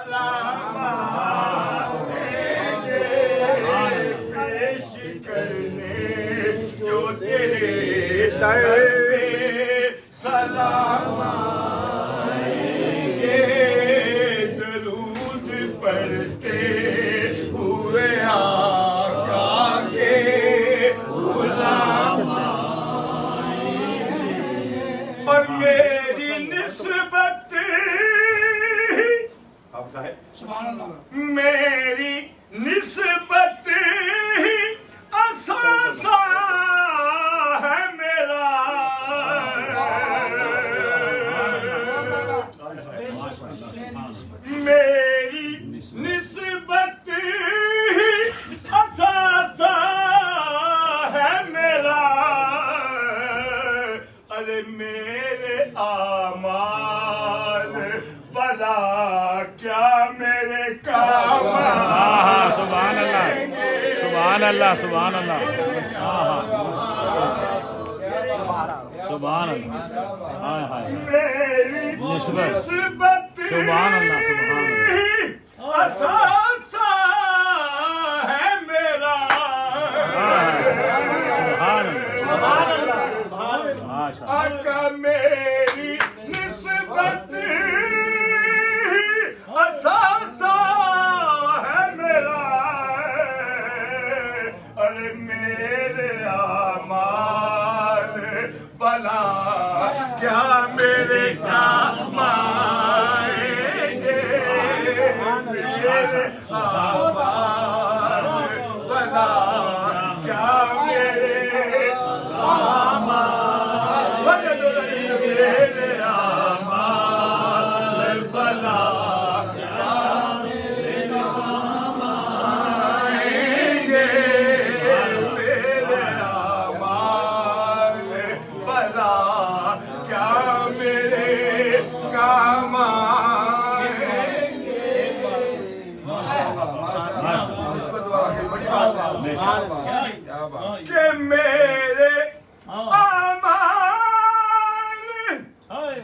سلام آئیں گے پیش کرنے جو تیرے در پہ سلام آئیں گے درود پڑھتے ہوئے آقا کے غلام اور میری نسبت میری نسبت اثاثہ ہے میرا میری نسبت اثاثہ ہے میرا ارے میرے اعمال بلا کیا میرے کام سبحان اللہ سبحان اللہ سبحان اللہ سبحان اللہ ہائے ہائے میری نسبت نسبت سبحان اللہ سبحان اللہ اثاثہ ہے میرا سبحان اللہ ماشاء اللہ آقا میری نسبت اثاثہ ہے میرا ارے میرے اعمال بلا کیا میرے کام آئیں گے میرے اعمال بلا کیا میرے کام میرے اعمال بلا کہ میرے اعمال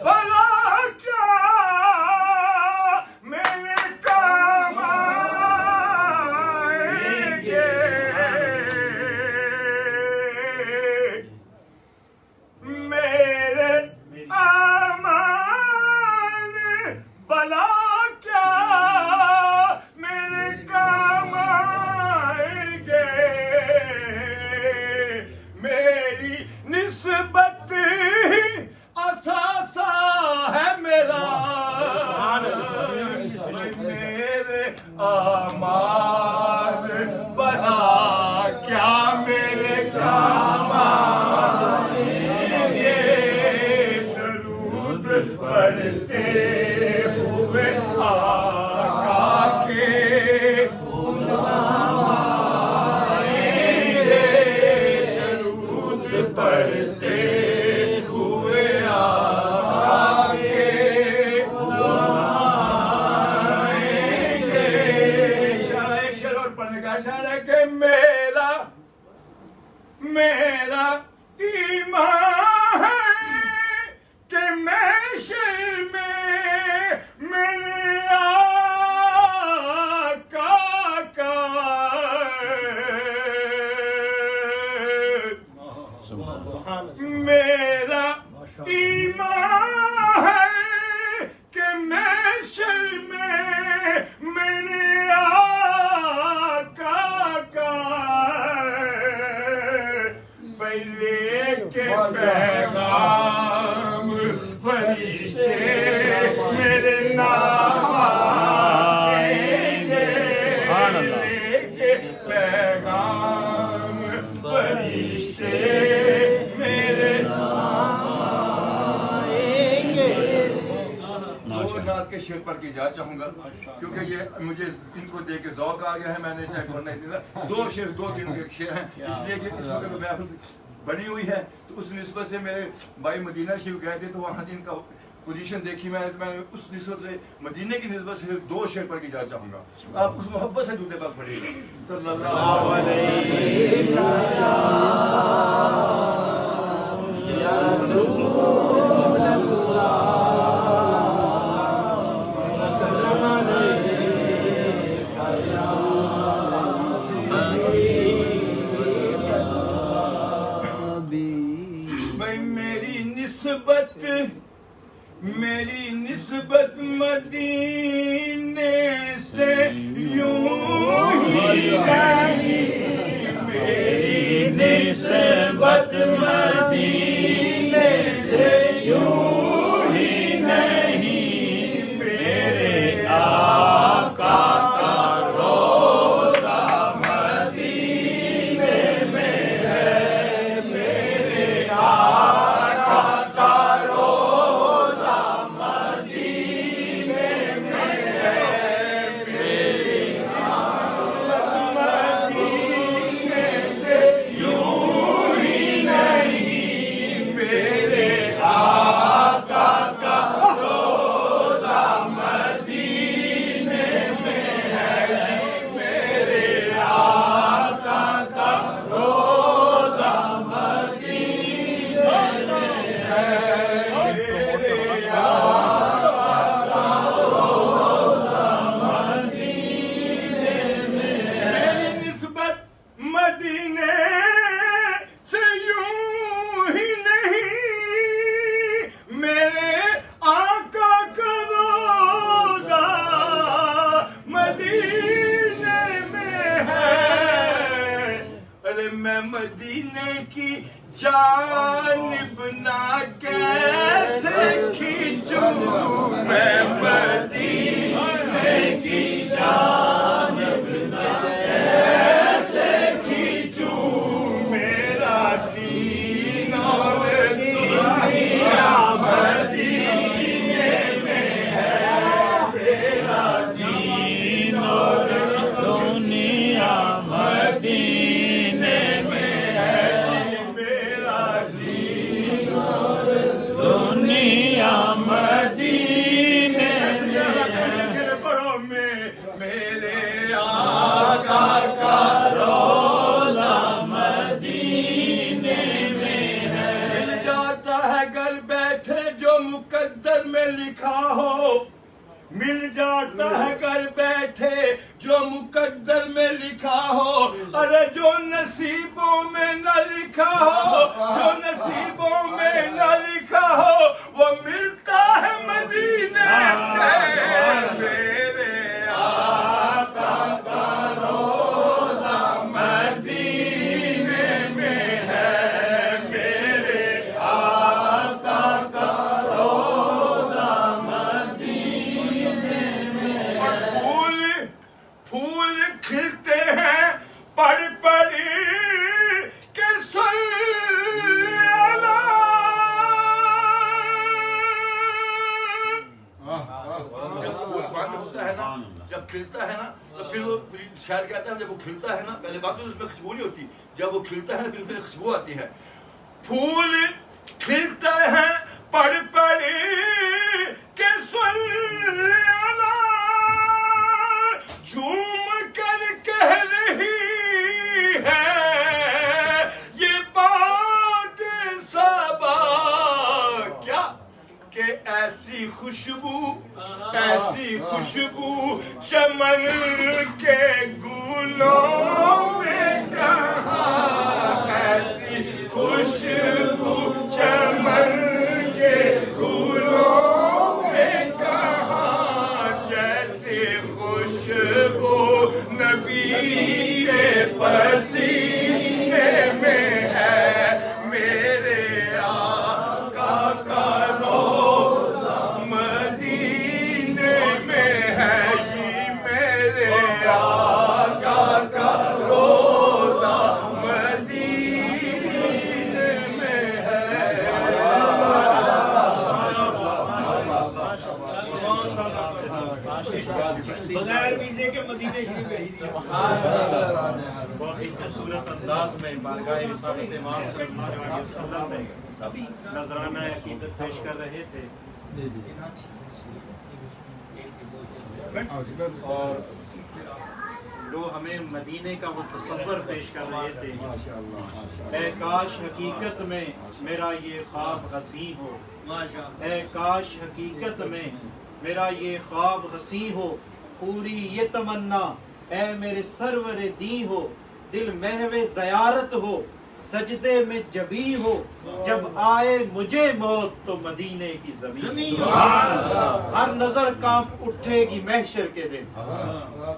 بھلا کیا میرے کام آئیں گے میرے اعمال بھلا کیا میرے کام آئیں گے میری نسبت اثاثہ ہے میرا میرے اعمال بنا کیا میرے کام آئیں گے درود پڑھتے ہوئے آقا کے غلام آئیں گے درود پڑھتے ہوئے آقا کے غلام آئیں گے اشارہ ایک شعر اور پڑھنے کا اشارہ ہے کہ میرا ایمان ہے کہ میں شر میں میرے آقا کا میرا ایمان ہے کہ میں شر میں میرے آقا کا پہلے کے پیغام فرشتے میرے نام آئیں گے پہلے کے پیغام فرشتے میرے نام آئیں گے دو نعت کے شعر پڑھ کے جا چاہوں گا کیونکہ یہ مجھے ان کو دیکھ کے ذوق آ گیا ہے میں نے چاہے پڑھنا ہی تھا دو شعر دو تین شعر ہیں اس لیے کہ اس وقت میں بنی ہوئی ہے تو اس نسبت سے میرے بھائی مدینہ شریف گئے تھے تو وہاں سے ان کا پوزیشن دیکھی میں نے اس نسبت سے مدینے کی نسبت سے دو شعر پڑھ کے جا چاہوں گا آپ اس محبت سے درود پاک پڑھیے گا صلی اللہ علیہ وسلم مدینے کی جانب نہ کیسے کھینچوں میں مدینے کی جانب نہ کیسے کھینچوں میرا دین اور دنیا مدینے میں ہے میرا دین اور دنیا مدینے میں ہے میرا دین اور دنیا مدینے میں ہے بڑوں میں میرے آقا کا روضہ مدینے میں ہے مل جاتا ہے گھر بیٹھے جو مقدر میں لکھا ہو مل جاتا ہے گھر بیٹھے جو مقدر میں لکھا ہو ارے جو نصیبوں میں نہ لکھا ہو جو نصیبوں میں نہ لکھا ہو وہ ملتا ہے مدینے سے میرے آقا کا روضہ مدینے میں ہے میرے آقا کا روضہ مدینے میں ہے پھول کھلتے ہیں پڑ پڑی کہ صلی اللہ جب کھلتا ہے نا تو پھر وہ شاعر کہتا ہے جب وہ کھلتا ہے نا پہلے بات تو اس میں خوشبو نہیں ہوتی جب وہ کھلتا ہے نا پھر اس میں خوشبو آتی ہے پھول کھلتے ہیں پڑ پڑی کہ صلی اللہ جھوم کر کہہ رہی ہے یہ بات صبا کیا کہ ایسی خوشبو چمن کے گلوں میں کہاں ایسی خوشبو چمن کے گلوں میں کہاں جیسی خوشبو نبی کے پسینے میں ہے میرے آقا کا روضہ مدینے میں ہے جی میرے آقا کا روضہ مدینے میں ہے بغیر ویزے کے مدینے شریف بھیج دیا بہت ہی خوبصورت انداز میں بارگاہ رسالت امام صلی اللہ علیہ وسلم میں نذرانہ عقیدت پیش کر رہے تھے اور جو ہمیں مدینے کا وہ تصور پیش کر رہے تھے اے کاش حقیقت میں میرا یہ خواب حسین ہو اے کاش حقیقت میں میرا یہ خواب حسین ہو پوری یہ تمنا اے میرے سرور دین ہو دل محو زیارت ہو سجدے میں جبی ہو جب آئے مجھے موت تو مدینے کی زمین ہر نظر کانپ اٹھے گی محشر کے دن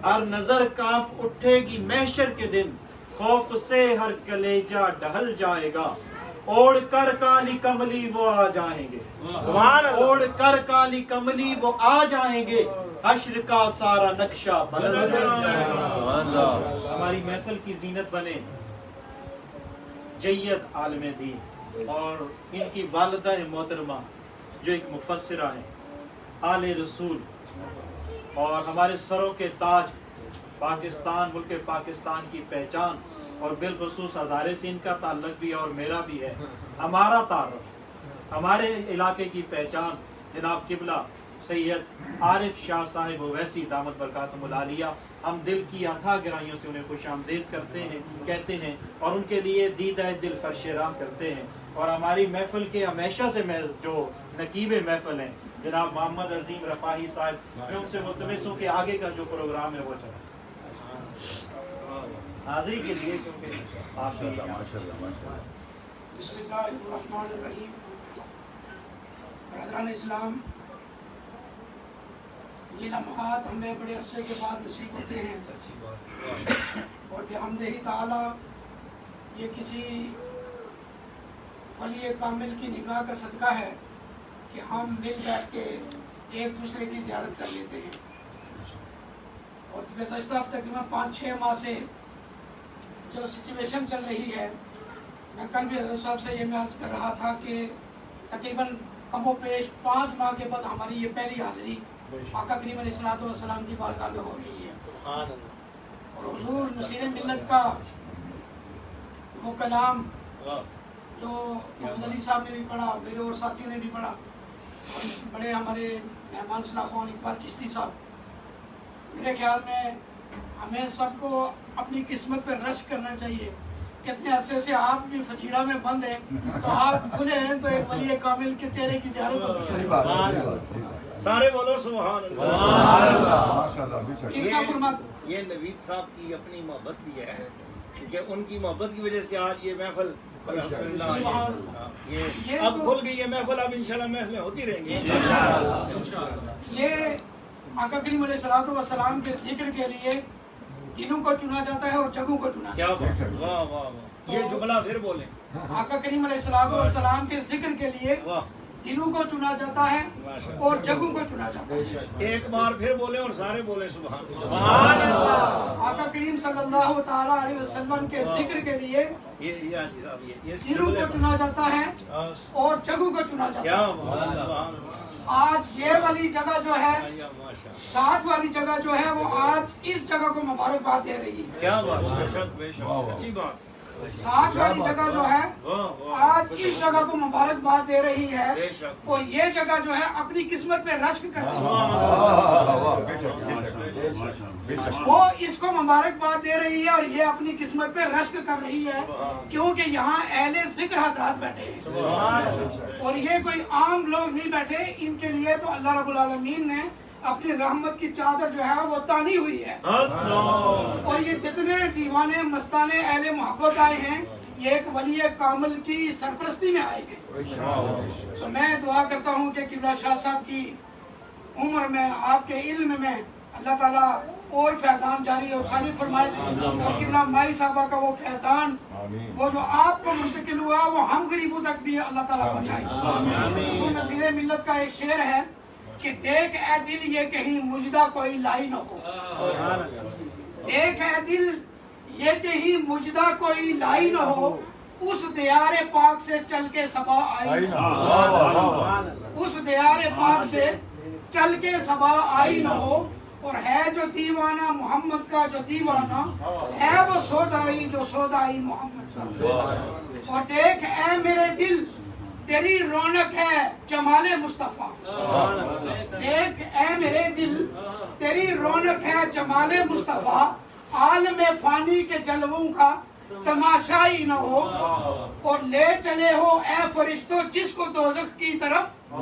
ہر نظر کانپ اٹھے گی محشر کے دن خوف سے ہر کلیجہ ڈہل جائے گا اوڑھ کر کالی کملی وہ آ جائیں گے اوڑھ کر کالی کملی وہ آ جائیں گے حشر کا سارا نقشہ بدل جائے گا ہماری محفل کی زینت بنے جید عالم دین اور ان کی والدہ محترمہ جو ایک مفسرہ ہیں آل رسول اور ہمارے سروں کے تاج پاکستان ملک پاکستان کی پہچان اور بالخصوص ہزارے سے ان کا تعلق بھی اور میرا بھی ہے ہمارا تعارف ہمارے علاقے کی پہچان جناب قبلہ سید عارف شاہ صاحب اویسی دامت برکاتہم العالیہ ہم دل کی اتھا گہرائیوں سے انہیں خوش آمدید کرتے ہیں کہتے ہیں اور ان کے لیے دیدہ دل فرش راہ کرتے ہیں اور ہماری محفل کے ہمیشہ سے جو نقیب محفل ہیں جناب محمد عظیم رفاہی صاحب میں ان سے ملتمس ہوں کہ آگے کا جو پروگرام ہے وہ چلے حاضری کے لیے کیونکہ بسم اللہ الرحمن الرحیم برادران اسلام یہ لمحات ہمیں بڑے عرصے کے بعد نصیب ہوتے ہیں اور بحمدہ تعالی یہ کسی ولی کامل کی نگاہ کا صدقہ ہے کہ ہم مل بیٹھ کے ایک دوسرے کی زیارت کر لیتے ہیں. اور گزشتہ تقریباً 5-6 ماہ سے جو سچویشن چل رہی ہے، میں کل بھی حضرت صاحب سے یہ میں عرض کر رہا تھا کہ تقریباً کم و بیش 5 ماہ کے بعد ہماری یہ پہلی حاضری آقا کریم علیہ الصلوۃ والسلام کی بارگاہ میں ہو رہی ہے. اور حضور نصیر ملت کا وہ کلام جو محمد علی صاحب نے بھی پڑھا، میرے اور ساتھیوں نے بھی پڑھا، اور بڑے ہمارے مہمان خان اقبال چشتی صاحب، میرے خیال میں ہمیں سب کو اپنی قسمت پہ رشک کرنا چاہیے. کتنے عرصے سے آپ بھی فجیرہ میں بند ہیں، تو آپ کھلے ہیں تو ایک ولی کامل کے چہرے کی زیارت ہوگی. سارے بولو سبحان اللہ. یہ نوید صاحب کی اپنی محبت بھی ہے، کیونکہ ان کی محبت کی وجہ سے آج یہ محفل یہ اب کھل گئی ہے محفل، اب انشاءاللہ محفلیں ہوتی رہیں گی. یہ آقا کریم علیہ الصلوۃ والسلام کے ذکر کے لیے دنوں کو چنا جاتا ہے اور جگہوں کو چنا کیا جاتا ہے. واہ واہ واہ، یہ جملہ پھر بولیں. آقا کریم علیہ الصلوۃ والسلام کے ذکر کے لیے دنوں کو چنا جاتا ہے اور جگہوں کو چنا جاتا ہے. ایک بار پھر بولیں اور سارے بولیں سبحان اللہ. آقا کریم صلی اللہ تعالیٰ علیہ وسلم کے ذکر کے لیے دنوں کو چنا جاتا ہے اور جگہوں کو چنا جاتا ہے. آج یہ والی جگہ جو ہے، 7 والی جگہ جو ہے، وہ آج اس جگہ کو مبارکباد دے رہی ہے. کیا بات، بے شک بے شک، سچی بات. 7 والی جگہ جو ہے آج اس جگہ کو مبارکباد دے رہی ہے، اور یہ جگہ جو ہے اپنی قسمت پہ رشک کر رہی ہے. وہ اس کو مبارکباد دے رہی ہے اور یہ اپنی قسمت پہ رشک کر رہی ہے، کیونکہ یہاں اہل ذکر حضرات بیٹھے ہیں اور یہ کوئی عام لوگ نہیں بیٹھے. ان کے لیے تو اللہ رب العالمین نے اپنی رحمت کی چادر جو ہے وہ تانی ہوئی ہے. اور یہ جتنے دیوانے مستانے اہل محبت آئے ہیں، یہ ایک ولی کامل کی سرپرستی میں آئے گئے. تو میں دعا کرتا ہوں کہ قبلہ شاہ صاحب کی عمر میں، آپ کے علم میں اللہ تعالیٰ اور فیضان جاری اور ثابت فرمائے، اور قبلہ مائی صاحبہ کا وہ فیضان وہ جو آپ کو منتقل ہوا وہ ہم غریبوں تک بھی اللہ تعالیٰ پہنچائے. حضور نصیر ملت کا ایک شعر ہے کہ دیکھ اے دل یہ کہیں مجدہ کوئی لائی نہ ہو. دیکھ اے دل یہ کہیں مجدہ کوئی لائی نہ ہو، اس دیار پاک سے چل کے صبا آئی نہ ہو. اس دیار پاک سے چل کے صبا آئی نہ ہو. اور ہے جو دیوانہ محمد کا جو دیوانہ، ہے وہ سودائی جو سودائی محمد کا. اور دیکھ اے میرے دل تیری رونق ہے جمال مصطفیٰ. دیکھ اے میرے دل تیری رونق ہے جمال مصطفیٰ، عالم فانی کے جلووں کا تماشا ہی نہ ہو. اور لے چلے ہو اے فرشتوں جس کو دوزخ کی طرف،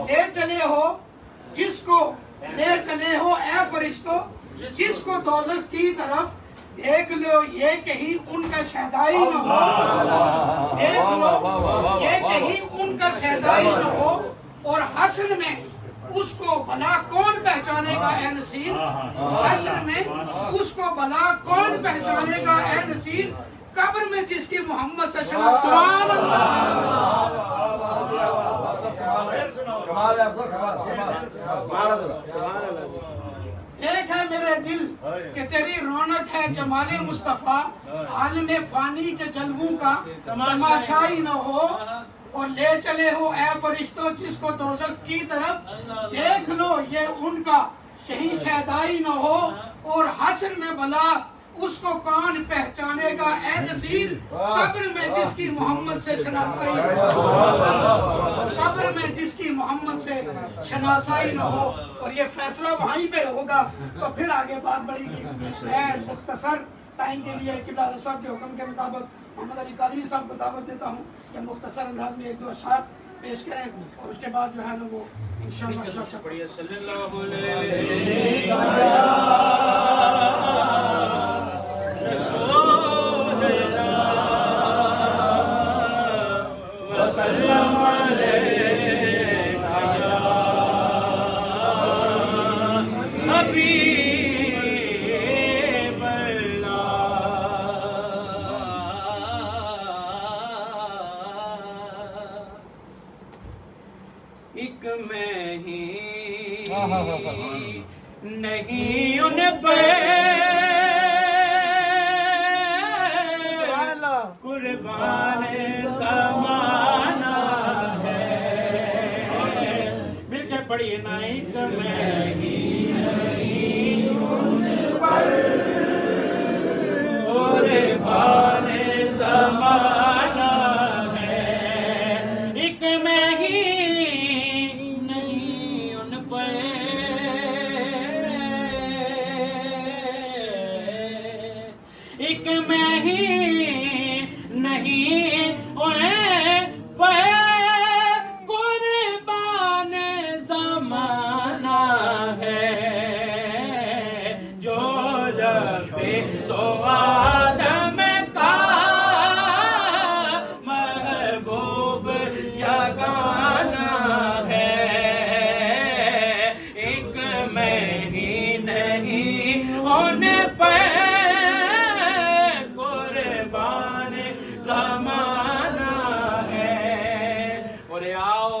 لے چلے ہو جس کو، لے چلے ہو اے فرشتوں جس کو دوزخ کی طرف. دیکھ لو یہ کہیں ان کا شہدائی نہ ہو. دیکھ لو یہ کہیں ان کا شہدائی نہ ہو. اور حشر میں اس کو بھلا کون پہچانے گا اے نصیر. حشر میں اس کو بھلا کون پہچانے گا اے نصیر. قبر میں جس کی محمد سے شناخت. دیکھ ہے میرے دل کہ تیری رونق ہے جمال مصطفیٰ، عالم فانی کے جلووں کا تماشائی نہ ہو. اور لے چلے ہو اے فرشتوں جس کو دوزخ کی طرف. دیکھ لو یہ ان کا کہیں شہدائی نہ ہو. اور حشر میں بھلا اس کو کون پہچانے گا اے نصیر. قبر میں جس کی محمد سے شناسائی نہ ہو. قبر میں جس کی محمد سے شناسائی نہ ہو. اور یہ فیصلہ وہیں پہ ہوگا تو پھر آگے بات بڑھے گی. میں مختصر ٹائم کے لیے قبلہ حضرت صاحب کے حکم کے مطابق محمد علی قادری صاحب کو دعوت دیتا ہوں کہ مختصر انداز میں 1-2 اشعار پیش کریں، اور اس کے بعد جو ہے نا وہ انشاءاللہ پڑھیے صلی اللہ علیہ وسلم نہیں ان پہ قربان زمانہ ہے. مل کے پڑھیے نا ایک میں ہی نہیں ان پر قربان زمانہ ہے. ایک میں ہی نہیں ان پہ ایک میں ہی نہیں ان پہ قربان زمانہ ہے. جو ربے تو آدم کا محبوب یگانہ ہے. ایک میں ہی نہیں ان پہ قربان زمانہ ہے. اور آؤ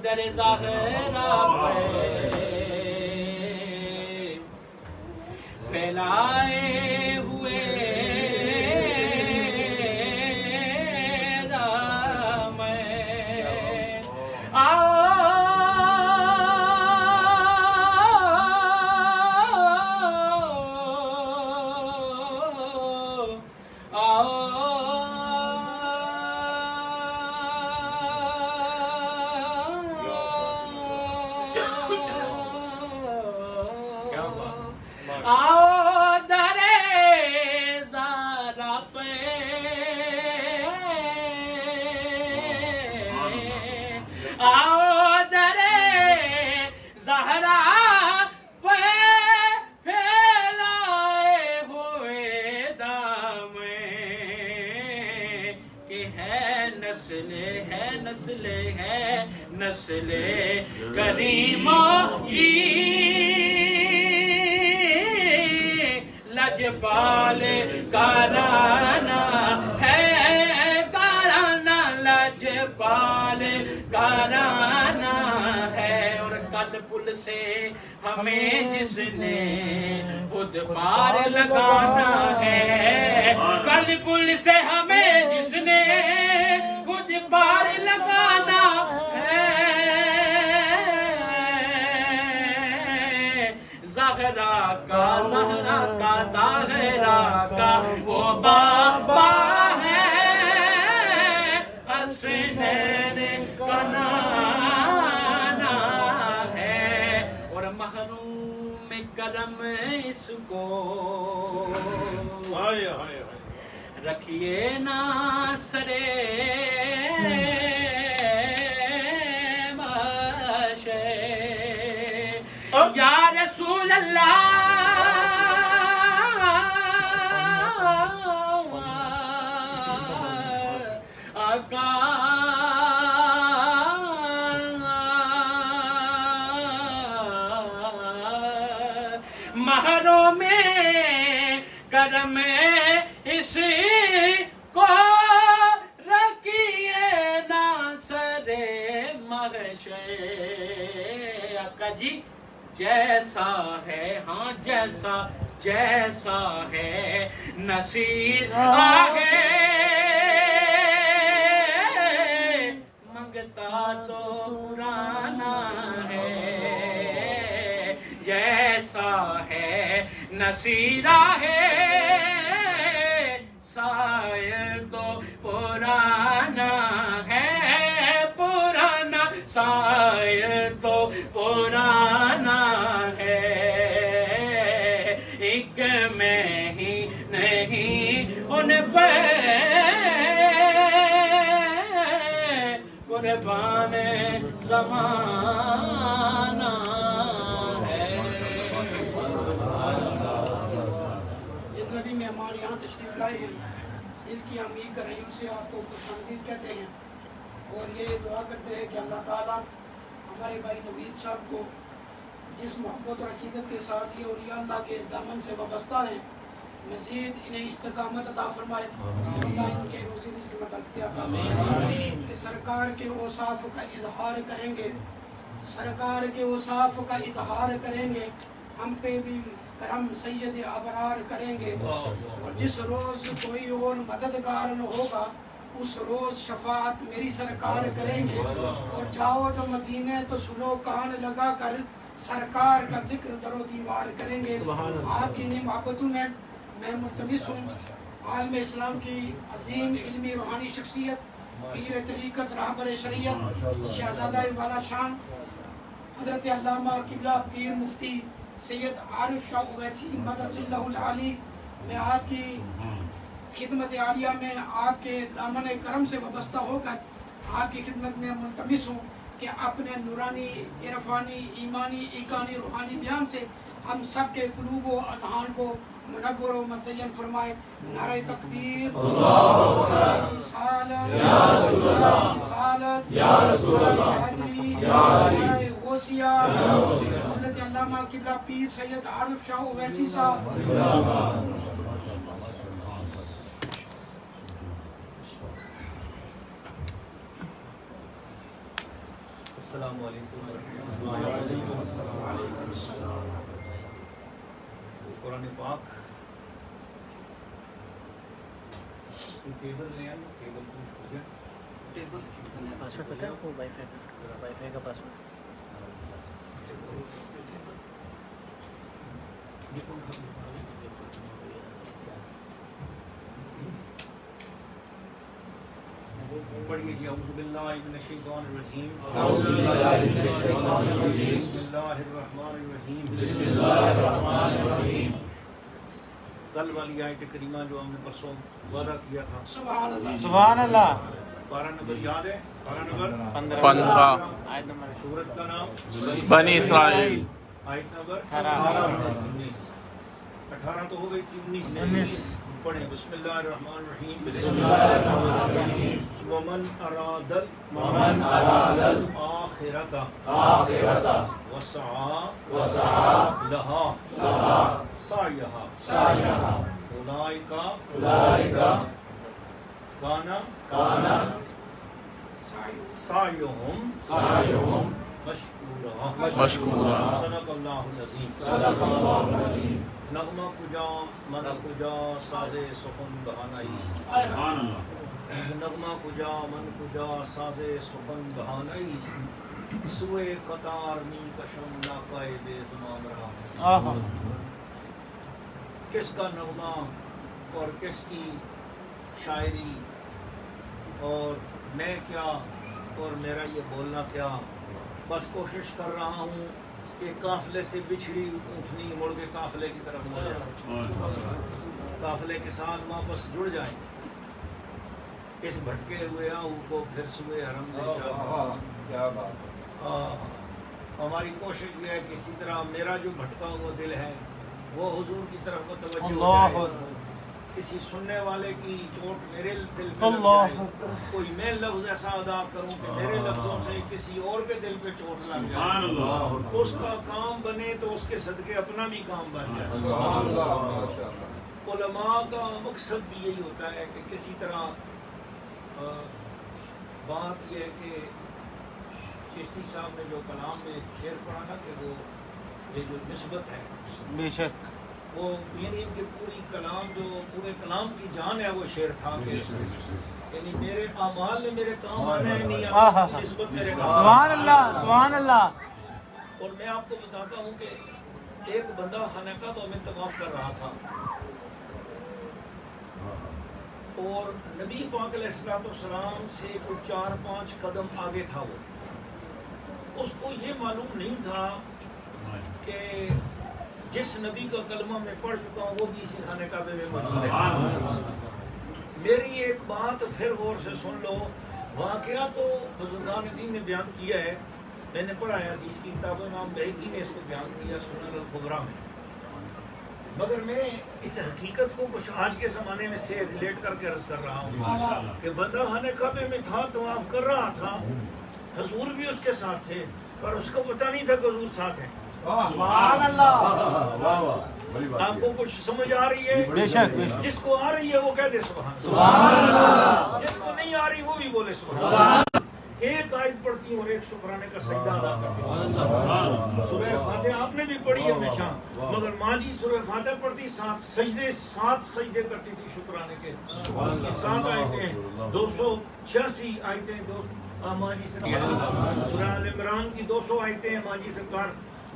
در زہرا پہ پھیلائے ہوئے رام آؤ درے زہرا پہ آؤ درے زہرا پہ پھیلائے ہوئے دام کہ ہے نسل ہے نسل ہے نسل کریموں کی لجپال کرانا ہے کرانا لجپال کرانا ہے. اور کل پل سے ہمیں جس نے خود پار لگانا ہے کل پل سے ہمیں جس نے خود پار لگانا ہے. زہرا کا زہرا کا وہ بابا ہے حسنین کا نانا ہے. اور محروم کرم اس کو رکھیے نا سرے یا رسول اللہ آقا مہروں میں کرم اس کو رکھیے نا سرے محشر. آقا جی جیسا ہے ہاں جیسا جیسا ہے نصیر آگے منگتا تو پرانا ہے. جیسا ہے نصیر ہے شاید تو پرانا ہے پرانا شاید تو پرانا ہے. ایک میں ہی نہیں ان پہ قربان زمانہ ہے. جتنے بھی مہمان یہاں تشریف لائے ہیں دل کی امید کر رہی ہوں سے آپ کو خوش آمدید کہتے ہیں اور یہ دعا کرتے ہیں کہ اللہ تعالیٰ ہمارے بھائی نوید صاحب کو جس محبت اور عقیدت کے ساتھ یہ اولیاء اللہ کے دامن سے وابستہ ہیں مزید انہیں استقامت عطا فرمائے. اللہ ان کے روزی رزق میں برکت عطا فرمائے. کہ سرکار کے اوصاف کا اظہار کریں گے سرکار کے اوصاف کا اظہار کریں گے ہم پہ بھی کرم سید ابرار کریں گے، اور جس روز کوئی اور مددگار نہ ہوگا اس روز شفاعت میری سرکار کریں گے، اور جاؤ جو مدینے تو سنو کان لگا کر سرکار کا ذکر در و دیوار کریں گے۔ آپ کی انہیں محبتوں میں میں ملتمس ہوں عالم اسلام کی عظیم علمی روحانی شخصیت، پیر طریقت، رہبر شریعت، شہزادہ والا شان حضرت علامہ قبلہ پیر مفتی سید عارف شاہ اویسی مدد اللہ العالی، میں آپ کی خدمت عالیہ میں آپ کے دامن کرم سے وابستہ ہو کر آپ کی خدمت میں ملتمس ہوں کہ اپنے نورانی، عرفانی، ایمانی، ایقانی، روحانی بیان سے ہم سب کے قلوب و اذہان کو منور و مزین فرمائے۔ نعرہ تکبیر، نعرہ رسالت، نعرہ رسالت، نعرہ حیدری، نعرہ غوثیہ، حضرت علامہ قبلہ پیر سید عارف شاہ اویسی صاحب۔ السلام علیکم ورحمۃ اللہ۔ قرآن پاک ٹیبل لے آئیں، ٹیبل پاسورڈ پتہ ہے آپ کو؟ وائی فائی کا پاسورڈ پڑھیے جی۔ اعوذ باللہ من الشیطان الرجیم، اعوذ باللہ من الشیطان الرجیم، بسم اللہ الرحمن الرحیم۔ بسم اللہ الرحمن الرحیم۔ کل والی آیت کریمہ جو ہم نے پرسوں وعدہ کیا تھا، سبحان اللہ، سبحان اللہ۔ پارہ نمبر یاد ہے؟ پارہ نمبر 15 آیت نمبر سورت کا نام بنی اسرائیل، آیت نمبر 19۔ 18 تو ہو گئی تھی، 19 پڑھیں۔ بسم اللہ الرحمن الرحیم، بسم اللہ الرحمن الرحیم۔ ومن اراد ومن اراد الآخرۃ الآخرۃ وسعى وسعى لها لها سعيها سعيها أولئك أولئك كان سعيهم سعيهم مشکورا۔ مشکورا۔ صدق اللہ العظیم۔ صدق اللہ العظیم۔ نغمہ کجا من کجا ساز سخن بہانائی، نغمہ کجا من کجا ساز سخن بہانائی، سوئے قطار می کشم ناکائے بے زمام رہا۔ کس کا نغمہ اور کس کی شاعری، اور میں کیا اور میرا یہ بولنا کیا، بس کوشش کر رہا ہوں کہ قافلے سے بچھڑی اونٹنی مڑ کے قافلے کی طرف مڑ جائے، قافلے کے ساتھ واپس جڑ جائیں، اس بھٹکے ہوئے آہو کو پھر سوئے حرم دے چاہا۔ کیا بات ہے۔ ہماری کوشش یہ ہے کہ اسی طرح میرا جو بھٹکا ہوا دل ہے وہ حضور کی طرف متوجہ ہو جائے، کسی سننے والے کی چوٹ میرے دل پہ لگ جائے، کوئی میں لفظ ایسا ادا کروں کہ میرے لفظوں سے کسی اور کے دل پہ چوٹ لگ جائے، اس کا کام بنے تو اس کے صدقے اپنا بھی کام بن جائے۔ سبحان اللہ، ماشاء اللہ۔ علماء کا مقصد بھی یہی ہوتا ہے کہ کسی طرح بات یہ ہے کہ چشتی صاحب نے جو کلام میں شعر پڑھا نا کہ وہ یہ جو نسبت ہے، بے شک وہ یعنی ان کے پوری کلام جو پورے کلام کی جان ہے وہ شعر تھا کہ یعنی میرے اعمال نے میرے کام آنا ہے، نہیں آنا، نسبت میرے کام۔ سبحان اللہ، سبحان اللہ۔ اور میں آپ کو بتاتا ہوں کہ ایک بندہ خانہ کعبہ میں طواف کر رہا تھا اور نبی پاک علیہ السلام سے کوئی 4-5 قدم آگے تھا، وہ اس کو یہ معلوم نہیں تھا کہ جس نبی کا کلمہ میں پڑھ چکا ہوں وہ بھی اسی خانہ کعبے میں موجود ہے۔ میری ایک بات پھر غور سے سن لو، واقعہ تو بزرگان دین نے بیان کیا ہے، میں نے پڑھا ہے حدیث کی کتاب، امام بہقی نے اس کو بیان کیا سنن الکبریٰ میں، مگر میں اس حقیقت کو کچھ آج کے زمانے میں سے ریلیٹ کر کے عرض کر رہا ہوں کہ بندہ خانہ کعبے میں تھا، طواف کر رہا تھا، حضور بھی اس کے ساتھ تھے، پر اس کو پتہ نہیں تھا کہ حضور ساتھ ہیں۔ سبحان اللہ۔ آپ کو کچھ سمجھ آ رہی ہے؟ بے شک۔ جس کو آ رہی ہے وہ کہہ دے سبحان اللہ، سبحان اللہ۔ جس کو نہیں آ رہی وہ بھی بولے سبحان اللہ۔ ایک آیت پڑھتی اور ایک شکرانے کا سجدہ ادا کرتی. سورہ فاتحہ آپ نے بھی پڑھی ہے ہمیشہ, مگر ماں جی سورہ فاتحہ پڑھتی, 7 سجدے کرتی تھی شکرانے کے. اس کی 7 آیتیں, 286 آیتیں ماں جی سرکار. سورہ آل عمران کی 200 آیتیں ہیں, ماں جی سرکار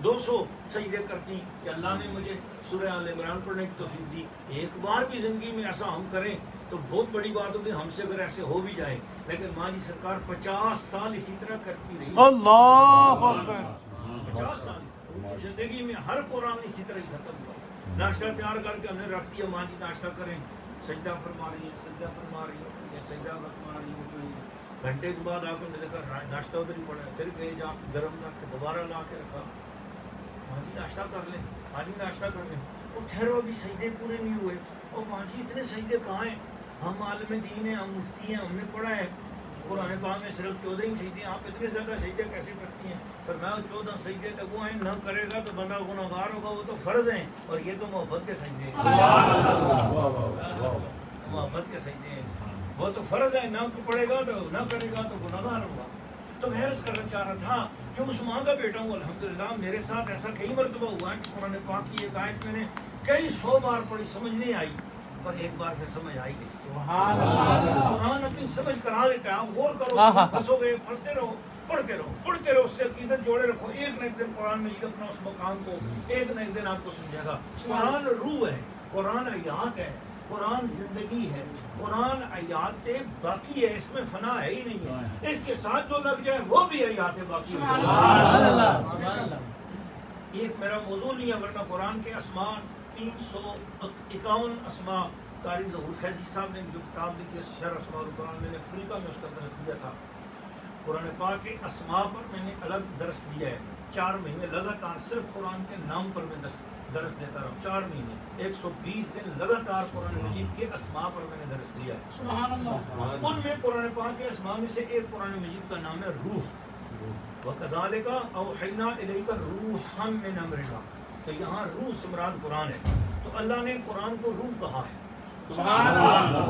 200 سجدے کرتی کہ اللہ نے مجھے سورہ آل عمران پڑھنے کی توفیق دی. ایک بار بھی زندگی میں ایسا ہم کریں تو بہت بڑی بات ہوگی, ہم سے اگر ایسے ہو بھی جائے. لیکن ماں جی سرکار 50 سال اسی طرح کرتی رہی. اللہ اکبر. 50 سال زندگی میں ہر قرآن اسی طرح ہی ختم ہوا. ناشتہ تیار کر کے ہم نے رکھ دیا, ماں جی ناشتہ کریں, سجدہ فرما رہی ہے, سجدہ فرما رہی ہے, سجدہ فرما رہی ہے. گھنٹے کے بعد آ کے میں نے دیکھا ناشتہ ادھر ہی پڑا ہے. پھر گئے جا گرم کر کے دوبارہ لا کے رکھا. ماں جی ناشتہ کر لیں, ماں جی ناشتہ کر لیں. وہ ٹھہرو ابھی سجدے پورے نہیں ہوئے. اور ماں جی اتنے سجدے کہاں ہیں؟ ہم عالم دین ہیں, ہم مفتی ہیں, ہم نے پڑھا ہے قرآن پاک میں صرف 14 ہی سجدے, آپ اتنے زیادہ سجدے کیسے کرتی ہیں؟ پر میں 14 سجدے تک وہ ہیں, نہ کرے گا تو بندہ گناہگار ہوگا, وہ تو فرض ہیں, اور یہ تو محبت کے سجدے ہیں. محبت کے سجدے ہیں, وہ تو فرض ہے, نہ پڑھے گا تو نہ کرے گا تو گناہگار ہوگا. تو میں عرض کرنا چاہ رہا تھا کہ اس ماں کا بیٹا ہوں, الحمدللہ میرے ساتھ ایسا کئی مرتبہ ہوا ہے کہ قرآن پاک کی ایک آیت میں نے کئی 100 بار پڑھی, سمجھ نہیں آئی, پر ایک بار پھر سمجھ آئی گئی. قرآن اپنی سمجھ کرا دیتا ہے. غور کرو, ہنسو گے, پڑھتے رہو, پڑھتے رہو, پڑھتے رہو, اس سے عقیدت جوڑے رکھو. ایک نہ ایک دن قرآن میں اپنا اس مقام کو ایک نہ ایک دن آپ کو سمجھے گا. قرآن روح ہے, قرآن آیات ہے, قرآن زندگی ہے, قرآن آیات باقی ہے, اس میں فنا ہے ہی نہیں ہے. اس کے ساتھ جو لگ جائے وہ بھی آیات باقی ہے. ایک میرا موضوع نہیں ہے, ورنہ قرآن کے اسماء 351 اسماء قاری ظہور فیضی صاحب نے جو کتاب لکھی ہے شرح اسماء القرآن, میں نے افریقہ میں اس کا درس دیا تھا. قرآن پاک کے اسماء پر میں نے الگ درس دیا ہے. 4 مہینے لگاتار صرف قرآن کے نام پر میں درس دیتا رہا. 4 مہینے 120 دن لگاتار قرآن مجید کے اسماء پر میں نے درس دیا ہے. سبحان اللہ. ان میں قرآن پاک کے اسماء میں سے ایک قرآن مجید کا نام ہے روح. وَكَذَلِكَ أَوْحَيْنَا إِلَيْكَ رُوحًا مِّنْ أَمْرِنَا. تو یہاں روح سے مراد قرآن ہے. تو اللہ نے قرآن کو روح کہا ہے. سبحان اللہ.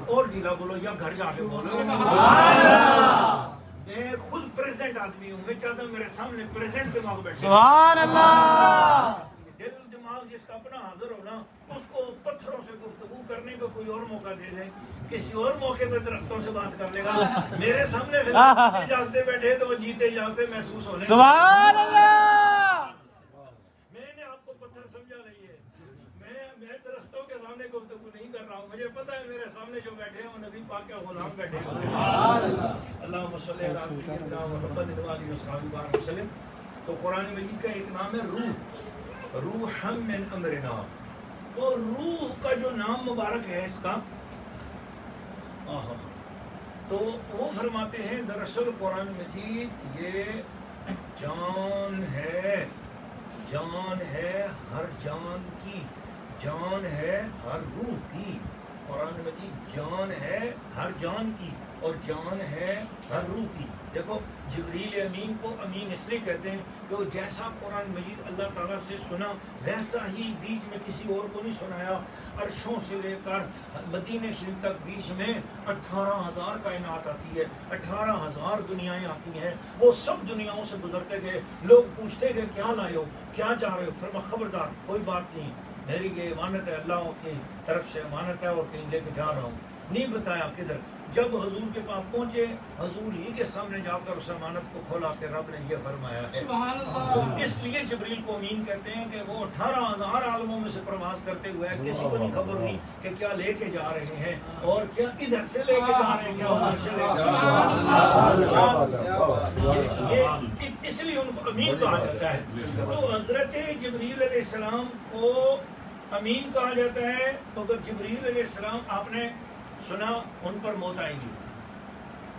اور جلا بولو یا گھر جا کے بولو سبحان اللہ. میں خود پریزنٹ آدمی ہوں, میں چاہتا ہوں میرے سامنے پریزنٹ دماغ بیٹھے. سبحان اللہ. دل دماغ جس کا اپنا حاضر ہو نا, اس کو پتھروں سے گفتگو کرنے کا کوئی اور موقع دے دیں, کسی اور موقع پہ درختوں سے بات کر لے گا. میرے سامنے جاگتے بیٹھے تو وہ جیتے جاگتے محسوس ہونے. سبحان اللہ. میں نے آپ کو پتھر سمجھا نہیں ہے, میں درختوں کے سامنے گفتگو نہیں کر رہا ہوں. مجھے پتا ہے میرے سامنے جو بیٹھے ہیں وہ نبی پاک کے غلام بیٹھے ہیں. اللہم صلی علی سیدنا محمد وعلی وصحبہ وسلم. تو قرآن مجید کا ایک نام ہے روح, روحًا من امرنا. تو روح کا جو نام مبارک ہے اس کا, تو وہ فرماتے ہیں دراصل قرآن مجید یہ جان ہے, جان ہے ہر جان کی, جان ہے ہر روح کی. قرآن مجید جان ہے ہر جان کی اور جان ہے ہر روح کی. دیکھو جبریل امین کو امین اس لیے کہتے ہیں کہ وہ جیسا قرآن مجید اللہ تعالیٰ سے سنا ویسا ہی بیچ میں کسی اور کو نہیں سنایا. عرشوں سے لے کر مدینہ شریف تک بیچ میں 18,000 کائنات آتی ہے, 18,000 دنیایں آتی ہیں. وہ سب دنیاؤں سے گزرتے گئے. لوگ پوچھتے گئے کیا لائے ہو, کیا چاہ رہے ہو؟ فرما خبردار کوئی بات نہیں, میری یہ امانت ہے, اللہ کی طرف سے امانت ہے اور کہیں لے کے جا رہا ہوں. نہیں بتایا کدھر. جب حضور کے پاس پہنچے, حضور ہی کے سامنے جا کر اس امانت کو کھولا کہ رب نے یہ فرمایا ہے. تو اس لیے جبریل کو امین کہتے ہیں کہ وہ 18,000 عالموں میں سے پرواز کرتے ہوئے کسی کو نہیں خبر ہوئی کہ کیا لے کے جا رہے ہیں اور کیا ادھر سے لے کے جا رہے ہیں, کیا ادھر سے لے کے جا رہے ہیں. اس لیے ان کو امین کہا جاتا ہے. تو حضرت جبریل علیہ السلام کو امین کہا جاتا ہے. تو اگر جبریل علیہ السلام آپ نے سنا ان پر موت آئے گی,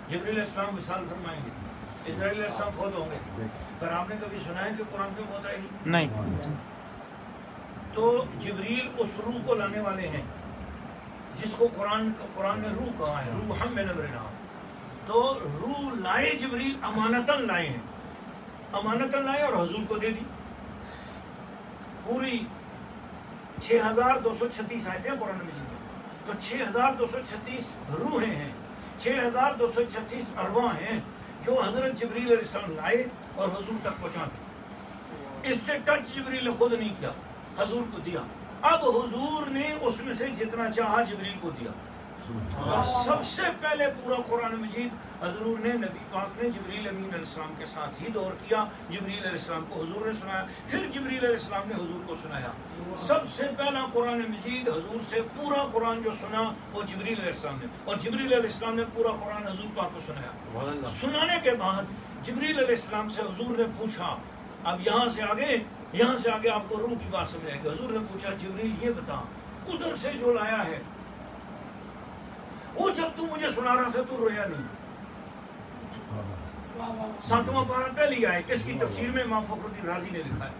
جبریل علیہ السلام وصال فرمائیں گے, اسرائیل علیہ السلام فوت ہوں گے. پر آپ نے کبھی سنا ہے کہ قرآن پہ موت آئے گی؟ نہیں. تو جبریل اس روح کو لانے والے ہیں جس کو قرآن نے روح کہا ہے, روح ہم میں نمرنا. تو روح لائے جبریل, امانتاً لائے ہیں, امانتاً لائے اور حضور کو دے دی. پوری 6,236 آیتیں قرآن میں. تو 6,236 روحیں ہیں, 6,236 ارواح ہیں جو حضرت جبریل علیہ السلام لائے اور حضور تک پہنچا دیا. اس سے ٹچ جبریل نے خود نہیں کیا, حضور کو دیا. اب حضور نے اس میں سے جتنا چاہا جبریل کو دیا. اور سب سے پہلے پورا قرآن مجید حضور نے نبی پاک نے جبریل امین علیہ السلام کے ساتھ ہی دور کیا. جبریل علیہ السلام کو حضور نے سنایا, پھر جبریل علیہ السلام نے حضور کو سنایا. سب سے پہلا قرآن مجید حضور سے پورا قرآن جو سنا وہ جبریل علیہ السلام نے, اور جبریل علیہ السلام نے پورا قرآن حضور پاک کو سنایا. سنانے کے بعد جبریل علیہ السلام سے حضور نے پوچھا, اب یہاں سے آگے آپ کو روح کی بات سمجھ آئے گی. حضور نے پوچھا جبریل یہ بتا, ادھر سے جو لایا ہے وہ جب تو مجھے سنا رہا تھا تو رویا نہیں. 7واں پارہ پہلی آئے, اس کی تفسیر میں امام فخر الدین رازی نے لکھا ہے,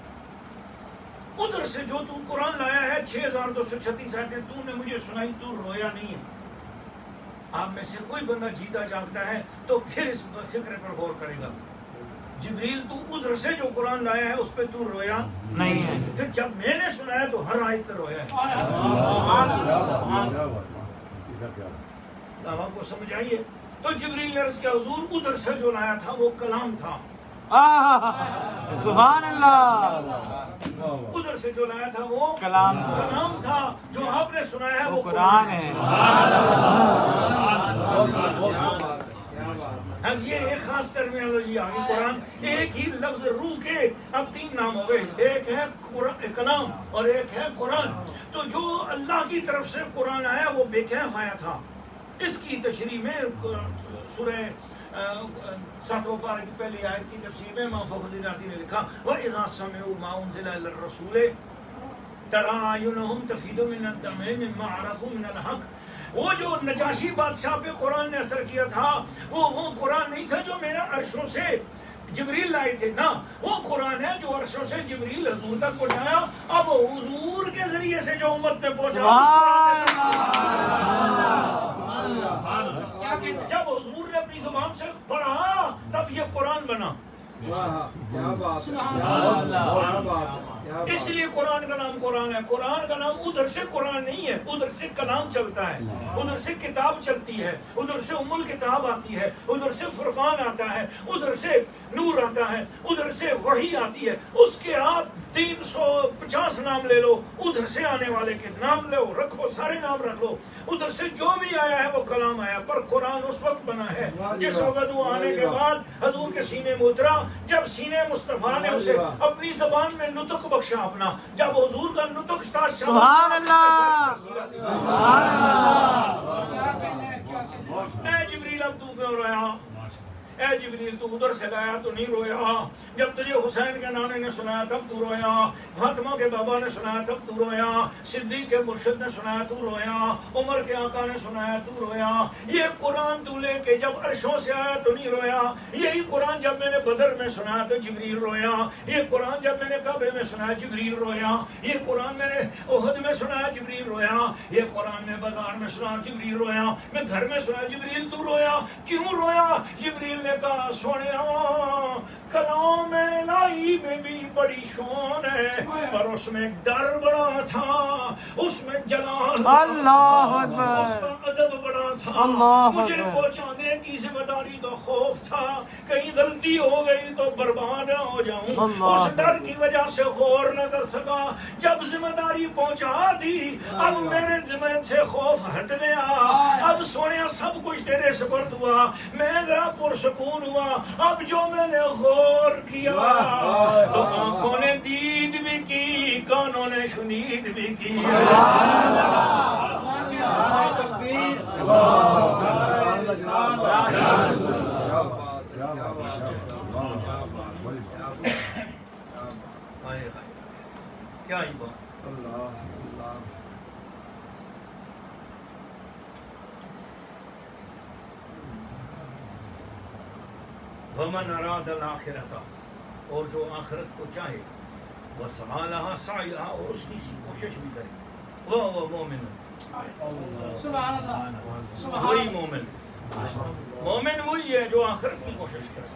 ادھر سے جو تو قرآن لایا ہے 6236 آیتیں تو نے مجھے سنائی, تو رویا نہیں ہے. آپ میں سے کوئی بندہ جیتا جاگتا ہے تو پھر اس فکر پر غور کرے گا. جبریل تو ادھر سے جو قرآن لایا ہے اس پہ تو رویا نہیں ہے, پھر جب میں نے سنایا تو ہر آیت پہ رویا ہے. آپ کو سمجھ آئیے. تو جبریل نے عرض کیا حضور ادھر سے جو لایا تھا وہ کلام تھا. سبحان اللہ. ادھر سے جو لایا تھا وہ کلام تھا, جو آپ نے سنایا ہے وہ قرآن ہے. اب یہ ایک خاص ٹرمینالوجی آ گئی. قرآن ایک ہی لفظ روح کے اب 3 نام ہو گئے, ایک ہے کلام اور ایک ہے قرآن. تو جو اللہ کی طرف سے قرآن آیا وہ بے کیف آیا تھا. اس کی تشریح میں سورہ 7واں پارہ کی پہلی آیت کی تفسیر میں امام فخر الدین رازی نے لکھا وَإِذَا سَمِعُوا مَا أُنزِلَ إِلَى الرَّسُولِ تَرَىٰ أَعْيُنَهُمْ تَفِيضُ مِنَ الدَّمْعِ مِمَّا عَرَفُوا مِنَ الْحَقِّ. وہ جو نجاشی بادشاہ پہ قرآن نے اثر کیا تھا وہ قرآن نہیں تھا جو میرے عرشوں سے جبریل لائے تھے, نہ وہ قرآن ہے جو عرشوں سے جبریل حضور تک پہنچایا. اب حضور کے ذریعے سے جو امت میں پہنچا جب حضور نے اپنی زبان سے پڑھا تب یہ قرآن بنا. اس لیے قرآن کا نام قرآن ہے. قرآن کا نام ادھر سے قرآن نہیں ہے, ادھر سے کلام چلتا ہے, ادھر سے کتاب چلتی ہے, ادھر سے ام الکتاب آتی ہے, ادھر سے فرقان آتا ہے, ادھر سے نور آتا ہے, ادھر سے وحی آتی ہے. اس کے آپ 350 نام لے لو, ادھر سے آنے والے کے نام لو, رکھو, سارے نام رکھ لو. ادھر سے جو بھی آیا ہے وہ کلام آیا, پر قرآن اس وقت بنا ہے جس وقت وہ آنے کے بعد حضور کے سینے میں اترا, جب سینے مصطفیٰ نے اسے اپنی زبان میں نطق بخشا اپنا, جب حضور کا نطق سبحان اللہ. اے جبریل اب تو کیوں رویا, اے جبریل تو ادھر سے لایا تو نہیں رویا, جب تجھے حسین کے نانے نے سنایا تب تو رویا, فاطمہ کے بابا نے سنایا تب تو رویا, صدیق کے مرشد نے سنایا تو رویا, عمر کے آقا نے سنایا تو رویا. یہ قرآن تو لے کے جب عرشوں سے آیا تو نہیں رویا. یہی قرآن جب میں نے بدر میں سنایا تو جبریل رویا. یہ قرآن جب میں نے کعبے میں سنایا جبریل رویا. یہ قرآن میں نے احد میں سنایا جبریل رویا. یہ قرآن میں بازار میں سنایا جبریل رویا. میں گھر میں سنایا جبریل تو رویا. کیوں رویا؟ جبریل نے کہا سونیا کلام الہی میں بھی بڑی شان ہے, پر اس میں ڈر بڑا تھا, اس میں جلال اللہ اکبر, اس کا ادب بڑا تھا, مجھے پہنچانے کی ذمہ داری کا خوف تھا, کہیں غلطی ہو گئی تو برباد نہ ہو جاؤں. اس ڈر کی وجہ سے غور نہ کر سکا. جب ذمہ داری پہنچا دی اب میرے ذمہ سے خوف ہٹ گیا. اب سونیا سب کچھ تیرے سپرد ہوا, میں ذرا پرسکون ہوا. اب جو میں نے غور کیا تو آنکھوں نے دید بھی کی, کانوں نے شنید بھی کی. کیا ہی بات. ومن اراد الاخرۃ, اور جو آخرت کو چاہے, وسعی لہا سعیہا, اور اس کی کوشش بھی کرے, وہ مومن. سبحان اللہ. وہی مومن. مومن وہی ہے جو آخرت کی کوشش کرے.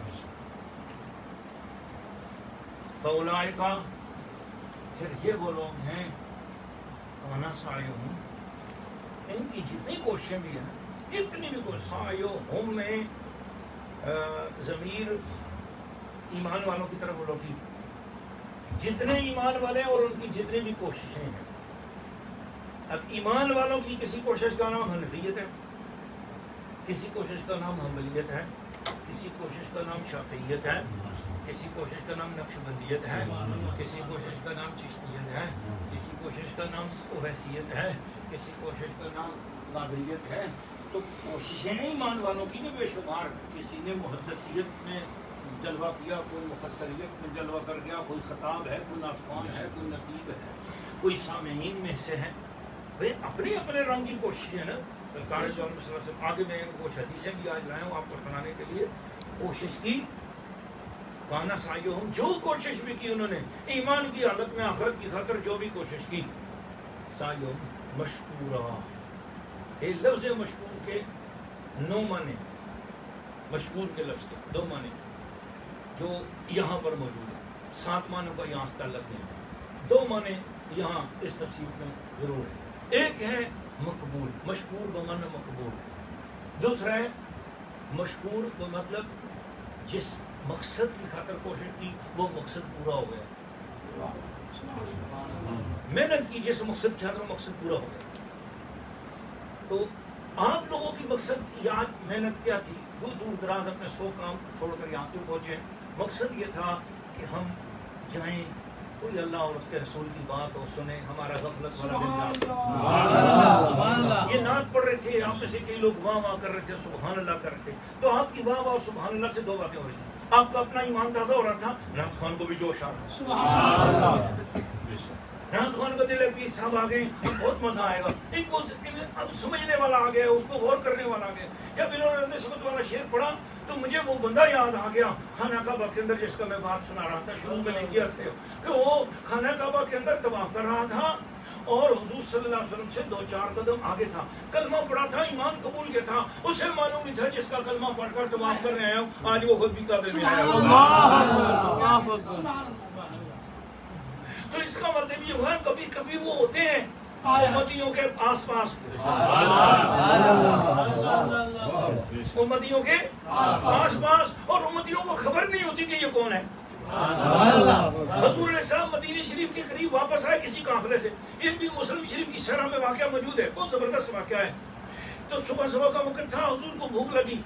فاولئک, پھر یہ وہ لوگ ہیں انا سعیہم, ان کی جتنی کوششیں بھی ہیں, جتنی بھی کوشش, سعیہم میں ضمیر ایمان والوں کی طرف لوٹی. جتنے ایمان والے ہیں اور ان کی جتنی بھی کوششیں ہیں. اب ایمان والوں کی کسی کوشش کا نام حنفیت ہے, کسی کوشش کا نام حنبلیت ہے, کسی کوشش کا نام شافعیت ہے, کسی کوشش کا نام نقشبندیت ہے, کسی کوشش کا نام چشتیت ہے, کسی کوشش کا نام اویسیت ہے, کسی کوشش کا نام قادریت ہے. تو کوششیں ایمان والوں کی بے شمار. کسی نے محدثیت میں جلوہ کیا, کوئی مفسریت میں جلوہ کر گیا, کوئی خطاب ہے, کوئی ناطقان ہے, کوئی نقیب ہے, کوئی سامعین میں سے ہے. بھئی اپنے اپنے رنگ کی کوشش ہے نا. سرکار صلی اللہ علیہ وسلم آگے میں کچھ حدیثیں بھی آج لائے ہوں آپ کو سنانے کے لیے. کوشش کی کانا سائیو ہوں, جو کوشش بھی کی انہوں نے ایمان کی حالت میں آخرت کی خاطر جو بھی کوشش کی. سائیو مشکورہ, یہ لفظ مشکور کے 9 معنی, مشکور کے لفظ کے 2 معنی جو یہاں پر موجود ہے. 7 معنوں کا یہاں سے تعلق نہیں. 2 معنی یہاں اس تفسیر میں ضرور ہے. ایک ہے مقبول, مشکور بمعنی مقبول. دوسرا ہے مشکور بمطلب جس مقصد کی خاطر کوشش کی وہ مقصد پورا ہو گیا. محنت کی جس مقصد کی خاطر مقصد پورا ہو گیا. تو آپ لوگوں کی مقصد کی یاد محنت کیا تھی؟ وہ دور دراز اپنے 100 کام چھوڑ کر یہاں تک پہنچے. مقصد یہ تھا کہ ہم جائیں, کوئی اللہ اور اس کے رسول کی بات اور سنیں, ہمارا غفلت والا دن. یہ نعت پڑھ رہے تھے, آپ میں سے کئی لوگ واہ واہ کر رہے تھے, سبحان اللہ کر رہے تھے. تو آپ کی واہ واہ سبحان اللہ سے 2 باتیں ہو رہی تھیں. آپ کا اپنا ایمان تازہ ہو رہا تھا, نعت خوان کو بھی جوش آ رہا. سبحان اللہ. نعت خوان کا دل ہے, پیر صاحب آ گئے, بہت مزہ آئے گا. ان کو اب سمجھنے والا آ گیا, اس کو غور کرنے والا آ گیا. جب انہوں نے نسبت والا شعر پڑھا تو مجھے وہ بندہ یاد آ گیا خانہ کعبہ کے اندر جس کا میں بات سنا رہا تھا, شروع میں نے کیا تھا کہ وہ خانہ کعبہ کے اندر طواف کر رہا تھا اور حضور صلی اللہ علیہ وسلم سے 2-4 قدم آگے تھا. کلمہ پڑھا تھا, ایمان قبول کیا تھا, اسے معلوم نہیں تھا جس کا کلمہ پڑھ کر طواف کرنے آیا ہوں آج وہ خود بھی کعبے میں آیا. تو اس کا مطلب یہ ہوا کبھی کبھی وہ ہوتے ہیں امتیوں کے آس پاس, امتیوں کے آس پاس, اور امتیوں کو خبر نہیں ہوتی کہ یہ کون ہے. حضور علیہ السلام مدینہ شریف کے قریب واپس آئے کسی قافلے سے. ایک بھی مسلم شریف کی شرح میں واقعہ موجود ہے, بہت زبردست واقعہ ہے. تو صبح کا وقت تھا, حضور کو بھوک لگی,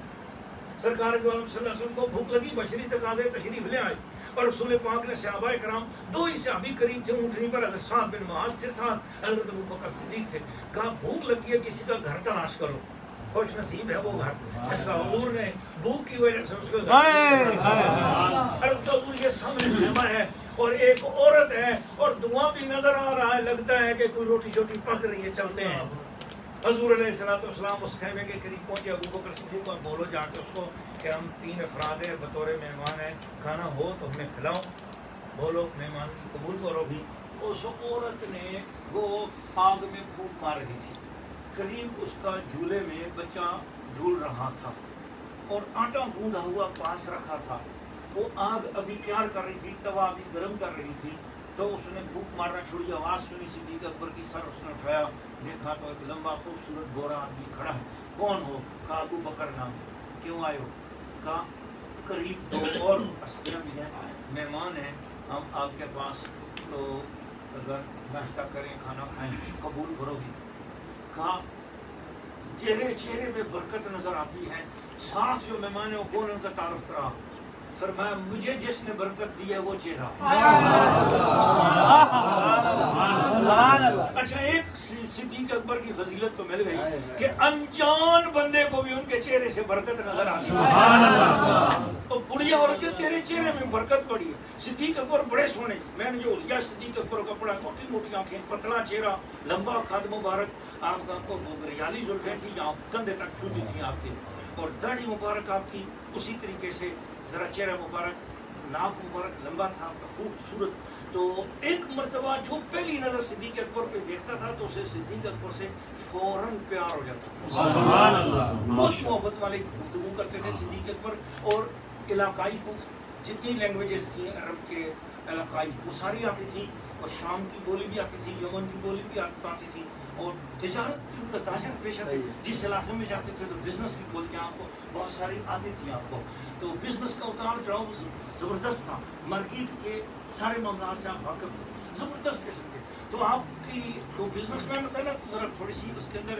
سرکار صلی اللہ علیہ وسلم کو بھوک لگی, بشری تقاضے تشریف لے آئے. اور رسول پاک نے صحابہ کرام, 2 ہی صحابی قریب تھے اونٹنی پر, حضرت سعد بن معاذ تھے, ساتھ حضرت ابوبکر صدیق تھے. کہا بھوک لگی ہے, کسی کا گھر تلاش کرو, خوش نصیب ہے وہ گھر. حضور نے بھوک کی وجہ سے اس کو عرض حضور یہ سامنے خیمہ ہے اور ایک عورت ہے اور دھواں بھی نظر آ رہا ہے, لگتا ہے کہ کوئی روٹی چھوٹی پک رہی ہے, چلتے ہیں. حضور علیہ السلام اس خیمے کے قریب پہنچے. ابوبکر صدیق کو بولو جا کے اس کو کہ ہم 3 افراد ہیں, بطور مہمان ہیں, کھانا ہو تو ہمیں کھلاؤ, بولو مہمان قبول کرو بھی. اس عورت نے وہ آگ میں پھونک مار رہی تھی, قریب اس کا جھولے میں بچہ جھول رہا تھا اور آٹا گوندا ہوا پاس رکھا تھا. وہ آگ ابھی تیار کر رہی تھی, توا ابھی گرم کر رہی تھی. تو اس نے پھونک مارنا چھوڑی, آواز سنی, صدیق اکبر کی, سر اس نے اٹھایا, دیکھا تو ایک لمبا خوبصورت گورا آدمی کھڑا ہے. کون ہو؟ کہا ابو بکر نام. کیوں آئے ہو؟ کہا قریب 2 اور ہستیاں بھی ہیں, مہمان ہیں ہم آپ کے پاس, تو اگر ناشتہ کریں, کھانا کھائیں, قبول کرو گی؟ کہا چہرے میں برکت نظر آتی ہے. ساتھ جو مہمان ہیں وہ کون, ان کا تعارف کرا. فرمایا مجھے جس نے برکت دی ہے وہ چہرہ. اچھا, ایک صدیق اکبر کی فضیلت تو مل گئی کہ انجان بندے کو بھی ان کے چہرے سے برکت نظر آتی ہے. تو بڑھیا عورت کے تیرے چہرے میں برکت پڑی ہے. صدیق اکبر بڑے سونے, میں نے جو لیا صدیق اکبر کا پڑا, موٹی موٹی آنکھیں, پتلا چہرہ, لمبا قد مبارک, آپ کو گریالی زلفیں تھی جہاں کندھے تک چھوٹی تھی آپ کی, اور داڑھی مبارک آپ کی اسی طریقے سے, ذرا چہرہ مبارک, ناک مبارک لمبا تھا آپ کا, خوبصورت. تو ایک مرتبہ جو پہلی نظر صدیق اکبر پہ دیکھتا تھا تو اسے صدیق اکبر سے فوراً پیار ہو جاتا تھا. سبحان اللہ. بہت محبت والے گفتگو کرتے تھے صدیق اکبر, اور علاقائی کو جتنی لینگویجز تھیں عرب کے علاقائی وہ ساری آتی تھیں. اور شام کی بولی بھی آتی تھی, یمن کی بولی بھی آتی تھی, اور تجارت کا تاجر پیشہ تھے. جس علاقے میں جاتے تھے تو بزنس کی بولیاں آپ کو بہت ساری آتی تھی آپ کو. تو بزنس کا اتار چڑھاؤ زبردست تھا, مارکیٹ کے سارے معاملات سے آپ واقف تھے, زبردست قسم کے. تو آپ کی جو بزنس مین ہوتا ہے نا, ذرا تھوڑی سی اس کے اندر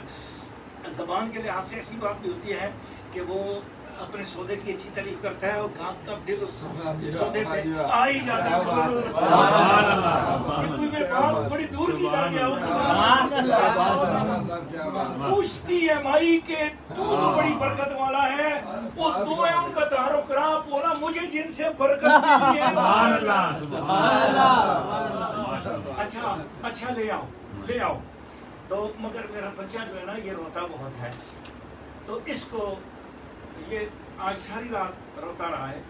زبان کے لحاظ سے ایسی بات بھی ہوتی ہے کہ وہ اپنے سودے کی اچھی تعریف کرتا ہے اور گاہک کا دل اس سودے پہ آ ہی جاتا ہے. میں بات بڑی دور کی کر گیا ہوں. پوچھتی ہے مائی کہ تو بڑی برکت والا ہے, وہ دو ہے ان کا تعارف کرا, بولا مجھے جن سے برکت ملی ہے. اچھا لے آؤ. تو مگر میرا بچہ جو ہے نا یہ روتا بہت ہے, تو اس کو یہ آج ساری رات روتا رہا ہے,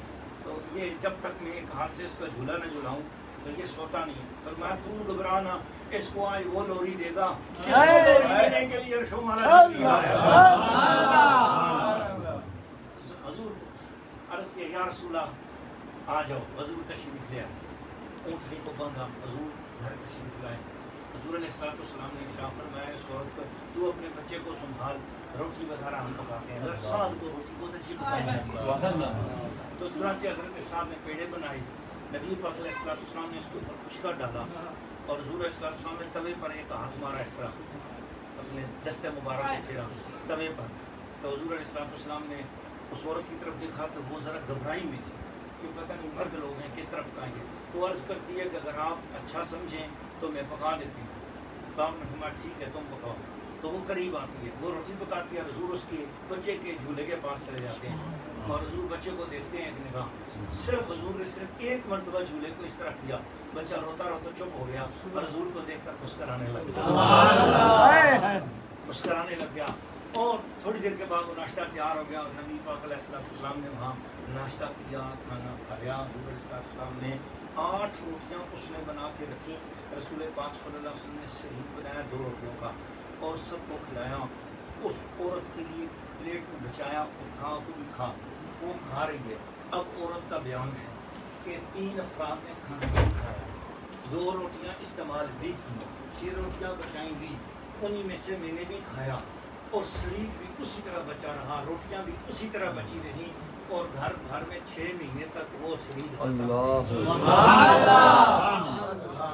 تو یہ جب تک میں ایک ہاتھ سے اس کا جھولا نہ جھولاؤں تو یہ سوتا نہیں ہے. تو میں تو گھبرانا, اس کو آج وہ لوری دے گا جس کو لوری دینے کے لیے عرش و مالا دیا ہے. حضور عرض کیا یا رسول اللہ آ جاؤ. حضور تشریف لے آئے, اونٹنی کو باندھا, حضور گھر تشریف لائے. حضور علیہ السلام نے ارشاد فرمایا اس وقت تو اپنے بچے کو سنبھال, روٹی وغیرہ ہم پکاتے ہیں. حضرت سعد کو روٹی بہت اچھی پکائی ہے. تو چنانچہ حضرت سعد نے پیڑے بنائی, نبی پاک علیہ السلام نے اس کے اوپر خشکا ڈالا, اور حضور علیہ السلام نے توے پر ایک ہاتھ مارا, اس طرح اپنے دستے مبارک کو پھیرا توے پر. تو حضور علیہ السلام نے اس عورت کی طرف دیکھا تو وہ ذرا گھبرائی ہوئی تھی کہ پتہ نہیں مرد لوگ ہیں کس طرح پکائیں گے. تو عرض کرتی ہے کہ اگر آپ اچھا سمجھیں تو میں پکا دیتی ہوں. تو آپ نے فرمایا ٹھیک ہے تم پکاؤ. تو وہ قریب آتی ہے, وہ روٹی پکاتی ہے, حضور اس کے بچے کے جھولے کے پاس چلے جاتے ہیں, اور حضور بچے کو دیکھتے ہیں ایک نگاہ. صرف حضور نے صرف ایک مرتبہ جھولے کو اس طرح کیا, بچہ روتا روتا چپ ہو گیا, اور حضور کو دیکھ کر مسکرانے لگ گیا. اور تھوڑی دیر کے بعد وہ ناشتہ تیار ہو گیا, اور نبی پاک علیہ السلام نے وہاں ناشتہ کیا, کھانا کھایا. حضور علیہ السلام نے 8 روٹیاں اس نے بنا کے رکھی. رسول پاک صلی اللہ علیہ وسلم نے شہید بنایا 2 روٹیوں کا, اور سب کو کھلایا. اس عورت کے لیے پلیٹ میں بچایا, اٹھا تو بھی کھا. وہ کھا رہی ہے. اب عورت کا بیان ہے کہ 3 افراد نے کھانا نہیں کھایا, 2 روٹیاں استعمال بھی کی, 6 روٹیاں بچائیں گی, انہی میں سے میں نے بھی کھایا, اور شریک بھی اسی طرح بچا رہا, روٹیاں بھی اسی طرح بچی رہی, اور گھر میں 6 مہینے تک وہ شہید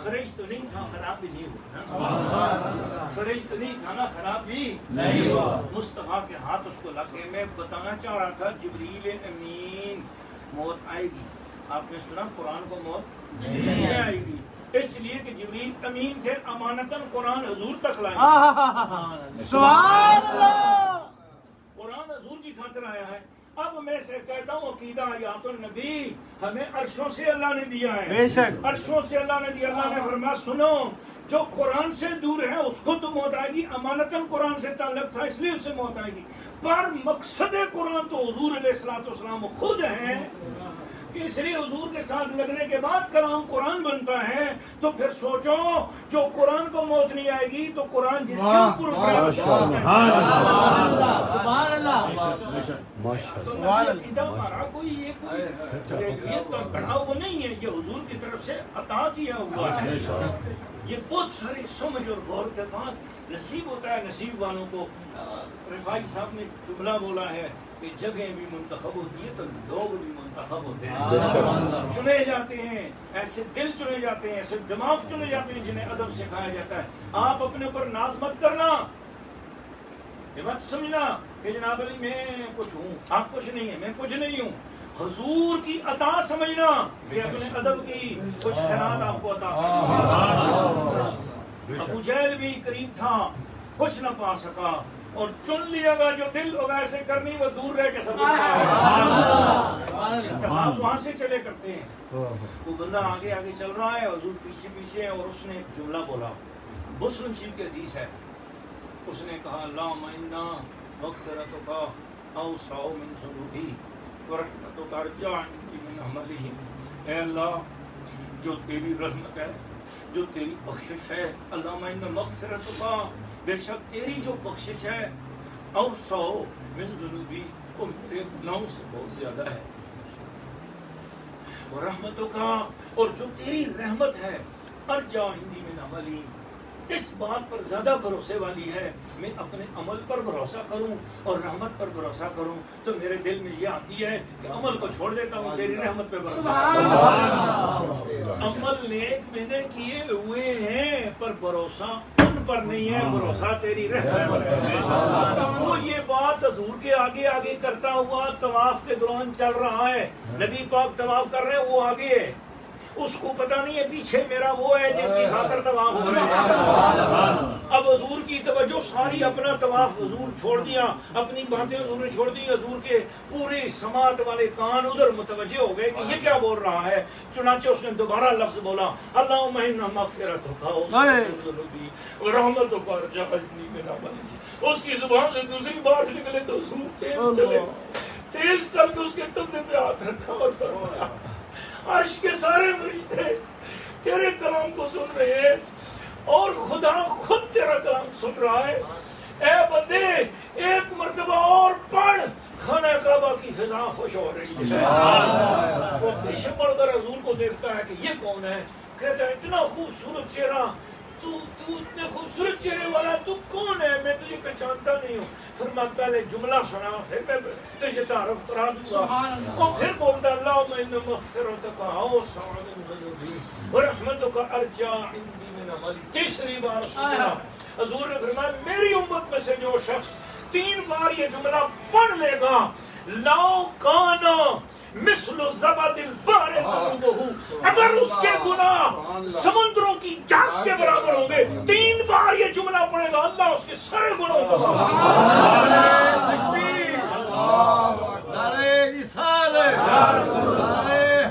فریج تو نہیں تھا, خراب بھی نہیں ہوا. فریج تو نہیں تھا نا, خراب بھی نہیں ہوا. مصطفیٰ کے ہاتھ اس کو لگ گئے. میں بتانا چاہ رہا تھا جبریل امین موت آئے گی. آپ نے سنا قرآن کو موت نہیں آئے گی, اس لیے کہ جبریل امین تھے, امانتاً قرآن حضور تک لائے. قرآن حضور کی خاطر آیا ہے. اب میں سے کہتا ہوں عقیدہ حیات النبی ہمیں عرشوں سے اللہ نے دیا ہے, عرشوں سے اللہ نے دیا. اللہ نے فرمایا سنو, جو قرآن سے دور ہے اس کو تو موت آئے گی, امانتاً قرآن سے تعلق تھا اس لیے اس سے موت آئے گی. پر مقصد قرآن تو حضور علیہ السلام خود ہیں, کہ اس لیے حضور کے ساتھ لگنے کے بعد کلام قرآن بنتا ہے. تو پھر سوچو جو قرآن کو موت نہیں آئے گی تو قرآن جس کے اوپر کوئی بڑھا ہوا نہیں ہے, یہ حضور کی طرف سے عطا کیا ہوا ہے. یہ بہت ساری سمجھ اور غور کے بعد نصیب ہوتا ہے نصیب والوں کو. رفاعی صاحب نے جملہ بولا ہے کہ جگہیں بھی منتخب ہوتی ہیں تو لوگ بھی منتخب ہوتے ہیں, چنے جاتے ہیں. ایسے دل چنے جاتے ہیں, ایسے دماغ چنے جاتے ہیں جنہیں ادب سکھایا جاتا ہے. آپ اپنے اوپر ناز مت کرنا, یہ مت سمجھنا کہ جناب علی میں کچھ ہوں, آپ کچھ نہیں ہیں, میں کچھ نہیں ہوں. حضور کی عطا سمجھنا کہ اپنے ادب کی کچھ خیرات آپ کو عطا. ابو جہل بھی قریب تھا, کچھ نہ پا سکا, اور چن لیا گا جو دل ویسے کرنی وہ دور رہ کے سب اتفاق وہاں سے چلے کرتے ہیں. وہ بندہ آگے آگے چل رہا ہے, حضور پیچھے پیچھے, اور اس نے ایک جملہ بولا, مسلم شریف کی حدیث ہے. اس نے کہا اللہم انا مغفرتک اوسع من ذنوبی ورحمتک ارجع عندی من عملہم. اے اللہ جو تیری رحمت ہے, جو تیری بخشش ہے, اللہم انا مغفرتک, بے شک تیری جو بخشش ہے, اوسع من ذنوبی, وہ میرے گناہوں سے بہت زیادہ ہے. ورحمتک, اور جو تیری رحمت ہے ارجع عندی من عملی، اس بات پر زیادہ بھروسے والی ہے میں اپنے عمل پر بھروسہ کروں اور رحمت پر بھروسہ کروں، تو میرے دل میں یہ آتی ہے کہ عمل کو چھوڑ دیتا ہوں، تیری رحمت پہ بھروسہ۔ عمل نیک میں نے کیے ہوئے ہیں پر بھروسہ ان پر نہیں ہے، بھروسہ تیری رحمت پر ہے۔ وہ یہ بات حضور کے آگے آگے کرتا ہوا طواف کے دوران چل رہا ہے، نبی پاک طواف کر رہے ہیں، وہ آگے ہے، اس کو پتہ نہیں ہے پیچھے میرا وہ ہے جن کی خاطر طواف ہو رہا ہے۔ اب حضور کی توجہ ساری اپنا طواف حضور چھوڑ دیا، اپنی باتیں حضور نے چھوڑ دی، حضور کے پوری سماعت والے کان ادھر متوجہ ہو گئے کہ یہ کیا بول رہا ہے۔ چنانچہ اس نے دوبارہ لفظ بولا، اللہم انا مغفرتک ورحمتک ارجعتنی من عملی۔ اس کی زبان سے دوسری بار نکلے تو حضور تیز چلے، تیز چل کے اس کے کندھے پہ ہاتھ رکھا اور فرمایا عرش کے سارے فرشتے تیرے کلام کو سن رہے ہیں اور خدا خود تیرا کلام سن رہا ہے، اے بندے ایک مرتبہ اور پڑھ، خانہ کعبہ کی فضا خوش ہو رہی ہے۔ وہ پیچھے پڑھ کر حضور کو دیکھتا ہے کہ یہ کون ہے، کہتا ہے اتنا خوبصورت چہرہ، تو اتنے خوبصورت چہرے والا تو کون ہے، میں تجھے پہچانتا نہیں ہوں۔ فرمایا پہلے جملہ سنا پھر میں تجھے تعارف کرا دوں گا۔ وہ پھر بولتا اللہم ان مغفرتک اوسع من ذنوبی ورحمتک ارجع عندی من عملی۔ تیسری بار سنا حضور نے فرمایا میری امت میں سے جو شخص 3 بار یہ جملہ پڑھ لے گا، لو کانا مثل زبد البحر ذنوبہ، اگر اس کے گناہ سمندروں کی جھاگ کے برابر ہوں گے، 3 بار یہ جملہ پڑھے گا، اللہ اس کے سارے گناہوں کو معاف کرے گا۔ تکبیر، نعرہ رسالت، نعرہ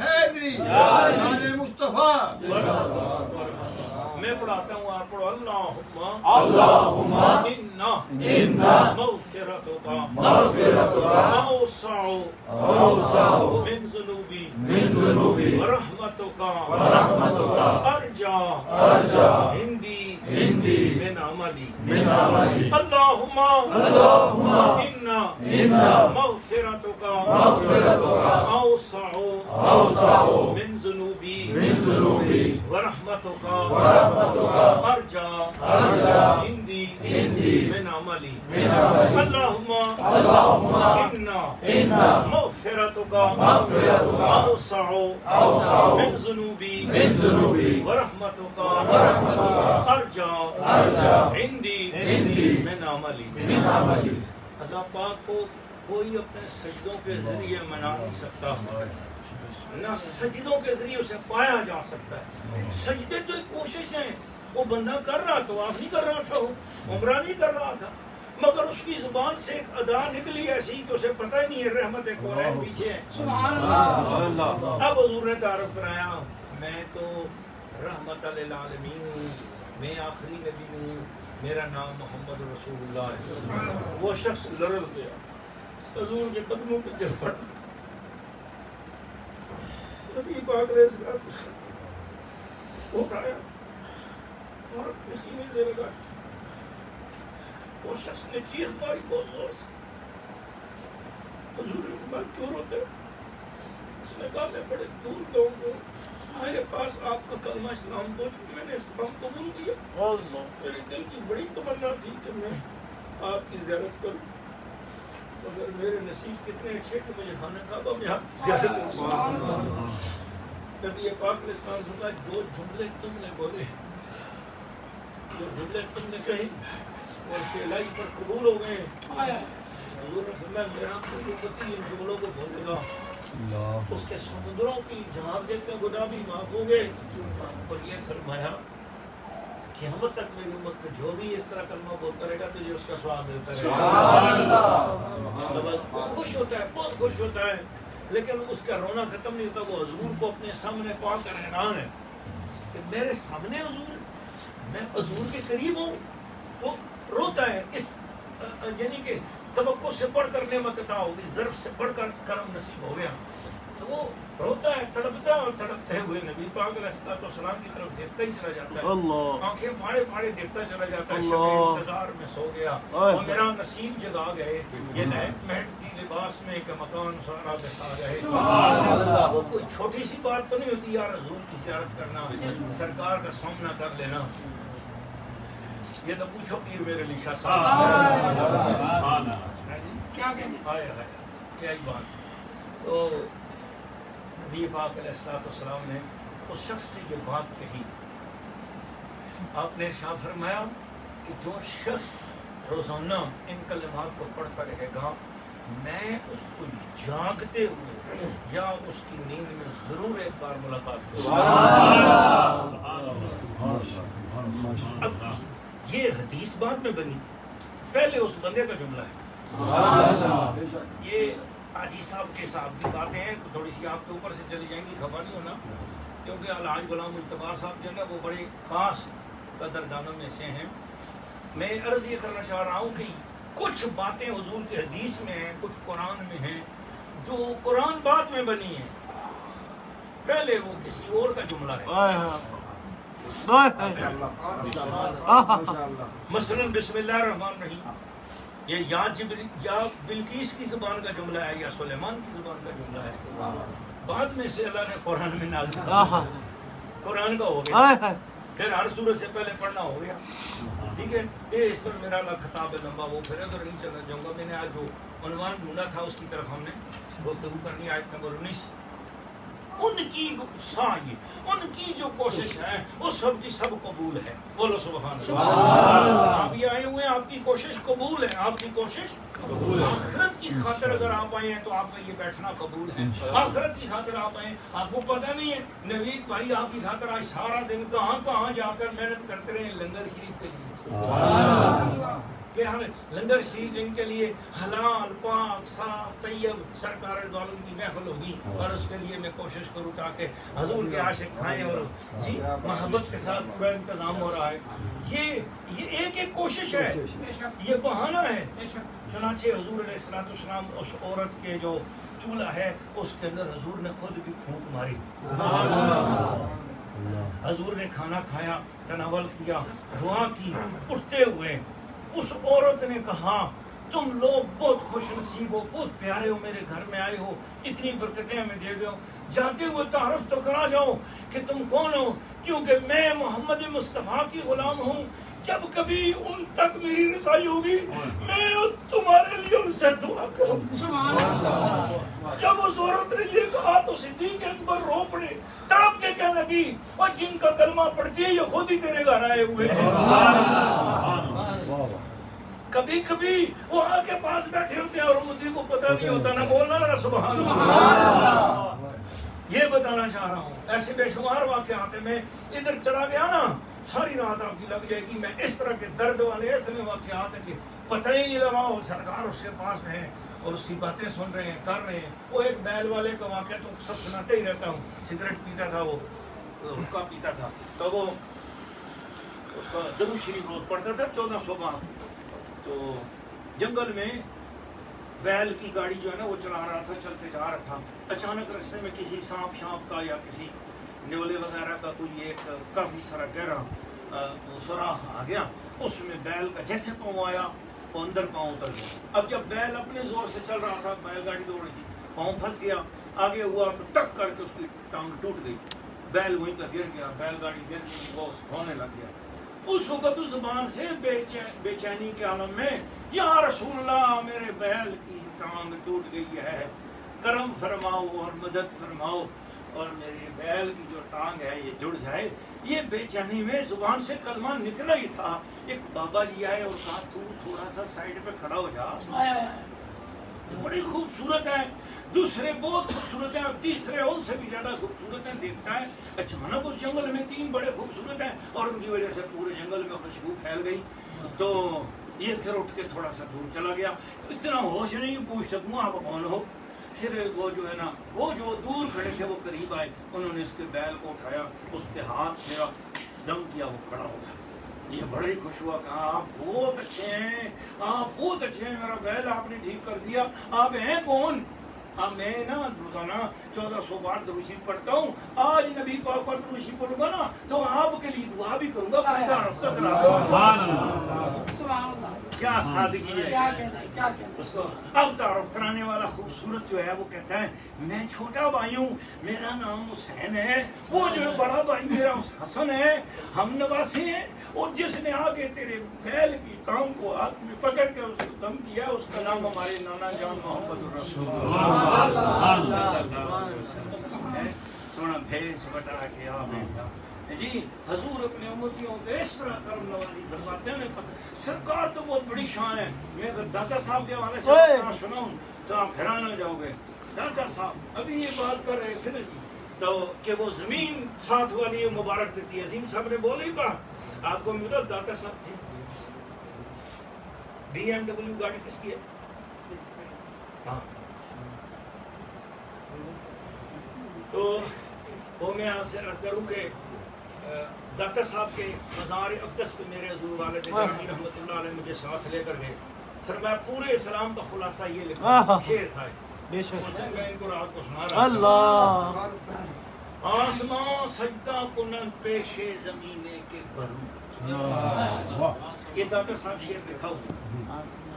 حیدری، نعرہ مصطفیٰ۔ میں پڑھاتا ہوں، آپ پڑھو، اللہم انا مغفرتک اوسع من ذنوبی ورحمتک ارجع عندی من عملی۔ اللہم انا مغفرتک اوسع من ذنوبی ورحمتک ارجع عندی من عملی۔ اللہم انا مغفرتک اوسع من ذنوبی ورحمتک ارجع عندی من عملی۔ اللہ پاک کو کوئی اپنے سجدوں کے ذریعے منا نہیں سکتا، نہ سجدوں کے ذریعے اسے پایا جا سکتا ہے۔ سجدے تو ایک کوشش ہے، وہ بندہ کر رہا تو آپ نہیں کر رہا تھا، وہ عمرہ نہیں کر رہا تھا، مگر اس کی زبان سے ایک ادا نکلی ایسی کہ اسے پتہ ہی نہیں ہے رحمت کونین پیچھے ہے۔ اب حضور نے تعارف کرایا، میں تو رحمت للعالمین ہوں، میں آخری نبی ہوں، میرا نام محمد رسول اللہ ہے۔ وہ شخص لرز گیا، حضور کے قدموں پہ گر پڑا، نبی پاک علیہ السلام اٹھایا اور کسی نے دے لگا، وہ شخص نے چیخ ماری بہت زور سے، حضور میں کیوں روتے؟ اس نے کہا میں بڑے دور گاؤں کو، میرے پاس آپ کا کلمہ اسلام پہنچ، میں نے اسلام قبول کیا، میرے دل کی بڑی تمنا تھی کہ میں آپ کی زیارت کروں، مگر میرے نصیب کتنے اچھے کہ مجھے خانہ کعبہ میں آپ کی زیارت کروں۔ نبی پاک علیہ السلام نے کہا جو جملے تم نے بولے، جو جملے تم نے کہی اور الہی پر قبول ہو گئے، حضور نے فرمایا میرا کوئی امتی ان جملوں کو بولے گا، اس کے سمندروں کی جہاز جتنے گناہ بھی معاف ہوں گے، اور یہ فرمایا قیامت تک میری امت میں جو بھی اس طرح کلمہ بولتا رہے گا تجھے اس کا ثواب ملتا رہے گا۔ وہ خوش ہوتا ہے، بہت خوش ہوتا ہے، لیکن اس کا رونا ختم نہیں ہوتا۔ وہ حضور کو اپنے سامنے پا کر حیران ہے کہ میرے سامنے حضور، میں حضور کے قریب ہوں۔ وہ روتا ہے، اس یعنی کہ توقع سے بڑھ کر نعمت عطا ہوگی، ظرف سے بڑھ کر کرم نصیب ہو گیا۔ تو وہ روتا ہے, تڑپتا ہے, اور تڑپتے ہوئے نبی پاک علیہ السلام کی طرف دیکھتا ہی چلا جاتا ہے, آنکھیں پھاڑے پھاڑے دیکھتا چلا جاتا ہے. شب انتظار میں سو گیا, اور میرا نصیب جگا گئے, یہ مہک تھی لباس میں کہ مکان سارا بسا گئے. وہ کوئی چھوٹی سی بات تو نہیں ہوتی یار, حضور کی زیارت کرنا, سرکار کا سامنا کر لینا. یہ تو پوچھو پیر میرے لیے شاہ صاحب کیا کہتے کیا ہی بات. تو نبی پاک علیہ السلام نے اس شخص سے یہ بات کہی. آپ نے ارشاد فرمایا کہ جو شخص روزانہ ان کلمات کو پڑھتا رہے گا, میں اس کو جاگتے ہوئے یا اس کی نیند میں ضرور ایک بار ملاقات کروں. اب یہ حدیث بعد میں بنی, پہلے اس بندے کا جملہ ہے. یہ حاجی صاحب کے صاحب کی باتیں ہیں, تھوڑی سی آپ کے اوپر سے چلی جائیں گی, خبر نہیں ہونا, کیونکہ الحاج غلام مجتبیٰ صاحب جو ہے نا وہ بڑے خاص قدردانوں میں سے ہیں. میں عرض یہ کرنا چاہ رہا ہوں کہ کچھ باتیں حضور کی حدیث میں ہیں, کچھ قرآن میں ہیں, جو قرآن بعد میں بنی ہیں, پہلے وہ کسی اور کا جملہ ہے. مثلا بسم اللہ الرحمن الرحیم, یہ یا بلقیس کی زبان کا جملہ ہے یا سلیمان کی زبان کا جملہ ہے, بعد میں سے اللہ نے قرآن میں نازل کیا, قرآن کا ہو گیا, پھر ہر سورت سے پہلے پڑھنا ہو گیا. ٹھیک ہے, یہ اس پر میرا خطاب ہے لمبا, وہ پھر ادھر نہیں چلنا چاہوں گا. میں نے آج جو عنوان ڈھونڈا تھا اس کی طرف ہم نے گفتگو کرنی, آیت نمبر 19. ان کی سعی, ان کی جو کوشش ہے وہ سب کی سب قبول ہے. بولو سبحان اللہ. آپ یہ آئے ہوئے ہیں, آپ کی کوشش قبول ہے, آپ کی کوشش قبول ہے. آخرت کی خاطر اگر آپ آئے ہیں تو آپ کا یہ بیٹھنا قبول ہے. آخرت کی خاطر آپ آئے ہیں, آپ کو پتہ نہیں ہے نوید بھائی آپ کی خاطر آج سارا دن کہاں کہاں جا کر محنت کرتے رہے لنگر شریف کے لیے, کہ ہم لنگر شریف ان کے لیے حلال پاک صاف طیب سرکار دعالم کی محفل ہوگی, اور اس کے لیے میں کوشش کروں تاکہ حضور کے عاشق کھائیں, اور جی محبت کے ساتھ پورا انتظام ہو رہا ہے. یہ ایک ایک کوشش ہے, یہ بہانہ ہے. چنانچہ حضور علیہ السلام اس عورت کے جو چولہا ہے اس کے اندر حضور نے خود بھی پھونک ماری. حضور نے کھانا کھایا, تناول کیا, دعا کی, اٹھتے ہوئے اس عورت نے کہا تم لوگ بہت خوش نصیب ہو, بہت پیارے ہو, میرے گھر میں آئے ہو, اتنی برکتیں ہمیں دے گئے ہو, جاتے ہوئے تعارف تو کرا جاؤ کہ تم کون ہو, کیونکہ میں محمد مصطفیٰ کی غلام ہوں. جب کبھی ان تک میری رسائی ہوگی میں تمہارے لیے ان سے دعا کروں. جب اس عورت نے یہ کہا تو صدیق اکبر رو پڑے, تڑپ کے کہنے لگی, اور جن کا کلمہ پڑھتی ہے یہ خود ہی تیرے گھر آئے ہوئے ہیں. کبھی کبھی وہ آ کے پاس بیٹھے ہوتے ہیں اور مجھے کو پتہ نہیں ہوتا, نہ بولنا نہ سبحان اللہ. یہ بتانا چاہ رہا ہوں, ایسے بے شمار واقعات ہیں. میں ادھر چلا گیا نا, ساری رات آپ کی لگ جائے گی. میں اس طرح کے درد والے اتنے واقعات ہیں کہ پتہ ہی نہیں لگا. وہ سرکار اس کے پاس میں ہے اور اس کی باتیں سن رہے ہیں, کر رہے ہیں. وہ ایک بیل والے کا واقعہ تو سب سناتے ہی رہتا ہوں. سگریٹ پیتا تھا, وہ حقہ پیتا تھا, تو وہ اس کا درود شریف روز پڑھتا تھا 1400 بار. تو جنگل میں بیل کی گاڑی جو ہے نا وہ چلا رہا تھا, چلتے جا رہا تھا. اچانک رستے میں کسی سانپ شانپ کا یا کسی نیولے وغیرہ کا کوئی ایک کافی سارا گہرا سوراخ آ گیا. اس میں بیل کا جیسے پاؤں آیا وہ اندر پاؤں اتر گیا. اب جب بیل اپنے زور سے چل رہا تھا, بیل گاڑی دوڑ رہی تھی, پاؤں پھنس گیا, آگے ہوا تو ٹک کر کے اس کی ٹانگ ٹوٹ گئی. بیل وہیں پر گر گیا, بیل گاڑی گر گئی, وہ ہونے لگ گیا. اس وقت اس زبان سے بے چینی کے عالم میں, یا رسول اللہ میرے بیل کی ٹانگ ٹوٹ گئی ہے, کرم فرماؤ اور مدد فرماؤ اور میری بیل کی جو ٹانگ ہے یہ جڑ جائے. یہ بے چینی میں زبان سے کلمہ نکلا ہی تھا. ایک بابا جی آئے اور کہا تو تھوڑا سا سائڈ پہ کھڑا ہو جا. بڑی خوبصورت ہے, دوسرے بہت خوبصورت ہیں, اور تیسرے ان سے بھی زیادہ خوبصورت ہیں. دیکھتا ہے اچانک اس جنگل میں 3 بڑے خوبصورت ہیں اور ان کی وجہ سے پورے جنگل میں خوشبو پھیل گئی. تو یہ پھر اٹھ کے تھوڑا سا دور چلا گیا. اتنا ہوش نہیں پوچھ سکوں آپ کون ہو. پھر وہ جو ہے نا, وہ جو دور کھڑے تھے وہ قریب آئے, انہوں نے اس کے بیل کو اٹھایا, اس پہ ہاتھ پھیرا, دم کیا, وہ کھڑا ہو گیا. یہ بڑا ہی خوش ہوا, کہا آپ بہت اچھے ہیں, آپ بہت اچھے ہیں, میرا بیل آپ نے ٹھیک کر دیا. آپ ہیں کون؟ اب میں نا روزانہ 1400 بار درود شریف پڑھتا ہوں. آج نبی پاک پر درود شریف پڑھوں گا نا تو آپ کے لیے دعا بھی کروں گا. سبحان اللہ. سبحان اللہ. کیا سادگی ہے. کیا کہنا ہے، کیا کہنا ہے. اس کو اب تعارف کرانے والا خوبصورت جو ہے وہ کہتا ہے میں چھوٹا بھائی ہوں، میرا نام حسین ہے، وہ جو بڑا بھائی میرا حسن ہے، ہم نواسے ہیں، اور جس نے آ کے تیرے بیل کی ٹانگ کو ہاتھ میں پکڑ کے اس کو دم کیا اس کا نام ہمارے نانا جان محمد الرسول سونا بھیس بٹا کے آپ جی حضور اپنے امتیوں کو اس طرح کرم نوازی فرماتے ہیں. سرکار تو بہت بڑی شان ہے. میں اگر داتا صاحب کے حوالے سے سناؤں تو آپ حیران ہو جاؤ گے. داتا صاحب ابھی یہ بات کر رہے تھے نا جی تو کہ وہ زمین ساتھ والی مبارک دیتی ہے. عظیم صاحب نے بولی بات آپ کو ملا. داتا صاحب جی BMW گاڑی کس کی ہے؟ ہاں تو وہ میں آپ سے عرض کروں کہ داتا صاحب کے مزار اقدس پہ میرے حضور والد گرامی رحمۃ اللہ علیہ مجھے ساتھ لے کر گئے. فرمایا پورے اسلام کا خلاصہ یہ لکھا شعر تھا میں ان کو رات کو سنا رہا اللہ. آسمان سجدہ کنن پیش زمینے کے برو. یہ داتا صاحب شعر لکھا ہوا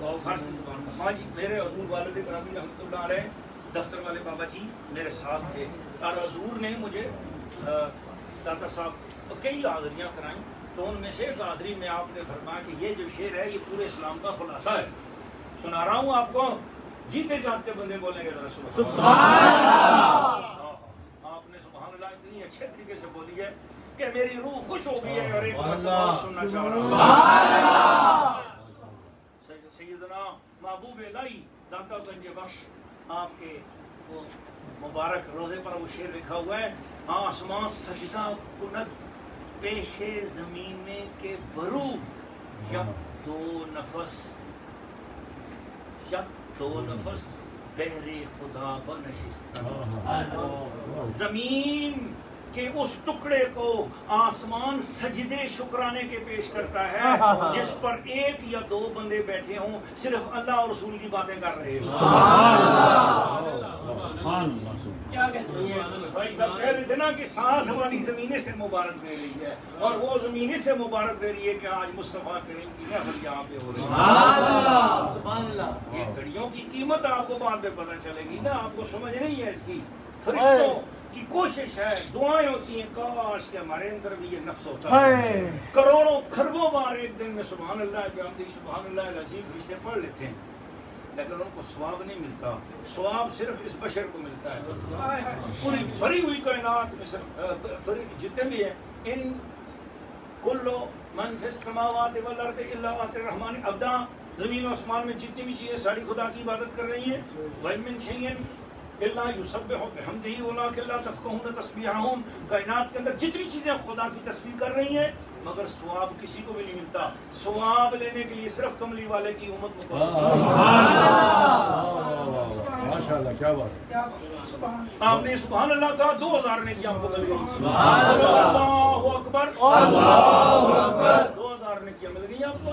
اور فارسی زبان میں. ہاں جی میرے حضور والد گرامی رحمۃ اللہ علیہ دفتر والے بابا جی میرے ساتھ تھے اور حضور نے مجھے داتا صاحب کئی حاضریاں کرائیں تو ان میں سے ایک حاضری میں آپ نے فرمایا کہ یہ جو شعر ہے یہ پورے اسلام کا خلاصہ ہے. سنا رہا ہوں آپ کو. جیتے جاگتے بندے بولیں گے ذرا سبحان اللہ. آپ نے سبحان اللہ اتنی اچھے طریقے سے بولی ہے کہ میری روح خوش ہو گئی ہے اور ایک بات سننا چاہ رہا ہوں. سیدنا محبوب الہی داتا گنج بخش آپ کے وہ مبارک روزے پر وہ شعر لکھا ہوا ہے. آسمان سجدہ کند پیش زمینے کے برو جب دو نفس بہر خدا بنشستہ. زمین کہ اس ٹکڑے کو آسمان سجدے شکرانے کے پیش کرتا ہے جس پر ایک یا دو بندے بیٹھے ہوں صرف اللہ اور رسول کی باتیں کر رہے ہیں. بھائی صاحب کہہ رہے تھے نا کہ ساتھ والی زمینیں سے مبارک دے رہی ہے اور وہ زمینیں سے مبارک دے رہی ہے کہ آج مصطفیٰ کریم کی نعمت یہاں پہ ہو رہی ہے. یہ گھڑیوں کی قیمت آپ کو بعد میں پتہ چلے گی نا. آپ کو سمجھ نہیں ہے اس کی. فرشتوں کی کوشش ہے دعائیں ہوتی ہیں کاش کہ ہمارے اندر بھی یہ نفس ہوتا ہے. کروڑوں خربوں بار ایک دن میں سبحان اللہ بحمدہ سبحان اللہ العظیم فرشتے پڑھ لیتے ہیں لیکن ان کو ثواب نہیں ملتا. ثواب صرف اس بشر کو ملتا ہے. پوری بھری ہوئی کائنات میں جتنے بھی ہیں ان کلو من فی السماوات والارض الا آتِ الرحمن عبدا. زمین و آسمان میں جتنی بھی چیزیں ساری خدا کی عبادت کر رہی ہیں. وَإِن مِّن شَيْءٍ إِلَّا يُسَبِّحُ بِحَمْدِهِ وَلَٰكِن لَّا تَفْقَهُونَ تَسْبِيحَهُم. کائنات کے اندر جتنی چیزیں خدا کی تسبیح کر رہی ہیں مگر ثواب کسی کو بھی نہیں ملتا. ثواب لینے کے لیے صرف کملی والے کی امت کو ماشاءاللہ کیا بات ہے. آپ نے سبحان اللہ کہا 2000 نے کیا مل گئی. اللہ اکبر 2000 نے کیا مل گئی آپ کو.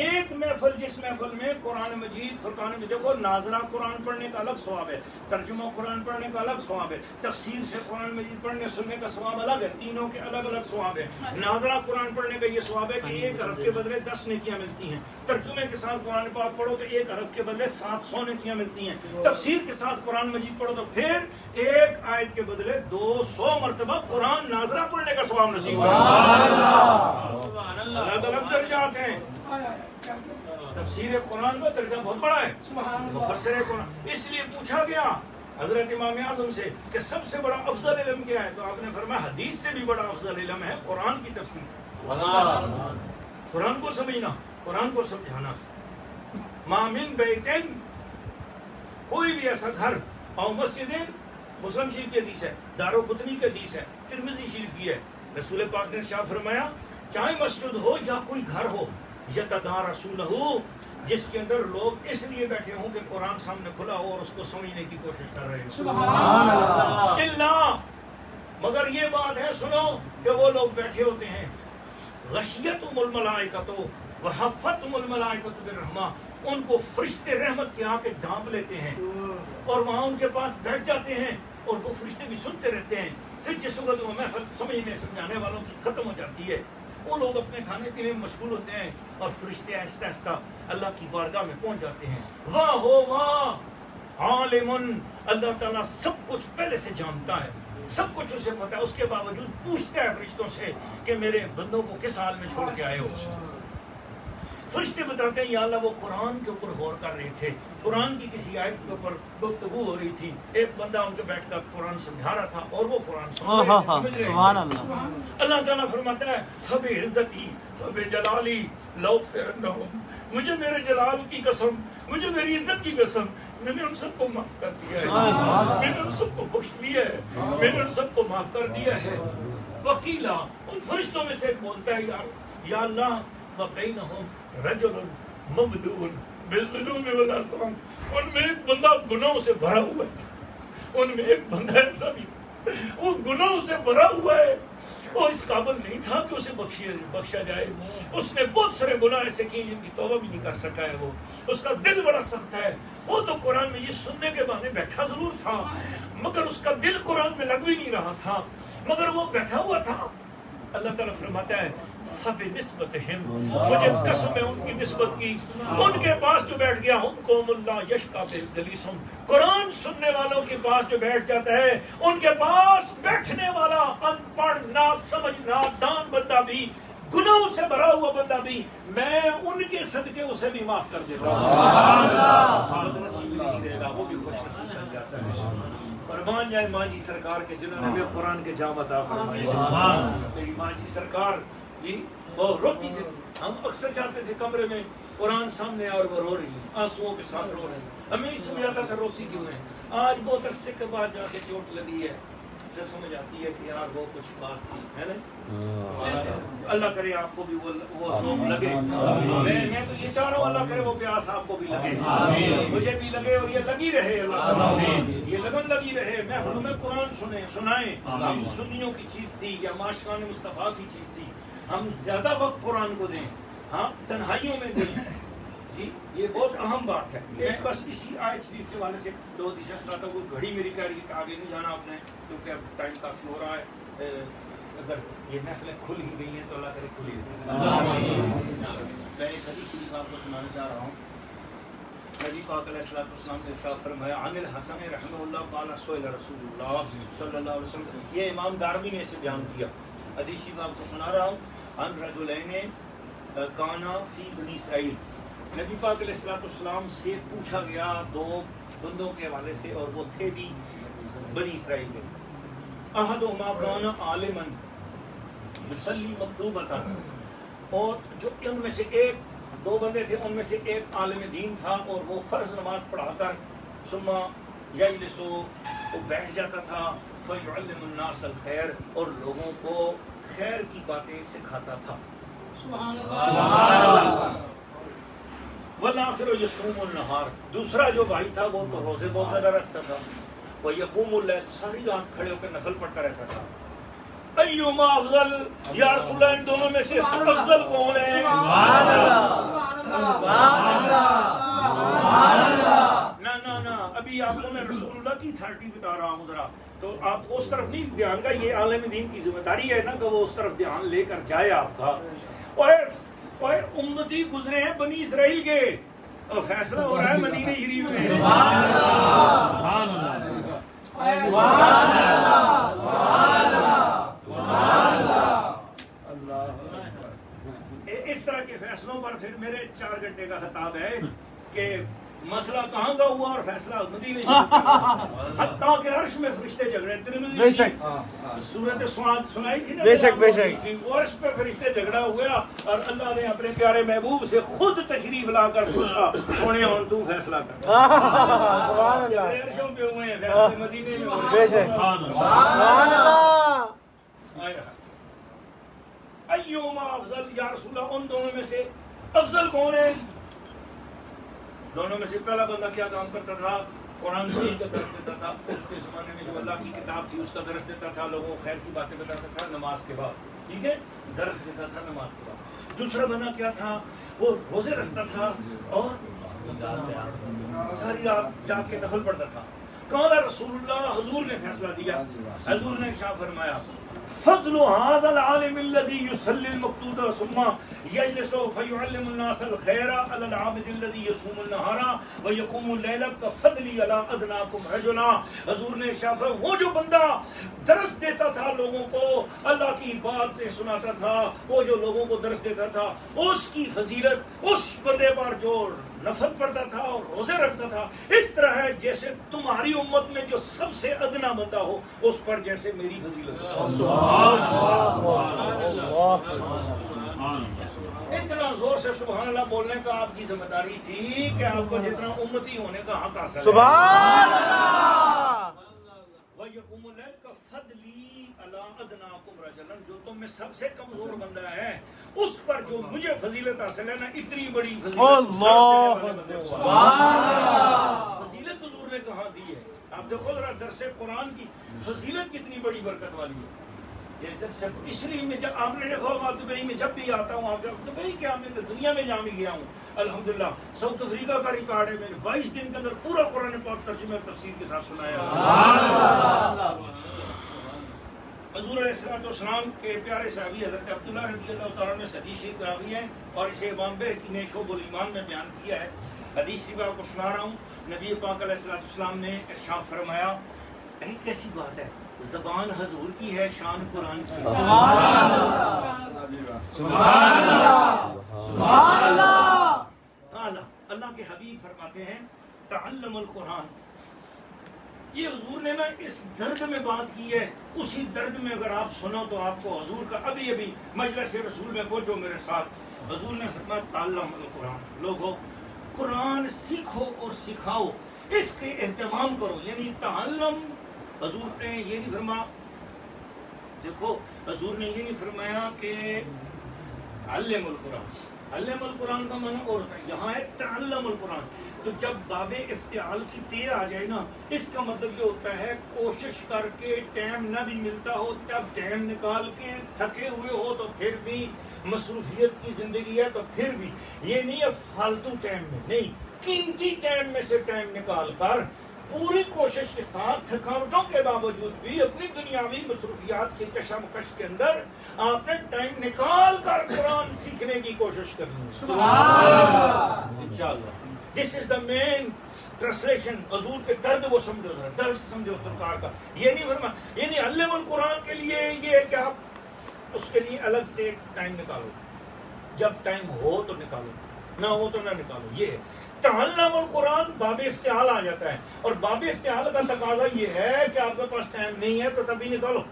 ایک محفل جس محفل میں قرآن مجید فرقان میں دیکھو ناظرہ قرآن پڑھنے کا الگ ثواب ہے, ترجمہ قرآن پڑھنے کا الگ ثواب ہے, تفسیر سے قرآن مجید پڑھنے سننے کا ثواب الگ ہے, تینوں کے الگ الگ ثواب ہے. ناظرہ قرآن پڑھنے کا یہ ثواب ہے کہ ایک حرف کے بدلے 10 نیکیاں ملتی ہیں. ترجمے کے ساتھ قرآن پاک پڑھو تو ایک حرف کے بدلے 700 نیکیاں ملتی ہیں. تفسیر کے ساتھ قرآن مجید پڑھو تو پھر ایک آیت کے بدلے 200 مرتبہ قرآن ناظرہ پڑھنے کا ثواب نصیب ہوتا ہے. الگ الگ درجات ہیں. تفسیر قرآن کا درجہ بہت بڑا ہے. مفسر قرآن اس لیے پوچھا گیا حضرت امام اعظم سے کہ سب سے بڑا افضل علم کیا ہے تو آپ نے فرمایا حدیث سے بھی بڑا افضل علم ہے قرآن کی تفسیر. قرآن کو سمجھنا, قرآن کو سمجھانا. ما من بیتن کوئی بھی ایسا گھر اور مسجد مسلم شریف کی حدیث ہے, دارقطنی کی حدیث ہے, ترمذی شریف کی ہے. رسول پاک نے ارشاد فرمایا چاہے مسجد ہو یا کوئی گھر ہو یتدارسونہ جس کے اندر لوگ اس لیے بیٹھے ہوں کہ قرآن سامنے کھلا ہو اور اس کو سمجھنے کی کوشش کر رہے ہیں. سبحان اللہ. اللہ مگر یہ بات ہے سنو کہ وہ لوگ بیٹھے ہوتے ہیں غشیتہم الملائکۃ وحفتہم الملائکۃ بالرحمہ ان کو فرشتے رحمت کے آ کے ڈھانپ لیتے ہیں اور وہاں ان کے پاس بیٹھ جاتے ہیں اور وہ فرشتے بھی سنتے رہتے ہیں. پھر جس وقت وہ محفل سمجھنے سمجھانے والوں کی ختم ہو جاتی ہے وہ لوگ اپنے کھانے پینے میں مشغول ہوتے ہیں اور فرشتے آہستہ آہستہ اللہ کی بارگاہ میں پہنچ جاتے ہیں. واہ ہو واہ عالمن، اللہ تعالیٰ سب کچھ پہلے سے جانتا ہے، سب کچھ اسے پتا ہے، اس کے باوجود پوچھتا ہے فرشتوں سے کہ میرے بندوں کو کس حال میں چھوڑ کے آئے ہو. فرشتے بتاتے ہیں یا اللہ وہ قرآن کے اوپر غور کر رہے تھے، قرآن کی کسی آیت کے اوپر گفتگو ہو رہی تھی، ایک بندہ ان کے بیٹھ کر قرآن سمجھا رہا تھا اور وہ قرآن سمجھ رہے تھے. سبحان اللہ. اللہ تعالیٰ فرماتا ہے فَبِعِزَّتِي فَبِجَلَالِي لَأُغْفِرَنَّهُمْ، مجھے میرے جلال کی قسم، مجھے میری عزت کی قسم، میں نے ان سب کو معاف کر دیا ہے، میں نے ان سب کو بخش دیا ہے، میں نے ان سب کو معاف کر دیا ہے. وکیلا، ان فرشتوں میں سے ایک بولتا ہے یا اللہ وَبَيْنَهُمْ رَجُلٌ مَمْدُوٌ بِالذُّنُوبِ وَالْآثَامِ، ان میں ایک بندہ گناہوں سے بھرا ہوا ہے، ان میں ایک بندہ ایسا بھی وہ گناہوں سے بھرا ہوا ہے، وہ اس قابل نہیں تھا کہ اسے بخشا جائے. اس نے بہت سارے گناہ ایسے کیے جن کی توبہ بھی نہیں کر سکا ہے. وہ اس کا دل بڑا سخت ہے. وہ تو قرآن میں یہ سننے کے بہانے بیٹھا ضرور تھا مگر اس کا دل قرآن میں لگ بھی نہیں رہا تھا، مگر وہ بیٹھا ہوا تھا. اللہ تعالیٰ فرماتا ہے فَبِنِسْبَتِهِمْ، مجھے قسم ہے ان کی نسبت کی، ان کے پاس جو بیٹھ گیا ہم قوم اللہ یشقا بِجَلِیسُہُم، قرآن سننے والوں کے پاس جو بیٹھ جاتا ہے ان کے پاس بیٹھنے والا ان پڑھ نہ سمجھ نہ دان بندہ بھی، گناہوں سے بھرا ہوا بندہ بھی، میں ان کے صدقے اسے بھی معاف کر دیتا ہوں. سبحان اللہ. نصیب نہیں دے گا وہ بھی خوش نصیب بن جاتا ہے. قربان جائے ماں جی سرکار کے جنہوں نے بھی قرآن کے جام عطا فرمائے. میری ماں جی سرکار جی وہ روتی تھی، ہم اکثر جاتے تھے کمرے میں قرآن سامنے اور وہ رو رہی ہیں، آنسوؤں کے ساتھ رو رہے ہیں. ہمیں نہیں سمجھ آتا تھا روتی کیوں ہے. آج بہت عرصے کے بعد جا کے چوٹ لگی ہے پھر سمجھ آتی ہے کہ یار وہ کچھ بات تھی ہے نا. اللہ کرے آپ کو بھی وہ ذوق لگے. میں تو یہ چاہ رہا ہوں اللہ کرے وہ پیاس آپ کو بھی لگے، مجھے بھی لگے اور یہ لگی رہے. اللہ یہ لگن لگی رہے. محفلوں میں قرآن سنائیں. ہم سنیوں کی چیز تھی یا معاشقان مصطفیٰ کی چیز تھی، ہم زیادہ وقت قرآن کو دیں، ہاں تنہائیوں میں دیں. جی یہ بہت اہم بات ہے. میں بس اسی آیت شریف کے والے سے دو دشا سناتا ہوں. گھڑی میری کہہ رہی ہے کہ آگے نہیں جانا آپ نے کیونکہ اب ٹائم کافی ہو رہا ہے. اگر یہ محفلیں کھل ہی گئی ہیں تو اللہ کرے کھلی رہے. میں ایک حدیث شریف آپ کو سنانا چاہ رہا ہوں. نبی پاک علیہ الصلوۃ والسلام نے ارشاد فرمایا عن الحسن رحمہ اللہ قال سئل رسول اللہ صلی اللہ علیہ وسلم. یہ امام دارمی نے اسے بیان کیا. حدیث شریف آپ کو سنا رہا ہوں. عن رجلین کانا فی بنی اسرائیل، نبی پاک علیہ الصلوۃ والسلام سے پوچھا گیا دو بندوں کے حوالے سے اور وہ تھے بھی بنی اسرائیل کے. احدہما کان عالما یصلی مکتوبۃ، اور جو ان میں سے ایک دو بندے تھے ان میں سے ایک عالم دین تھا اور وہ فرض نماز پڑھا کر ثم یجلس وہ بیٹھ جاتا تھا فیعلم الناس الخیر، اور لوگوں کو خیر کی باتیں سکھاتا تھا. سبحان اللہ. والآخر یصوم النہار، دوسرا جو بھائی تھا وہ تو روزے بہت زیادہ رکھتا تھا. ویقوم اللیل، ساری رات کھڑے ہو کر نفل پڑھتا رہتا تھا. ایما افضل، یا رسول اللہ ان دونوں میں سے افضل کون ہے؟ سبحان اللہ سبحان اللہ سبحان اللہ. نہ ابھی آپ کو میں رسول اللہ کی اتھارٹی بتا رہا ہوں ذرا، تو آپ اس طرف نہیں دھیان کا، یہ عالم دین کی ذمہ داری ہے نا کہ وہ اس طرف دھیان لے کر جائے آپ کا. اور امتی گزرے ہیں بنی اسرائیل کے اور فیصلہ ہو رہا ہے مدینہ شریف میں. سبحان اللہ سبحان اللہ سبحان اللہ سبحان اللہ. اس طرح کے فیصلوں پر پھر میرے 4 گھنٹے کا خطاب ہے کہ مسئلہ کہاں کا ہوا اور فیصلہ مدینے حتیٰ کہ عرش میں فرشتے جھگڑے. بے شک سورت سعاد سنائی تھی نا، بے شک بے شک. عرش پہ فرشتے جھگڑا ہوا اور اللہ نے اپنے پیارے محبوب سے خود تشریف لا کر پوچھا سونے اور تو فیصلہ کر. سبحان اللہ. عرشوں پہ ہوئے ہیں فیصلے مدینے میں ہوئے. بے شک سبحان اللہ. ایوما افضل یا رسول اللہ، ان دونوں میں سے افضل کون ہے؟ دونوں میں سے پہلا بندہ کیا کام کرتا تھا؟ قرآن شریف کا درس دیتا تھا. اس کے زمانے میں جو اللہ کی کتاب تھی اس کا درس دیتا تھا، لوگوں کو خیر کی باتیں بتاتا تھا نماز کے بعد. ٹھیک ہے، درس دیتا تھا نماز کے بعد. دوسرا بندہ کیا تھا؟ وہ روزے رکھتا تھا اور ساری رات جا کے نفل پڑھتا تھا. قال رسول اللہ, حضور نے فیصلہ دیا. حضور نے ارشاد فرمایا فضل هذا العالم الذي يصلي المقتود ثم يجلس فيعلم الناس الخير على العابد الذي يصوم النهار ويقوم الليل كفضلي على ادناكم رجلا. حضور نے ارشاد فرمایا وہ جو بندہ درس دیتا تھا لوگوں کو, اللہ کی باتیں سناتا تھا, وہ جو لوگوں کو درس دیتا تھا, اس کی فضیلت اس بندے پر جو نفل پڑھتا تھا اور روزے رکھتا تھا اس طرح ہے جیسے تمہاری امت میں جو سب سے ادنا بندہ ہو اس پر جیسے میری فضیلت ہے. اتنا زور سے سبحان اللہ بولنے کا آپ کی ذمہ داری تھی کہ آپ کو جتنا امتی ہونے کا حق حاصل ہے. سبحان اللہ. وَيَقُومُ اللَّيْلَ كَفَضْلِي عَلَىٰ أَدْنَاكُمْ رَجُلًا, جو تم میں سب سے کمزور بندہ ہے اس پر جو مجھے فضیلت حاصل ہے نا, اتنی بڑی فضیلت فضیلت حضور نے کہاں دی ہے. آپ دیکھو ذرا درس قرآن کی فضیلت کتنی بڑی برکت والی ہے. یہ درس اس لیے میں جب آپ نے دیکھا ہوگا دبئی میں جب بھی آتا ہوں, آپ دبئی کیا میں دنیا میں جا بھی گیا ہوں الحمدللہ. ساؤتھ افریقہ کا ریکارڈ ہے, میں نے 22 دن کے اندر پورا قرآن پاک ترجمہ اور تفسیر کے ساتھ سنایا. حضور علیہ السلام کے پیارے صحابی حضرت عبداللہ رضی اللہ تعالیٰ نے حدیث شریف کرائی ہے اور اسے امام بہقی نے شعب الایمان میں بیان کیا ہے. حدیث شریف آپ کو سنا رہا ہوں. نبی پاک علیہ السلام نے ارشاد فرمایا, ایک ایسی بات ہے زبان حضور کی ہے, شان قرآن کی ہے. سبحان اللہ. سبحان اللہ. اللہ کے حبیب فرماتے ہیں تعلم القرآن. یہ حضور نے نا اس درد میں بات کی ہے, اسی درد میں اگر آپ سنو تو آپ کو حضور کا ابھی ابھی مجلس رسول میں پہنچو میرے ساتھ. حضور نے فرمایا تعلم القرآن, لوگو قرآن سیکھو اور سکھاؤ, اس کے اہتمام کرو. یعنی تعلم, حضور نے یہ نہیں فرمایا, دیکھو حضور نے یہ نہیں فرمایا کہ علم القرآن. علم القرآن کا معنی اور ہوتا ہے, یہاں ہے تعلم القرآن. تو جب باب افتعال کی تے آ جائے نا, اس کا مطلب یہ ہوتا ہے کوشش کر کے ٹائم نہ بھی ملتا ہو تب ٹائم نکال کے, تھکے ہوئے ہو تو پھر بھی, مصروفیت کی زندگی ہے تو پھر بھی, یہ نہیں ہے فالتو ٹائم میں نہیں, قیمتی ٹائم میں سے ٹائم نکال کر پوری کوشش کے ساتھ تھکاوٹوں کے باوجود بھی اپنی دنیاوی مصروفیات کی کشمکش کے اندر آپ نے ٹائم نکال کر قرآن سیکھنے کی کوشش کرنی ہے. انشاءاللہ دس از دا مین ٹرانسلیشن. حضور کے درد وہ سمجھو, درد سمجھو سرکار کا. یہ نہیں فرمایا, یعنی علم القرآن کے لیے یہ ہے کہ آپ اس کے لیے الگ سے ٹائم نکالو, جب ٹائم ہو تو نکالو, نہ ہو تو نہ نکالو. یہ ہے تعلم القرآن. باب افتعال آ جاتا ہے, اور باب افتعال کا تقاضا یہ ہے کہ آپ کے پاس ٹائم نہیں ہے تو تبھی نکالو.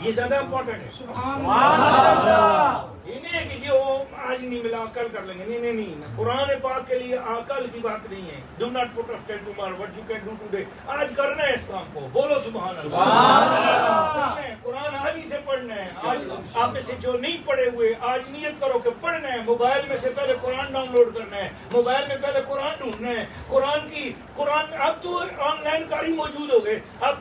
یہ زیادہ امپورٹنٹ ہے. سبحان اللہ. یہ نہیں ہے کہ وہ آج نہیں ملا کل کر لیں گے, نہیں نہیں نہیں. قرآن پاک کے لیے کل کی بات نہیں ہے. Do not put of time tomorrow, what you can do today. آج کرنا ہے اس کام کو, بولو سبحان اللہ. قرآن آج ہی سے پڑھنا ہے. آج آپ میں سے جو نہیں پڑھے ہوئے آج نیت کرو کہ پڑھنا ہے. موبائل میں سے پہلے قرآن ڈاؤن لوڈ کرنا ہے, موبائل میں پہلے قرآن ڈھونڈنا ہے. قرآن اب تو آن لائن قاری موجود ہو گئے, اب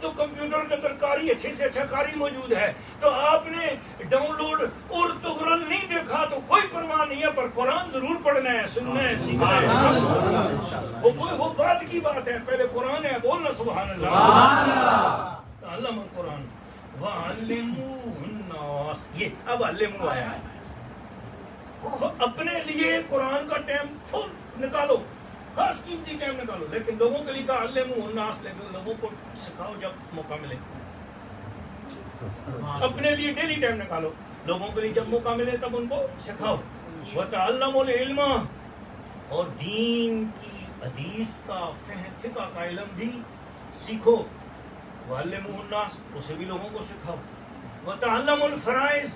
تو کمپیوٹر کے اندر قاری اچھے سے اچھا قاری موجود ہے. تو آپ نے ڈاؤن لوڈ اور تو قرآن نہیں دیکھا تو کوئی پرواہ نہیں ہے, پر قرآن ضرور پڑھنا ہے, سننا ہے, سیکھنا ہے. وہ بات کی بات ہے, پہلے قرآن ہے, بولنا سبحان اللہ. تعلم القرآن وعلموہ الناس. یہ اب علمو آیا ہے. اپنے لیے قرآن کا ٹائم فل نکالو, خاص قیمتی ٹائم نکالو, لیکن لوگوں کے لیے کہا علموہ الناس, لیکن لوگوں کو سکھاؤ جب موقع ملے. اپنے لیے ڈیلی ٹائم نکالو, لوگوں کے لیے جب موقع ملے تب ان کو سکھاؤ. وَتَعَلَّمُ الْعِلْمَ, اور دین کی حدیث کا فقہ کا علم بھی سیکھو. وَعَلِّمُوهُ النَّاسَ, اسے بھی لوگوں کو سکھاؤ. وَتَعَلَّمُ الْفَرَائِض,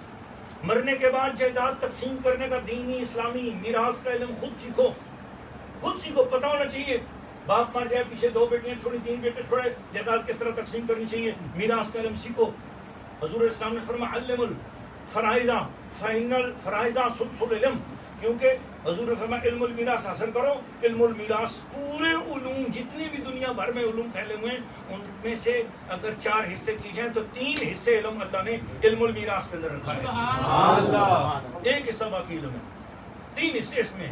مرنے کے بعد جائیداد تقسیم کرنے کا دینی اسلامی میراث کا علم خود سیکھو. خود سیکھو, پتہ ہونا چاہیے. باپ مر جائے, پیچھے 2 بیٹیاں چھوڑی, 3 بیٹے چھوڑے, جائیداد کس طرح تقسیم کرنی چاہیے, میراث کا علم سیکھو. حضور السلام نے فرمایا علم الفرائض فإن الفرائض سدس العلم, کیونکہ حضور نے فرمایا علم المیراث حاصل کرو. علم المیراث پورے علوم جتنی بھی دنیا بھر میں علوم پھیلے ہوئے ہیں ان میں سے اگر 4 حصے کی جائیں تو 3 حصے علم اللہ نے علم المیراث کے اندر رکھا ہے. ایک حصہ باقی علم ہے, 3 حصے اس میں.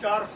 4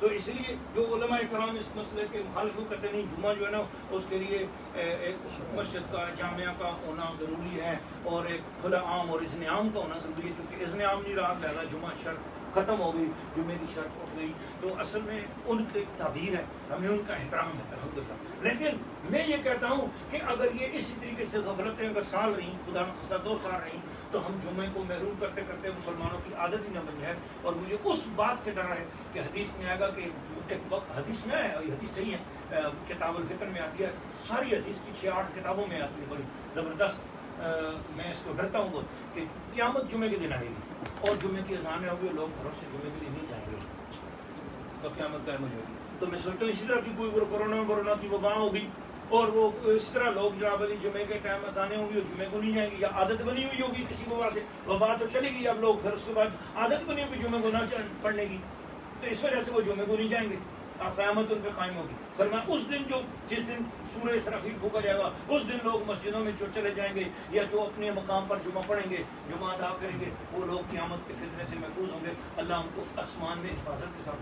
تو اس لیے جو علماء کرام اس مسئلے کے مخالف کہتے نہیں جمعہ جو ہے نا اس کے لیے ایک مسجد کا جامعہ کا ہونا ضروری ہے اور ایک کھلا عام اور اذن عام کا ہونا ضروری ہے، چونکہ اذن عام نہیں رہا لہٰذا جمعہ شرط ختم ہو گئی، جمعے کی شرط اٹھ گئی. تو اصل میں ان کی تعبیر ہے، ہمیں ان کا احترام ہے الحمدللہ. لیکن میں یہ کہتا ہوں کہ اگر یہ اسی طریقے سے غفلتیں اگر سال رہیں، خدا نخواستہ 2 سال رہیں، تو ہم جمعے کو محروم کرتے کرتے مسلمانوں کی عادت ہی نہ بن جائے. اور مجھے اس بات سے ڈر ہے کہ حدیث میں آئے گا کہ ایک وقت حدیث میں ہے، اور یہ حدیث صحیح ہے، کتاب الفطر میں آتی ہے، ساری حدیث کی 6-8 کتابوں میں آتی ہے، بڑی زبردست. میں اس کو ڈرتا ہوں بہت کہ قیامت جمعے کے دن آئے گی اور جمعے کی اذانیں ہوگی، لوگ گھروں سے جمعے کے لیے نہیں جائیں گے تو قیامت قائم ہو جائے گی. تو میں سوچتا ہوں اسی طرح کی کوئی کورونا کی وبا ہوگی اور وہ اس طرح لوگ جناب علی جمعے کے ٹائم اذانیں ہوں گی اور جمعے کو نہیں جائیں گے، یا عادت بنی ہوئی ہوگی کسی وبا سے، وبا تو چلے گی اب لوگ، پھر اس کے بعد عادت بنی ہوگی جمعے کو نہ پڑھنے کی، تو اس وجہ سے وہ جمعے کو نہیں جائیں گے، قیامت ان پہ قائم ہوگی. فرمایا اس دن جس دن سورہ اسرافیل پھونکا جائے گا اس دن لوگ مسجدوں میں جو چلے جائیں گے یا جو اپنے مقام پر جمعہ پڑھیں گے، جمعہ ادا کریں گے، وہ لوگ قیامت کے فتنے سے محفوظ ہوں گے. اللہ ہم کو آسمان میں حفاظت کے ساتھ.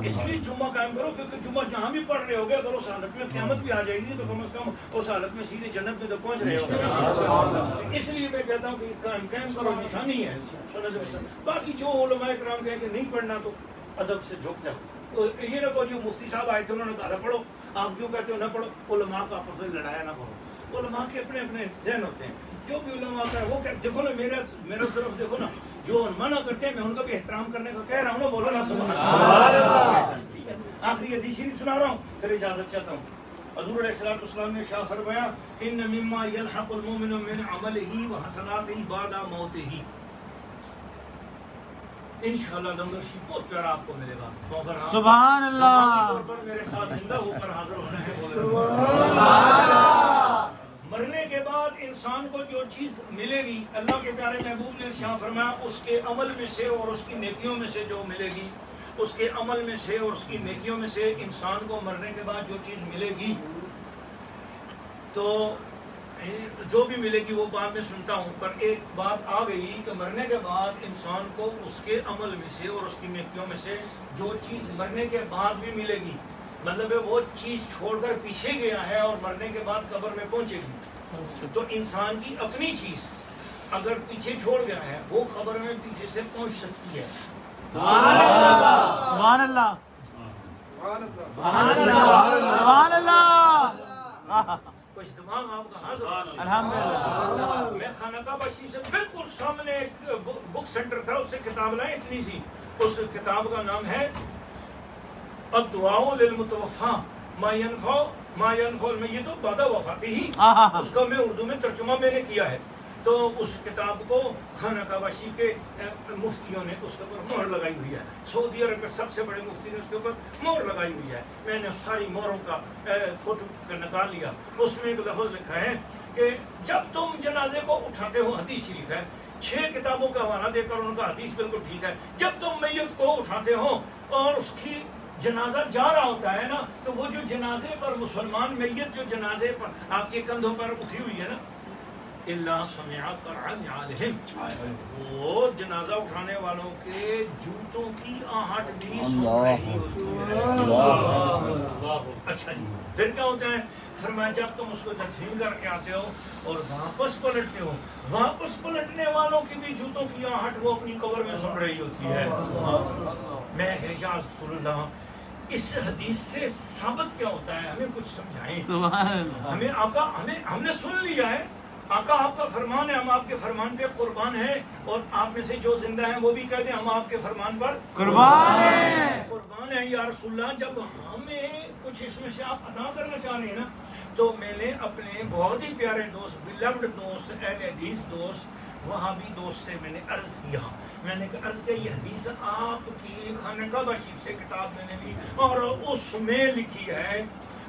اس لیے جمعہ قائم کرو، کیونکہ جمعہ جہاں بھی پڑھ رہے ہوگے اگر اس حالت میں قیامت بھی آ جائے گی تو کم از کم اس حالت میں سیدھے جنت میں تو پہنچ رہے ہوگے. اس لیے میں کہتا ہوں کہ قائم کرو، نشانی ہے. باقی جو علماء کرام کہیں کہ نہیں پڑھنا تو ادب سے جھک جاؤ. یہ نہ کہو جو مفتی صاحب آئے تھے انہوں نے کہا پڑھو، آپ کیوں کہتے ہو نہ پڑھو. علماء کا آپس میں لڑایا نہ کرو، علماء کے اپنے اپنے ذہن ہوتے ہیں. جو بھی علماء ہوتا ہے وہ دیکھو نا، میرا طرف دیکھو نا، جو منع کرتے ہیں میں ان کا بھی احترام کرنے کا کہہ رہا ہوں نا، بولو نا سبحان اللہ. آخری حدیث شریف سنا رہا ہوں، پھر اجازت چاہتا ہوں. حضور علیہ الصلوۃ والسلام نے ارشاد فرمایا ان مما يلحق المؤمن من عمله وحسناته بعد موته. انشاءاللہ نمبر شیپ بہت پیارا آپ کو ملے گا. سبحان اللہ. میرے ساتھ زندہ ہو کر حاضر ہونا ہے. مرنے کے بعد انسان کو جو چیز ملے گی، اللہ کے پیارے محبوب نے ارشاد فرمایا اس کے عمل میں سے اور اس کی نیکیوں میں سے جو ملے گی، اس کے عمل میں سے اور اس کی نیکیوں میں سے انسان کو مرنے کے بعد جو چیز ملے گی، تو جو بھی ملے گی وہ بعد میں سنتا ہوں. پر ایک بات آ گئی کہ مرنے کے بعد انسان کو اس کے عمل میں سے اور اس کی نیکیوں میں سے جو چیز مرنے کے بعد بھی ملے گی، مطلب ہے وہ چیز چھوڑ کر پیچھے گیا ہے اور مرنے کے بعد قبر میں پہنچے گی. تو انسان کی اپنی چیز اگر پیچھے چھوڑ گیا ہے وہ قبر میں پیچھے سے پہنچ سکتی ہے. سبحان اللہ. سبحان اللہ. کچھ دماغ آپ کا حاضر. الحمدللہ. میں خانہ کعبہ شریف سے بالکل سامنے ایک بک سینٹر تھا، اس سے کتاب لائے اتنی سی. اس کتاب کا نام ہے الدعاء للمتوفى ما ينفع المیت بعد وفاته ہی. اس کا میں اردو میں ترجمہ میں نے کیا ہے. تو اس کتاب کو خانہ کعبہ شریف کے مفتیوں نے اس کے اوپر مہر لگائی ہوئی ہے. سعودی عرب کے سب سے بڑے مفتی نے اس کے اوپر مہر لگائی ہوئی ہے. میں نے ساری مہروں کا فوٹو نکال لیا. اس میں ایک لفظ لکھا ہے کہ جب تم جنازے کو اٹھاتے ہو، حدیث شریف ہے، 6 کتابوں کا حوالہ دے کر ان کا حدیث بالکل ٹھیک ہے، جب تم میت کو اٹھاتے ہو اور اس کی جنازہ جا رہا ہوتا ہے نا، تو وہ جو جنازے پر مسلمان میت جو جنازے پر آپ کے کندھوں پر اٹھی ہوئی ہے نا، اللہ سمع قرع نعالہم، وہ جنازہ اٹھانے والوں کے جوتوں کی آہٹ بھی سن رہی ہوتی ہے. اچھا جی، پھر کیا ہوتا ہے؟ فرمایا جب تم اس کو تدفین کر کے آتے ہو اور واپس پلٹتے ہو، واپس پلٹنے والوں کی بھی جوتوں کی آہٹ وہ اپنی قبر میں سن رہی ہوتی ہے. میں یا رسول اللہ، اس حدیث سے ثابت کیا ہوتا ہے؟ ہمیں کچھ سمجھائیں. ہمیں آقا ہم نے سن لیا ہے، آقا آپ کا فرمان ہے، ہم آپ کے فرمان پہ قربان ہیں، اور آپ میں سے جو زندہ ہیں وہ بھی کہہ دیں ہم آپ کے فرمان پر قربان ہیں. قربان ہیں یا رسول اللہ. جب ہمیں کچھ اس میں سے آپ عطا کرنا چاہ رہے ہیں نا، تو میں نے اپنے بہت ہی پیارے دوست، بلوڈ دوست، اہل حدیث دوست، وہابی دوست سے میں نے عرض کیا. میں نے عرض کیا یہ حدیث آپ کی خانہ کعبہ شریف سے کتاب میں نے لی اور اس میں لکھی ہے،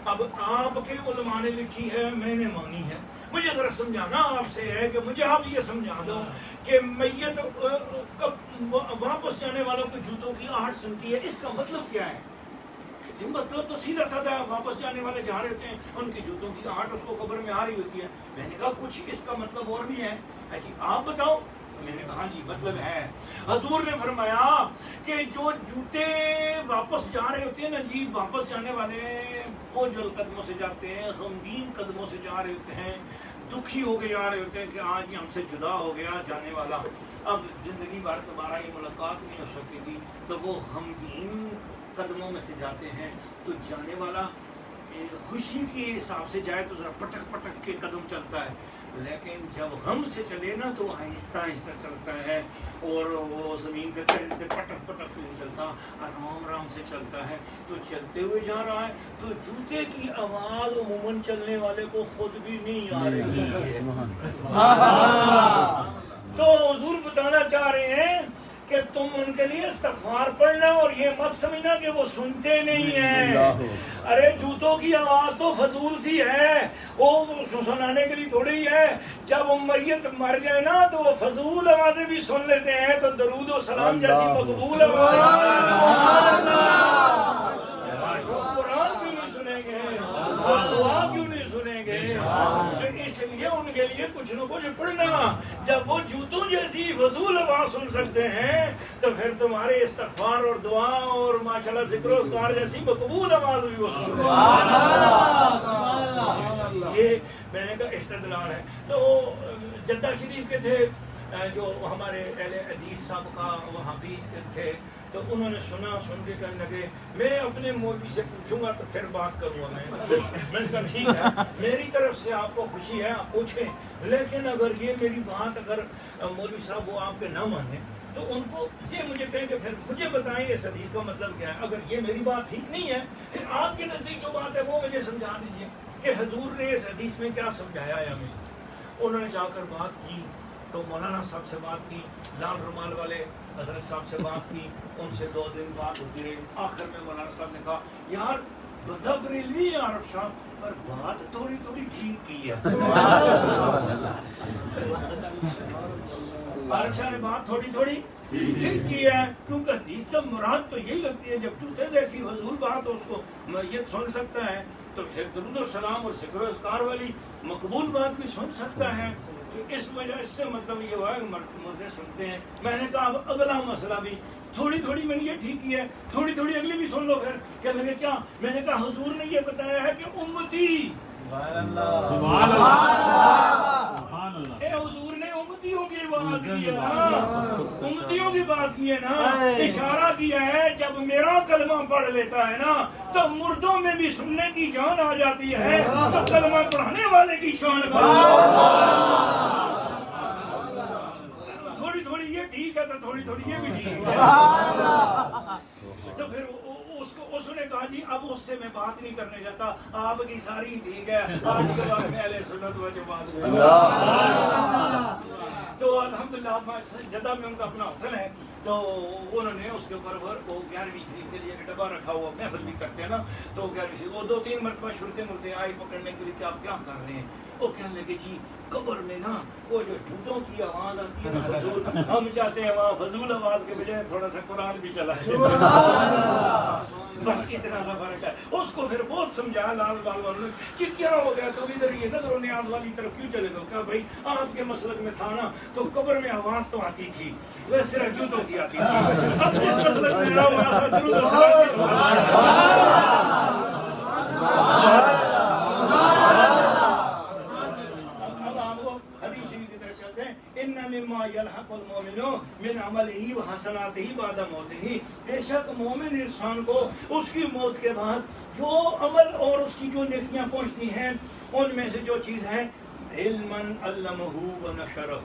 اب آپ کے علماء نے لکھی ہے، میں نے مانی ہے. مجھے ذرا سمجھانا آپ سے ہے کہ مجھے آپ یہ سمجھا دو کہ میت واپس جانے والوں کو جوتوں کی آہٹ سنتی ہے، اس کا مطلب کیا ہے؟ مطلب تو سیدھا سادہ ہے، واپس جانے والے جا رہے ہوتے ہیں، ان کی جوتوں کی آہٹ اس کو قبر میں آ رہی ہوتی ہے. میں نے کہا کچھ اس کا مطلب اور بھی ہے. اچھا آپ بتاؤ. میں نے کہا جی مطلب ہے. حضور نے فرمایا کہ جو جوتے واپس جا رہے ہوتے ہیں نا جی, واپس جانے والے بوجھل قدموں سے جاتے ہیں, غمگین قدموں سے جا رہے ہوتے ہیں, دکھی ہو کے جا رہے ہوتے ہیں کہ آج یہ ہم سے جدا ہو گیا جانے والا, اب زندگی بھر دوبارہ یہ ملاقات نہیں ہو سکتی تھی, تو وہ غمگین قدموں میں سے جاتے ہیں. تو جانے والا خوشی کے حساب سے جائے تو ذرا پٹک پٹک کے قدم چلتا ہے, لیکن جب غم سے چلے نا تو آہستہ آہستہ چلتا ہے, اور وہ زمین پہ پہنتے پٹک پٹک نہیں چلتا, آرام آرام سے چلتا ہے. تو چلتے ہوئے جا رہا ہے تو جوتے کی آواز عموماً چلنے والے کو خود بھی نہیں آ رہی ہے. تو حضور بتانا چاہ رہے ہیں کہ تم ان کے لیے استغفار پڑھنا, اور یہ مت سمجھنا کہ وہ سنتے نہیں ہیں. ارے جوتوں کی آواز تو فضول سی ہے, وہ سنانے کے لیے تھوڑی ہے. جب میت مر جائے نا تو وہ فضول آوازیں بھی سن لیتے ہیں, تو درود و سلام جیسی مقبول آواز قرآن کیوں نہیں سنیں گے, دعا کیوں نہیں سنیں گے. اس لیے ان کے لیے کچھ نہ کچھ پڑھنا. جب وہ جوتوں جیسی فضول آواز سن سکتے ہیں تو پھر تمہارے استغفار اور دعا اور ماشاءاللہ ذکر و اذکار جیسی مقبول آواز بھی وہ سن. یہ میں نے کہا استدلال ہے. تو جدہ شریف کے تھے جو ہمارے اہل حدیث صاحب کا وہاں بھی تھے, تو انہوں نے سنا, سن کے کہنے لگے میں اپنے مولوی سے پوچھوں گا تو پھر بات کروں گا. میں نے کہا ٹھیک ہے, میری طرف سے آپ کو خوشی ہے آپ پوچھیں, لیکن اگر یہ میری بات اگر مولوی صاحب وہ آپ کے نہ مانیں تو ان کو یہ مجھے کہیں کہ پھر مجھے بتائیں اس حدیث کا مطلب کیا ہے. اگر یہ میری بات ٹھیک نہیں ہے پھر آپ کے نزدیک جو بات ہے وہ مجھے سمجھا دیجیے کہ حضور نے اس حدیث میں کیا سمجھایا ہے ہمیں. انہوں نے جا کر بات کی تو مولانا صاحب سے بات کی, لال رومال والے حضرت صاحب سے بات کی, ان سے 2 دن بات ہوتی رہی. آخر میں مولانا صاحب نے کہا یار بتا بریلوی عرب شاہ پر بات تھوڑی تھوڑی ٹھیک کی ہے. عرب شاہ نے بات تھوڑی تھوڑی ٹھیک کی ہے, کیونکہ حدیث سے مراد تو یہی لگتی ہے جب جوتے جیسی حضور بات ہو اس کو میت سن سکتا ہے تو پھر درود و سلام اور ذکر و اذکار والی مقبول بات بھی سن سکتا ہے. تو اس وجہ اس سے مطلب یہ ہوا ہے مردے سنتے ہیں. میں نے کہا اب اگلا مسئلہ بھی تھوڑی تھوڑی میں نے یہ ٹھیک کی ہے, تھوڑی تھوڑی اگلی بھی سن لو. پھر کیا لگے کیا, میں نے کہا حضور نے یہ بتایا ہے کہ امتی, اے حضور نے امتیوں کی بات کی ہے نا, امتیوں کی بات کی ہے نا, اشارہ کیا ہے جب میرا کلمہ پڑھ لیتا ہے نا تو مردوں میں بھی سننے کی جان آ جاتی ہے, تو کلمہ پڑھانے والے کی شان تھوڑی تھوڑی یہ ٹھیک ہے تو تھوڑی تھوڑی یہ بھی ٹھیک ہے. تو پھر اس نے کہا جی اب اس سے میں بات نہیں کرنے جاتا, آپ کی ساری ٹھیک ہے, آج کے بعد میں اہل سنت و جماعت. تو الحمدللہ جدہ میں ان کا اپنا ہوٹل ہے, تو انہوں نے اس کے اوپر وہ 11ویں شریف کے لیے ایک ڈبہ رکھا ہوا, محفل بھی کرتے ہیں نا, تو 11ویں شریف وہ 2-3 مرتبہ شرتے مرتے آئی پکڑنے کے لیے کہ آپ کیا کر رہے ہیں. وہ کہنے لگے جی قبر میں نا وہ جو جوتوں کی آواز آتی ہے نا فضول, ہم چاہتے ہیں وہاں فضول آواز کے بجائے تھوڑا سا قرآن بھی چلا جائے. بس اتنا سا فرق ہے. اس کو پھر بہت سمجھایا لال بال والوں نے کہ کیا ہو گیا, تو ادھر یہ نظر و نیاز والی طرف کیوں چلے گا. کہا بھائی آپ کے مسلک میں تھا نا تو قبر میں آواز تو آتی تھی, وہ صرف جوتوں کی آتی تھی. اب جس مسلک میں آیا وہاں سے درود و سلام. مما یلحق المؤمن من عمله وحسناته بعد موته, بے شک مومن انسان کو اس کی موت کے بعد جو عمل اور اس کی جو نیکیاں پہنچتی ہیں ان میں سے جو چیز ہے علما علمہ ونشرہ,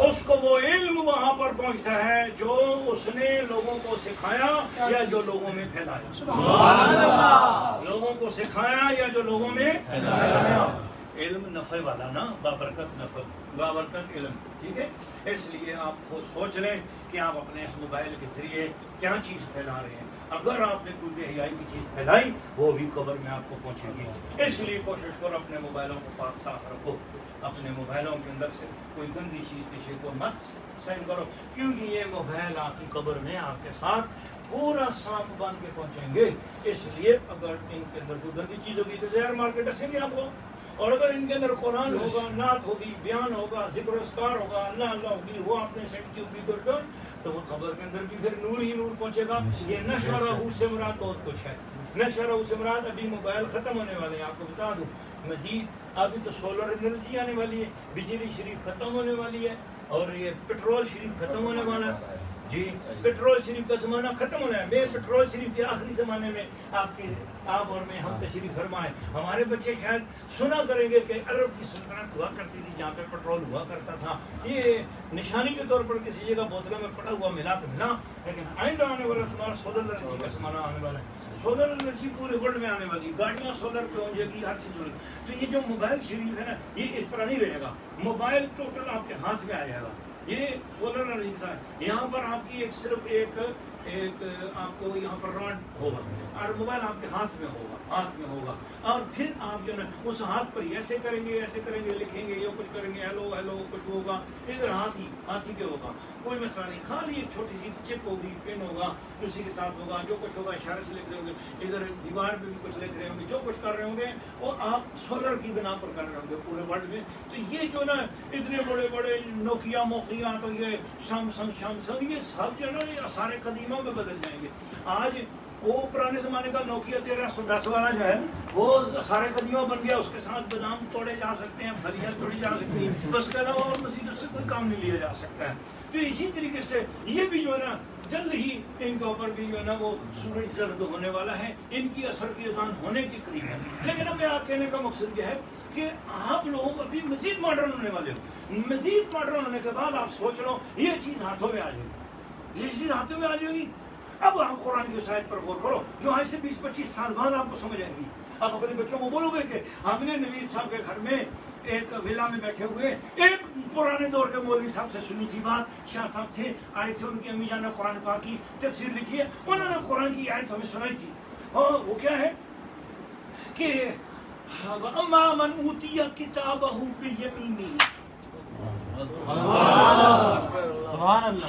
اس کو وہ علم وہاں پر پہنچتا ہے جو اس نے لوگوں کو سکھایا یا جو لوگوں میں پھیلایا. سبحان اللہ. لوگوں کو سکھایا یا جو لوگوں میں پھیلایا. علم نفع والا نا, بابرکت نفع, بابرکت علم. ٹھیک ہے, اس لیے آپ خود سوچ لیں کہ آپ اپنے اس موبائل کے ذریعے کیا چیز پھیلا رہے ہیں. اگر آپ نے کوئی بے حیائی کی چیز پھیلائی وہ بھی قبر میں آپ کو پہنچے گی. اس لیے کوشش کرو اپنے موبائلوں کو پاک صاف رکھو, اپنے موبائلوں کے اندر سے کوئی گندی چیز کسی کو مت سینڈ کرو, کیونکہ یہ موبائل آپ کی قبر میں آپ کے ساتھ پورا سانپ بن کے پہنچیں گے. اس لیے اگر ان کے اندر کوئی گندی چیز ہوگی تو زہر مار کے ڈسیں گے آپ کو. اور اگر ان کے اندر قرآن ہوگا, نعت ہوگی, بیان ہوگا, ذکر و اذکار ہوگا, اللہ اللہ ہوگی, وہ آپ نے سیٹ کی ہوگی تو وہ خبر کے اندر بھی پھر نور ہی نور پہنچے گا. یہ نشرہ سے مراد بہت کچھ ہے. نشرہ سے مراد ابھی موبائل ختم ہونے والے ہیں, آپ کو بتا دوں. مزید ابھی تو سولر انرجی آنے والی ہے, بجلی شریف ختم ہونے والی ہے, اور یہ پیٹرول شریف ختم ہونے والا ہے. جی پیٹرول شریف کا زمانہ ختم ہونا ہے. میں پیٹرول شریف کے آخری زمانے میں آپ اور میں ہم تشریف فرمائے. ہمارے بچے شاید سنا کریں گے کہ عرب کی سلطنت ہوا کرتی تھی جہاں پہ پیٹرول ہوا کرتا تھا. یہ نشانی کے طور پر کسی جگہ بوتلوں میں پڑا ہوا ملا تو ملا, لیکن آئندہ آنے والا زمانہ سولر انرجی کا زمانہ آنے والا ہے. سولر انرجی پورے ورلڈ میں آنے والی, گاڑیاں سولر پہ ہوں گی, ہر چیز ہوگی. تو یہ جو موبائل شریف ہے نا, یہ اس طرح نہیں رہے گا. موبائل ٹوٹل آپ کے ہاتھ میں آ جائے گا. یہ سولر انرجی کا ہے. یہاں پر آپ کی صرف ایک آپ کو یہاں پر راڈ ہوگا اور موبائل آپ کے ہاتھ میں ہوگا, اور پھر آپ جو نا اس ہاتھ پر ایسے کریں گے لکھیں گے, یہ کچھ کریں گے, ہیلو ہیلو کچھ ہوگا, ادھر ہاتھی کے ہوگا, کوئی مسئلہ نہیں. خالی ایک چھوٹی سی چپ ہوگی, پن ہوگا, اسی کے ساتھ ہوگا. جو کچھ ہوگا اشارے سے لکھ رہے ہوں گے, ادھر دیوار پہ بھی کچھ لکھ رہے ہوں گے, جو کچھ کر رہے ہوں گے وہ آپ سولر کی بنا پر کر رہے ہوں گے پورے ورلڈ میں. تو یہ جو نا اتنے بڑے بڑے نوکیا موقعیاں, تو یہ سیمسنگ یہ سب جو نا یہ سارے قدیموں میں بدل جائیں گے. آج وہ پرانے زمانے کا نوکیا 1310 والا جو ہے وہ سارے قدیموں بن گیا. اس کے ساتھ بادام توڑے جا سکتے ہیں, پھلیاں توڑی جا سکتی ہیں, بس کے علاوہ اور مزید اس سے کوئی کام نہیں لیا جا سکتا ہے. تو اسی طریقے سے یہ بھی جو ہے نا جلد ہی ان کے اوپر بھی جو ہے نا وہ سورج زرد ہونے والا ہے. ان کی اثر کی اذان ہونے کی قریب ہے. لیکن اب میں آپ کہنے کا مقصد یہ ہے کہ آپ لوگ ابھی مزید ماڈرن ہونے والے ہو. مزید ماڈرن ہونے کے بعد آپ سوچ لو یہ چیز ہاتھوں میں آ جائے گی, یہ چیز ہاتھوں میں آ جائے گی. اب آپ قرآن کی آیت پر غور کرو جو آج سے 20-25 سال بعد آپ کو سمجھ آئے گی. آپ اپنے بچوں کو بولو گے کہ ہم نے نوید صاحب کے گھر میں ایک ویلا میں بیٹھے ہوئے ایک پرانے دور کے مولوی صاحب سے سنی تھی بات. شاہ صاحب تھے, آئے تھے, ان کی امی جان نے قرآن پاک کی تفسیر لکھی ہے, انہوں نے قرآن کی آیت ہمیں سنائی تھی. اور وہ کیا ہے کہ اما من اوتی کتابہ بیمینہ,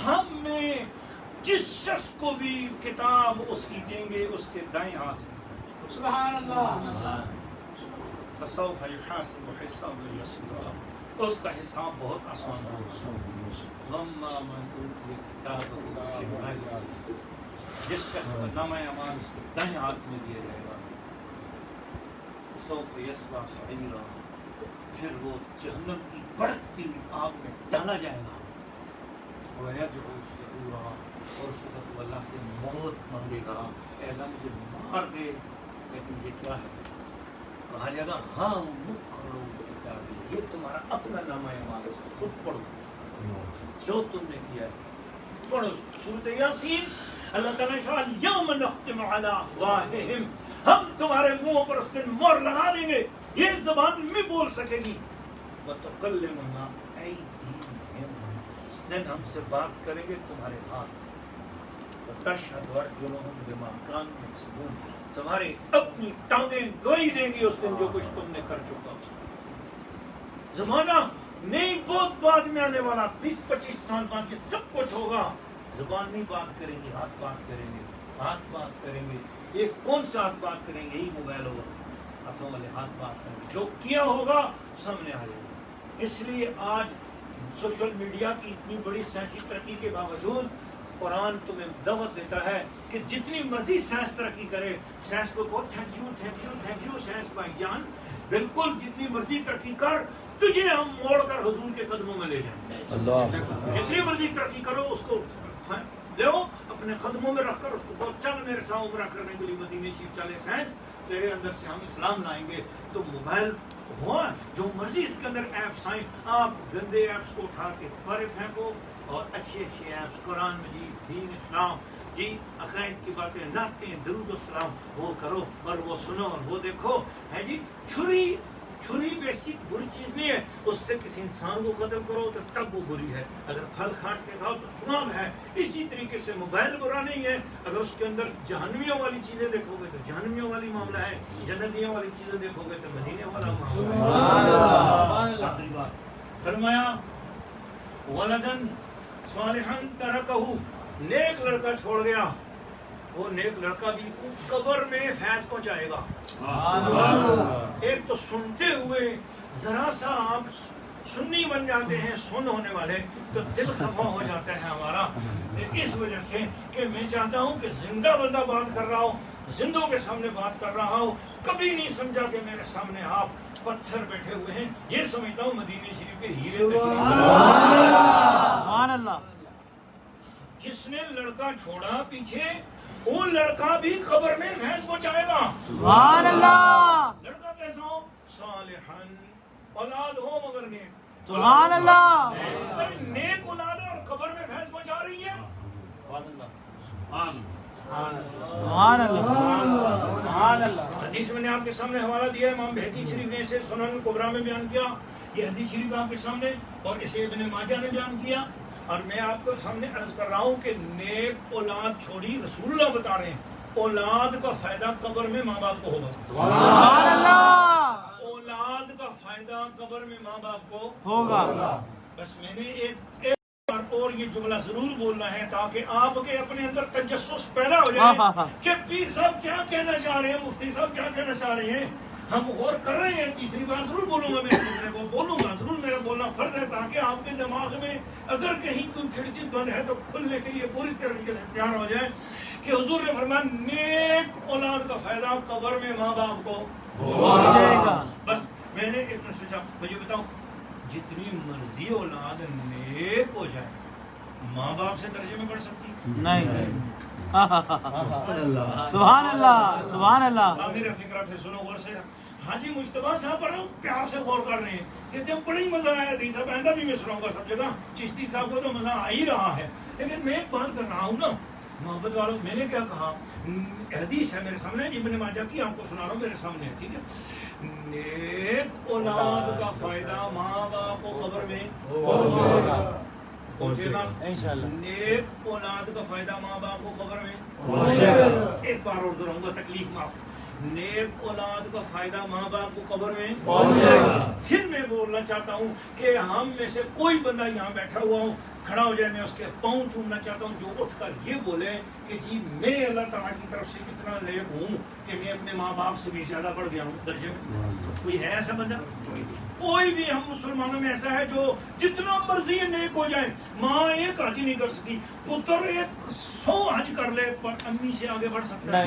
ہم میں جس شخص کو بھی کتاب اس کی دیں گے اس کے دائیں ہاتھ میں, سبحان اللہ, فسوف یحاسب حسابا یسیرا, اس کا حساب بہت آسان ہوگا. واما من اوتی کتابہ شمالہ, جس شخص کا نامہ اعمال دائیں ہاتھ میں دیا جائے گا, سوف یصلیٰ سعیرا, پھر وہ جہنم کی بڑھتی ہوئی آگ میں ڈالا جائے گا. وَيَدْعُو ثُبُورًا, اور اس وقت وہ اللہ سے موت مانگے گا, اے اللہ مجھے مار دے. لیکن یہ کیا ہے, کہا جائے گا ہاں مقرؤ کتابی, یہ تمہارا اپنا نامہ اعمال ہے, خود پڑھو جو تم نے کیا ہے. پڑھو سورۃ یاسین. اللہ تعالیٰ نے کہا یوم نختم علی افواہہم, ہم تمہارے منہوں پر اس دن مہر لگا دیں گے, یہ زبان میں بول سکے گی. وتکلمنا ایدیہم, اس دن ہم سے بات کریں گے تمہارے ہاتھ. وتشہد ارجلہم بما کانوا یکسبون, تمہاری اپنی ٹانگیں گواہی دیں گی اس دن جو کچھ تم نے کر چکا. زمانہ نہیں بہت بعد میں آنے والا, 20-25 سال بعد یہ سب کچھ ہوگا. زبان نہیں بات کریں گی, ہاتھ بات کریں گے, ہاتھ بات کریں گے. یہ کون سا ہاتھ بات کریں گے, یہی موبائل ہوگا, ہاتھوں والے ہاتھ بات کریں گے. جو کیا ہوگا سامنے آ جائے گا. اس لیے آج سوشل میڈیا کی اتنی بڑی سائنسی ترقی کے باوجود قرآن تمہیں دعوت دیتا ہے کہ جتنی مرضی سائنس ترقی کرے, سائنس کو بہت تھینک یو سائنس بھائی جان, بالکل جتنی مرضی ترقی کر, تجھے ہم موڑ کر حضور کے قدموں میں لے جائیں گے. جتنی مرضی ترقی کرو اس کو لے اپنے قدموں میں رکھ کر اس کو چل میرے ساتھ عمرہ کرنے کے لیے مدینے شریف چلے. سائنس تیرے اندر سے ہم اسلام لائیں گے. تو موبائل ہوا جو مرضی اس کے اندر ایپس آئیں, آپ گندے ایپس کو اٹھا کے پارے پھینکو اور اچھے ایپس قرآن مجید, دین اسلام, جی عقائد کی باتیں, نعتیں, درود و سلام وہ کرو اور وہ سنو اور وہ دیکھو. ہے جی چھری بیسک بری چیز نہیں ہے, اس سے کسی انسان کو قتل کرو تو تب وہ بری ہے. اگر پھل کھاٹ کے کھاؤ تو گناہ ہے. اسی طریقے سے موبائل برا نہیں ہے, اگر اس کے اندر جہنمیوں والی چیزیں دیکھو گے تو جہنمیوں والی معاملہ ہے, جنتیوں والی چیزیں دیکھو گے تو مدینے والا معاملہ ہے. فرمایا ولدن صالحا ترکہ, نیک لڑکا چھوڑ گیا, وہ نیک لڑکا بھی قبر میں فیض پہنچائے گا. ایک تو سنتے ہوئے ذرا سا آپ سنی بن جاتے ہیں, سن ہونے والے, تو دل خفا ہو جاتا ہے ہمارا, اس وجہ سے کہ میں چاہتا ہوں کہ زندہ بندہ بات کر رہا ہوں, زندوں کے سامنے بات کر رہا ہوں. کبھی نہیں سمجھا کہ میرے سامنے آپ پتھر بیٹھے ہوئے ہیں, یہ سمجھتا ہوں مدینہ شریف کے ہیرے. سبحان اللہ. جس نے لڑکا چھوڑا پیچھے, وہ لڑکا بھی قبر میں بھینس پہنچائے گا. سبحان اللہ. لڑکا کیسا ہو؟ صالحن, اولاد ہو مگر نیک. سبحان اللہ. نیک اولاد اور قبر میں بھینس پہنچا رہی ہے. سبحان اللہ. حدیث میں نے آپ کے سامنے حوالہ دیا ہے, امام بہقی شریف نے اسے سنن الکبریٰ میں بیان کیا. یہ حدیث شریف آپ کے سامنے, اور اسے ابن ماجہ نے بیان کیا. اور میں آپ کو سامنے عرض کر رہا ہوں کہ نیک اولاد چھوڑی, رسول اللہ بتا رہے ہیں اولاد کا فائدہ قبر میں ماں باپ کو ہوگا. سبحان اللہ. اولاد کا فائدہ قبر میں ماں باپ کو ہوگا. بس میں نے ایک بار اور یہ جملہ ضرور بولنا ہے تاکہ آپ کے اپنے اندر تجسس پیدا ہو جائے کہ پیر صاحب کیا کہنا چاہ رہے ہیں, مفتی صاحب کیا کہنا چاہ رہے ہیں. ہم غور کر رہے ہیں. تیسری بار ضرور بولوں گا, میں دوسرے کو بولوں گا ضرور, میرا بولنا فرض ہے تاکہ آپ کے دماغ میں اگر کہیں کوئی کھڑکی بند ہے تو کھلنے کے لیے پوری طریقے سے تیار ہو جائے کہ حضور نے فرمایا نیک اولاد کا فائدہ قبر میں ماں باپ کو ہوگا. بس میں نے اس نے سوچا, مجھے بتاؤ جتنی مرضی اولاد نیک ہو جائے ماں باپ سے درجے میں بڑھ سکتی نہیں. سبحان اللہ. سبحان اللہ. میرا فکرہ پھر سنو غور سے. حاجی مجتبیٰ صاحب بڑا پیار سے غور کر رہے ہیں, کہتے ہیں بڑا ہی مزہ آیا حدیث صاحب, آئندہ بھی میں سناؤں گا سب جگہ. چشتی صاحب کو تو مزہ آ ہی رہا ہے, لیکن میں ایک بات کر رہا ہوں نا محبت والوں, میں نے کیا کہا, حدیث ہے میرے سامنے, ابن ماجہ کی آپ کو سنا رہا ہوں, میرے سامنے ہے, ٹھیک ہے. نیک اولاد کا فائدہ ماں باپ کو قبر میں پہنچے گا انشاءاللہ. نیک اولاد کا فائدہ ماں باپ کو قبر میں پہنچے گا. ایک بار اور دہراؤں گا, تکلیف معاف. نیک اولاد کا فائدہ ماں باپ کو قبر میں پہنچے گا. پھر میں بولنا چاہتا ہوں کہ ہم میں سے کوئی بندہ یہاں بیٹھا ہوا ہوں, کھڑا ہو جائے, میں اس کے پاؤں چومنا چاہتا ہوں جو اٹھ کر یہ بولے کہ جی میں اللہ تعالیٰ کی طرف سے اتنا نیک ہوں کہ میں اپنے ماں باپ سے بھی زیادہ بڑھ گیا ہوں درجے میں. کوئی ہے ایسا بندہ؟ کوئی بھی ہم مسلمانوں میں ایسا ہے جو جتنا مرضی نیک ہو جائے, ماں ایک حج نہیں کر سکتی, پتر 100 حج کر لے, پر امی سے آگے بڑھ سکتا ہے.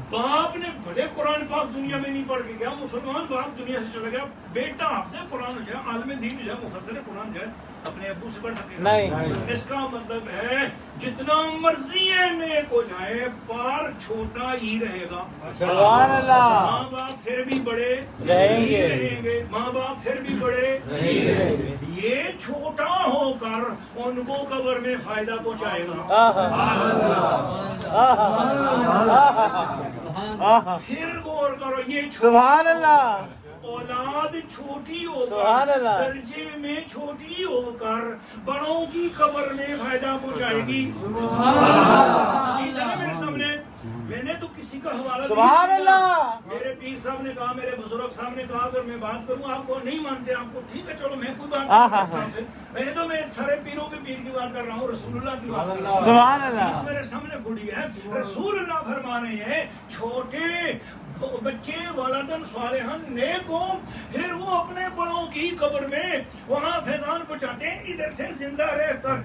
باپ نے بڑے قرآن پاک دنیا میں نہیں پڑھ کے گیا, مسلمان باپ دنیا سے چلا گیا, بیٹا حافظ قرآن ہو جائے, عالم دین ہو جائے, مفسر قرآن ہو جائے, اپنے ابو سے بڑھ سکے نہیں. اس کا مطلب ہے جتنا مرضی ہے نیک ہو جائے پر چھوٹا ہی رہے گا. سبحان اللہ. ماں باپ پھر بھی بڑے رہیں گے, ماں باپ پھر بھی بڑے رہیں گے. یہ چھوٹا ہو کر ان کو قبر میں فائدہ پہنچائے گا. پھر غور کرو, یہ سبحان اللہ. اولاد چھوٹی ہو سبحان کر اللہ. درجے میں چھوٹی ہو کر بڑوں کی قبر میں فائدہ پہنچائے گی. میرے سامنے میں نے تو کسی کا حوالہ سبحان اللہ. میرے پیر صاحب نے کہا, میرے بزرگ صاحب نے کہا, اگر میں بات کروں آپ کو نہیں مانتے, آپ کو ٹھیک ہے چلو میں کوئی بات نہیں کرتا ہوں. میں تو میں سارے پیروں کے پیر کی بات کر رہا ہوں, رسول اللہ کی بات کر رہا ہوں. سبحان اللہ. میرے سامنے بڑی ہے, رسول اللہ فرما رہے ہیں چھوٹے بچے ولدن صالحن نیک ہو, پھر وہ اپنے بڑوں کی قبر میں وہاں فیضان پہنچاتے ہیں ادھر سے زندہ رہ کر.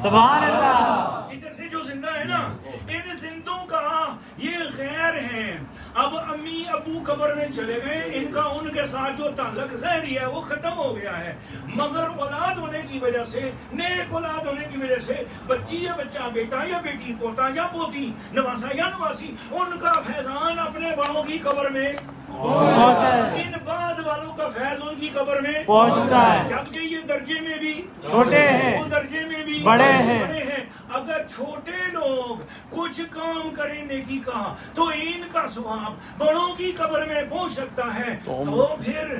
سبحان اللہ. ادھر سے جو زندہ ہے نا, ان زندوں کا یہ غیر ہے. اب امی ابو قبر میں چلے گئے, ان کا ان کے ساتھ جو تعلق ظاہری ہے وہ ختم ہو گیا ہے, مگر اولاد ہونے کی وجہ سے, نیک اولاد ہونے کی وجہ سے, بچی یا بچہ, بیٹا یا بیٹی, پوتا یا پوتی, نواسا یا نواسی, ان کا فیضان اپنے بڑوں کی قبر میں پہنچتا ہے. ان بعد والوں کا فیض ان کی قبر میں پہنچتا ہے. جبکہ یہ درجے میں بھی چھوٹے ہیں, وہ درجے میں بھی بڑے ہیں. اگر چھوٹے لوگ کچھ کام کریں نیکی کا تو ان کا ثواب بڑوں کی قبر میں پہنچ سکتا ہے. تو پھر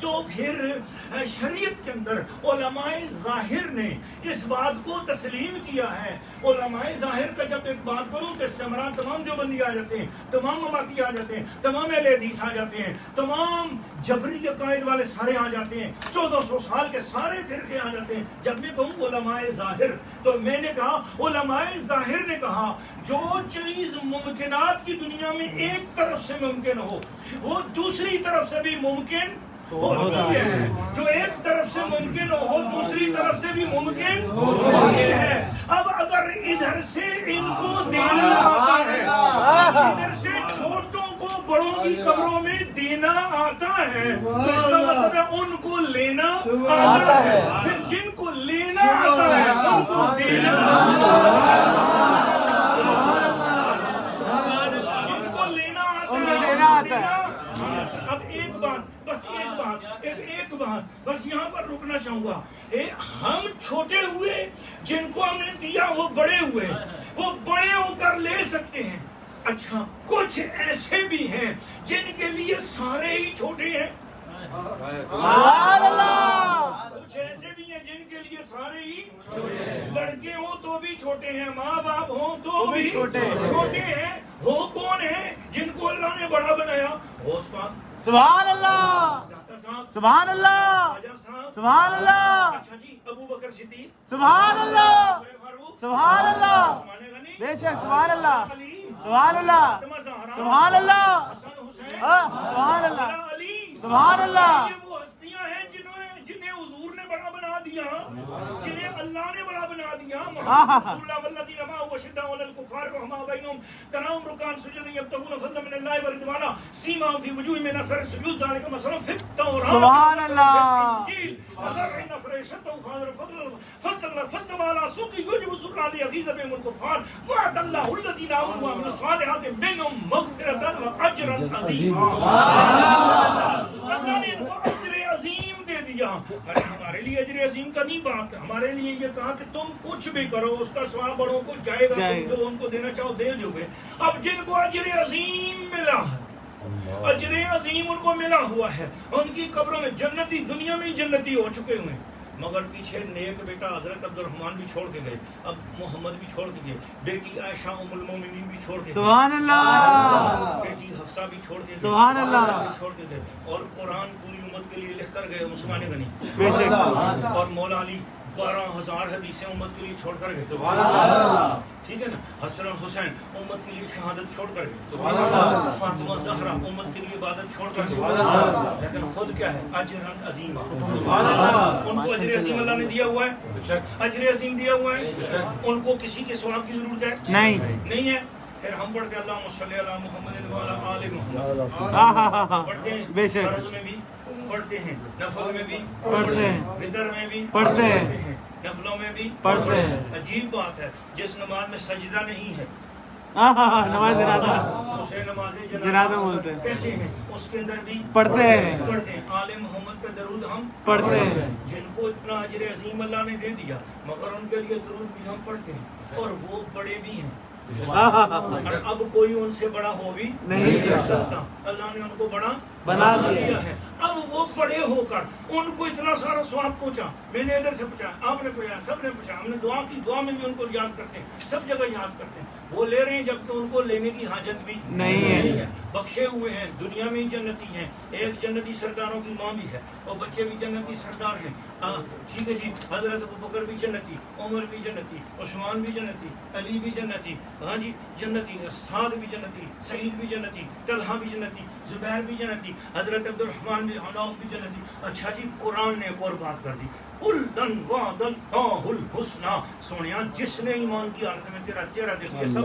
تو پھر شریعت کے اندر علماء ظاہر نے اس بات کو تسلیم کیا ہے. علماء ظاہر کا جب ایک بات کروں تو اس سے مراد تمام دیوبندی آ جاتے ہیں, تمام مماتی آ جاتے ہیں, تمام اہل حدیث آ جاتے ہیں, تمام جبری عقائد والے سارے آ جاتے ہیں, 1400 سال کے سارے فرقے آ جاتے ہیں. جب میں کہوں علماء ظاہر تو میں نے کہا علماء ظاہر نے کہا جو چیز ممکنات کی دنیا میں ایک طرف سے ممکن ہو وہ دوسری طرف سے بھی ممکن ہوتی ہے, جو ایک طرف سے ممکن ہو دوسری طرف سے بھی ممکن ہوتی ہے. اب اگر ادھر سے ان کو دینا آتا ہے, ادھر سے چھوٹوں کو بڑوں کی قبروں میں دینا آتا ہے, تو اس کا مطلب ہے ان کو لینا آتا ہے. پھر جن کو لینا آتا ہے ان کو دینا جن کو لینا آتا ہے. اب ایک بات بس یہاں پر رکنا چاہوں گا. ہم چھوٹے ہوئے, جن کو ہم نے دیا وہ بڑے ہوئے, وہ بڑے ہو کر لے سکتے ہیں. اچھا کچھ ایسے بھی ہیں جن کے لیے سارے ہی چھوٹے ہیں. کچھ ایسے بھی ہیں جن کے لیے سارے ہی لڑکے ہوں تو بھی چھوٹے ہیں, ماں باپ ہوں تو بھی چھوٹے ہیں. وہ کون ہیں جن کو اللہ نے بڑا بنایا؟ غوث پاک, سبحان اللہ, سبحان اللہ, سبحان اللہ. اچھا جی ابو بکر صدیق, سبحان اللہ, فاروق, سبحان اللہ, عثمان غنی, بے شک, سبحان اللہ, علی, سبحان اللہ, فاطمہ زہرا, سبحان اللہ, حسن حسین, سبحان اللہ, مولا علی. سبحان اللہ. یہ وہ ہستیاں ہیں جنہیں حضور نے بڑا بنا دیا, جنہیں اللہ نے بڑا بنا دیا. محمد رسول اللہ والذین معه اشداء علی الکفار رحماء بینہم تراہم رکعا سجدا یبتغون فضلا من اللہ ورضوانا سیماہم فی وجوہہم من اثر السجود ذلک مثلا فی التوراۃ سبحان اللہ. فزرع نخرج شطأ فاستوى على سوقه يعجب الزراع ليغيظ بهم الكفار وعد الله الذين آمنوا وعملوا الصالحات منهم مغفرة وأجرا عظيما. اللہ نے ان کو اجر عظیم دے دیا. ہمارے لیے اجر عظیم کا نہیں بات, ہمارے لیے یہ کہا کہ تم کچھ بھی کرو اس کا ثواب بڑوں کو جائے گا, تم جو ان کو دینا چاہو دے دو گے. اب جن کو اجر عظیم ملا ہے, اجر عظیم ان کو ملا ہوا ہے, ان کی قبروں میں جنتی, دنیا میں جنتی ہو چکے ہوئے ہیں, مگر پیچھے نیک بیٹا حضرت عبد الرحمن بھی چھوڑ کے گئے, اب محمد بھی چھوڑ کے گئے, بیٹی عائشہ ام المومنین بھی چھوڑ کے گئے, سبحان اللہ, بیٹی حفصہ بھی چھوڑ کے گئے, سبحان اللہ, بھی چھوڑ کے گئے, اور قرآن پوری امت کے لیے لکھ کر گئے عثمان غنی, بے شک, اور مولا علی 12,000 حدیثیں امت کے لیے چھوڑ کر گئے. سبحان اللہ. ٹھیک ہے نا. حسن حسین امت کے لیے شہادت چھوڑ کر گئے. سبحان اللہ. فاطمہ زہرا امت کے لیے عبادت چھوڑ کر گئے. سبحان اللہ. لیکن خود کیا ہے؟ اجر عظیم. سبحان اللہ. ان کو اجر عظیم اللہ نے دیا ہوا ہے, اجر عظیم دیا ہوا ہے. ان کو کسی کے ثواب کی ضرورت ہے نہیں ہے. پھر ہم پڑھتے ہیں اللہم صلی علی محمد وعلی آل محمد, پڑھتے ہیں بے شک, فرض میں بھی پڑھتے ہیں, نفل میں بھی پڑھتے ہیں, وتر میں بھی پڑھتے ہیں, نفلوں میں بھی پڑھتے ہیں. عجیب بات ہے, جس نماز میں سجدہ نہیں ہے نماز جنازہ, اسے نماز جنازہ بولتے ہیں, کہتے ہیں, اس کے اندر بھی پڑھتے ہیں, پڑھتے ہیں. آل محمد پہ درود ہم پڑھتے ہیں, جن کو اتنا اجر عظیم اللہ نے دے دیا, مگر ان کے لیے درود بھی ہم پڑھتے ہیں, اور وہ بڑے بھی ہیں. اور اب کوئی ان سے بڑا ہو بھی نہیں سکتا, اللہ نے ان کو بڑا بنا دیا ہے. اب وہ بڑے ہو کر ان کو اتنا سارا ثواب پہنچا, میں نے ادھر سے پوچھا, آپ نے پوچھا, سب نے پوچھا, ہم نے دعا کی, دعا میں بھی ان کو یاد کرتے ہیں, سب جگہ یاد کرتے ہیں. وہ لے رہے ہیں جبکہ ان کو لینے کی حاجت بھی نہیں ہے. بخشے ہوئے ہیں, دنیا میں ہی جنتی ہیں. ایک جنتی سرداروں کی ماں بھی ہے, اور بچے بھی جنتی سردار ہیں. ٹھیک ہے جی. حضرت ابوبکر بھی جنتی, عمر بھی جنتی, عثمان بھی جنتی, علی بھی جنتی, ہاں جی جنتی, سعد بھی جنتی, سعید بھی جنتی, طلحہ بھی جنتی, زبیر بھی جنتی, حضرت عبد الرحمن بھی, علاؤ بھی جنتی. اچھا جی, قرآن نے ایک اور بات کر دی, کُلًّا وعد اللہ الحسنى. سونیا, جس نے ایمان کی حالت میں تیرا چہرہ دیکھ لیا سب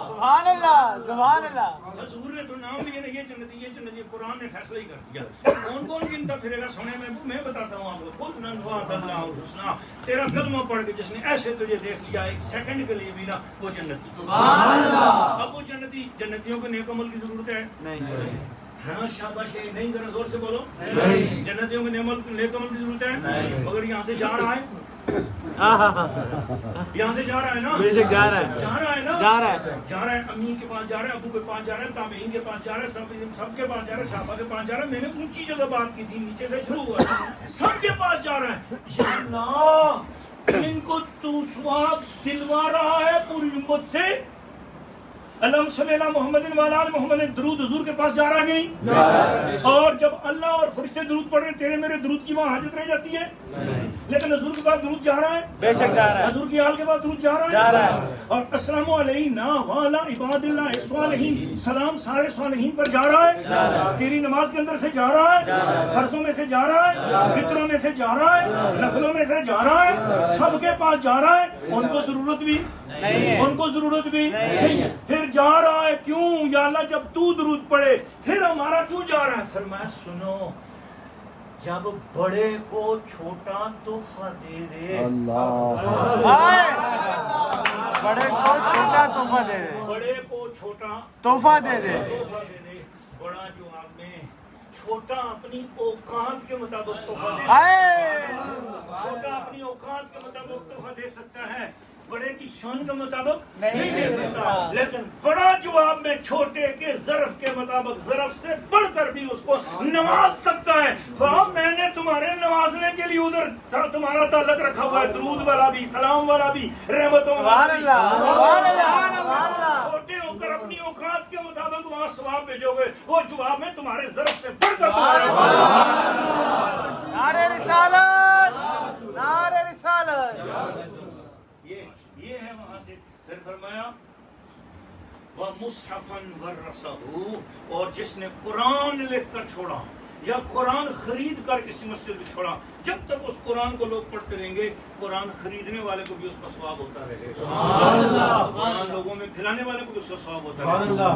سبحان اللہ, سبحان اللہ. حضور نے تو نام بھی یہ جنتی, یہ جنتی, قرآن نے فیصلہ ہی کر دیا. کون کون گنتا پھرے گا سونے میں بتاتا ہوں آپ کو. کُلًّا وعد اللہ الحسنى. تیرا کلمہ پڑھ کے جس نے ایسے تجھے دیکھ لیا ایک سیکنڈ کے لیے بھی نا, وہ جنتی. سبحان اللہ. اب وہ جنتی, جنتیوں کو نیک عمل کی ضرورت ہے نہیں. ہاں شاباش, نہیں, ذرا زور سے بولو. جنتیوں کو نیک عمل کی ضرورت ہے, مگر یہاں سے جا رہا ہے یہاں سے جا رہا ہے نا، بے شک جا رہا ہے، جا رہا ہے نا، جا رہا ہے، جا رہا ہے، امی کے پاس جا رہا ہے، ابو کے پاس جا رہا ہے، تابعین کے پاس جا رہا ہے، سب کے پاس جا رہا ہے، صحابہ کے پاس جا رہا ہے. میں نے اونچی جگہ بات کی تھی، نیچے سے شروع ہوا، سب کے پاس جا رہا ہے. یا اللہ ان کو تو ثواب دلوا رہا ہے پوری امت سے. اللہم صلی علی محمد وعلی آل محمد، درود حضور کے پاس جا رہا ہے کہ نہیں؟ اور جب اللہ اور فرشتے درود پڑھ رہے ہیں، تیرے میرے درود کی وہاں حاجت رہ جاتی ہے؟ لیکن حضور کے پاس درود جا رہا ہے، بے شک جا رہا ہے، حضور کی آل کے پاس درود جا رہا ہے، جا رہا ہے. اور السلام علینا وعلی عباد اللہ الصالحین، سلام سارے صالحین پر جا رہا ہے. تیری نماز کے اندر سے جا رہا ہے، فرضوں میں سے جا رہا ہے، فطروں میں سے جا رہا ہے، نفلوں میں سے جا رہا ہے، سب کے پاس جا رہا ہے. ان کو ضرورت بھی نہیں ہے، ان کو ضرورت بھی نہیں ہے. پھر جا رہا ہے کیوں؟ یا اللہ جب تو درود پڑے پھر ہمارا کیوں جا رہا ہے؟ فرمایا سنو، جب بڑے کو چھوٹا تحفہ دے دے، بڑے کو چھوٹا تحفہ دے دے، بڑے کو چھوٹا تحفہ دے دے، تحفہ دے دے، بڑا جواب میں چھوٹا اپنی اوقات کے مطابق تحفہ دے سکتا ہے. چھوٹا اپنی اوقات کے مطابق تحفہ دے سکتا ہے، بڑے کی شان کے مطابق نہیں دے سکتا. لیکن بڑا جواب میں چھوٹے کے ظرف کے مطابق ظرف سے بڑھ کر بھی اس کو نواز سکتا ہے. میں نے تمہارے نوازنے کے لیے ادھر تمہارا تعلق رکھا ہوا ہے، درود والا بھی، سلام والا بھی، رحمتوں والا بھی. چھوٹے ہو کر اپنی اوقات کے مطابق وہاں ثواب بھیجو گے، وہ جواب میں تمہارے ظرف سے بڑھ کر نعرہ رسالت، نعرہ رسالت. یہ ہے. وہاں سے پھر فرمایا وَمُصْحَفًا وَرَّثَهُ، اور جس نے قرآن لکھ کر چھوڑا یا قرآن خرید کر کسی مسجد میں چھوڑا، جب تک اس قرآن کو لوگ پڑھتے رہیں گے قرآن خریدنے والے کو بھی اس کا ثواب ہوتا رہے گا، قرآن لوگوں میں پھیلانے والے کو بھی اس کا ثواب ہوتا رہے گا.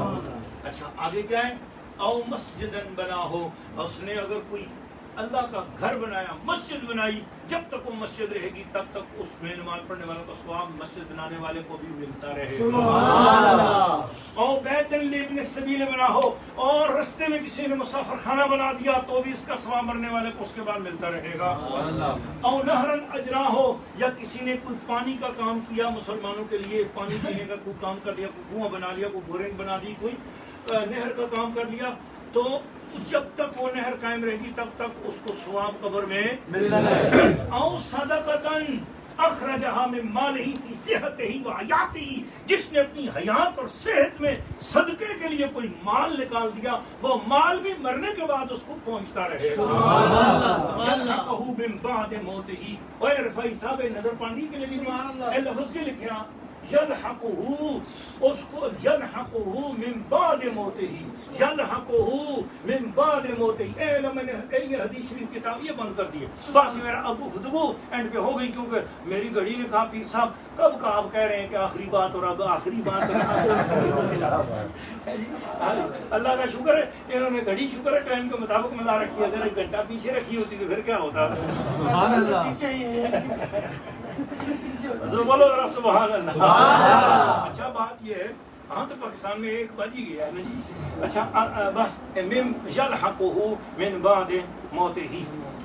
اچھا آگے کیا ہے؟ او مسجدن بنا ہو، اس نے اگر کوئی اللہ کا گھر بنایا، مسجد بنائی، جب تک وہ مسجد رہے گی تب تک اس میں نماز پڑھنے والوں کا ثواب مسجد بنانے والے کو بھی ملتا رہے گا. اور بیت لابن السبیل بنا ہو، اور رستے میں کسی نے مسافر خانہ بنا دیا تو بھی اس کا ثواب مرنے والے کو اس کے بعد ملتا رہے گا. اور نہرن اجرا ہو، یا کسی نے کوئی پانی کا کام کیا مسلمانوں کے لیے، پانی پینے کا کوئی کام کر لیا، کوئی کنواں بنا لیا، کوئی بورنگ بنا دی، کوئی نہر کا کام کر لیا، تو جب تک وہ نہر قائم رہے گی تب تک اس کو ثواب قبر میں ملتا ہے. او صدقتن اخرجہا من مالہ فی صحتہ و حیاتہ، جس نے اپنی حیات اور صحت میں صدقے کے لیے کوئی مال نکال دیا، وہ مال بھی مرنے کے بعد اس کو پہنچتا رہے گا. یلحقہ من بعد موتہ، اور رفعی صاحب نظر پاندی کے لیے بھی لفظ کے لکھیا یلحقہ، اس کو یلحقہ من بعد موتہ، یلحقہ من بعد موتہ. میں نے یہ حدیث شریف کتاب یہ بند کر دی ہے، بس میرا ابو خدبو اینڈ پہ ہو گئی، کیونکہ میری گھڑی نے کہا پیر صاحب کب کا آپ کہہ رہے ہیں کہ آخری بات، اور اب آخری بات. اللہ کا شکر ہے انہوں نے گھڑی، شکر ہے ٹائم کے مطابق ملا رکھی ہے، اگر ایک گھنٹہ پیچھے رکھی ہوتی تو پھر کیا ہوتا. بولو ذرا سبحان اللہ. اچھا بات یہ ہے، ہاں تو پاکستان میں ایک بج ہی گیا ہے نا جی. اچھا بس یلحقہ من بعد موتہ،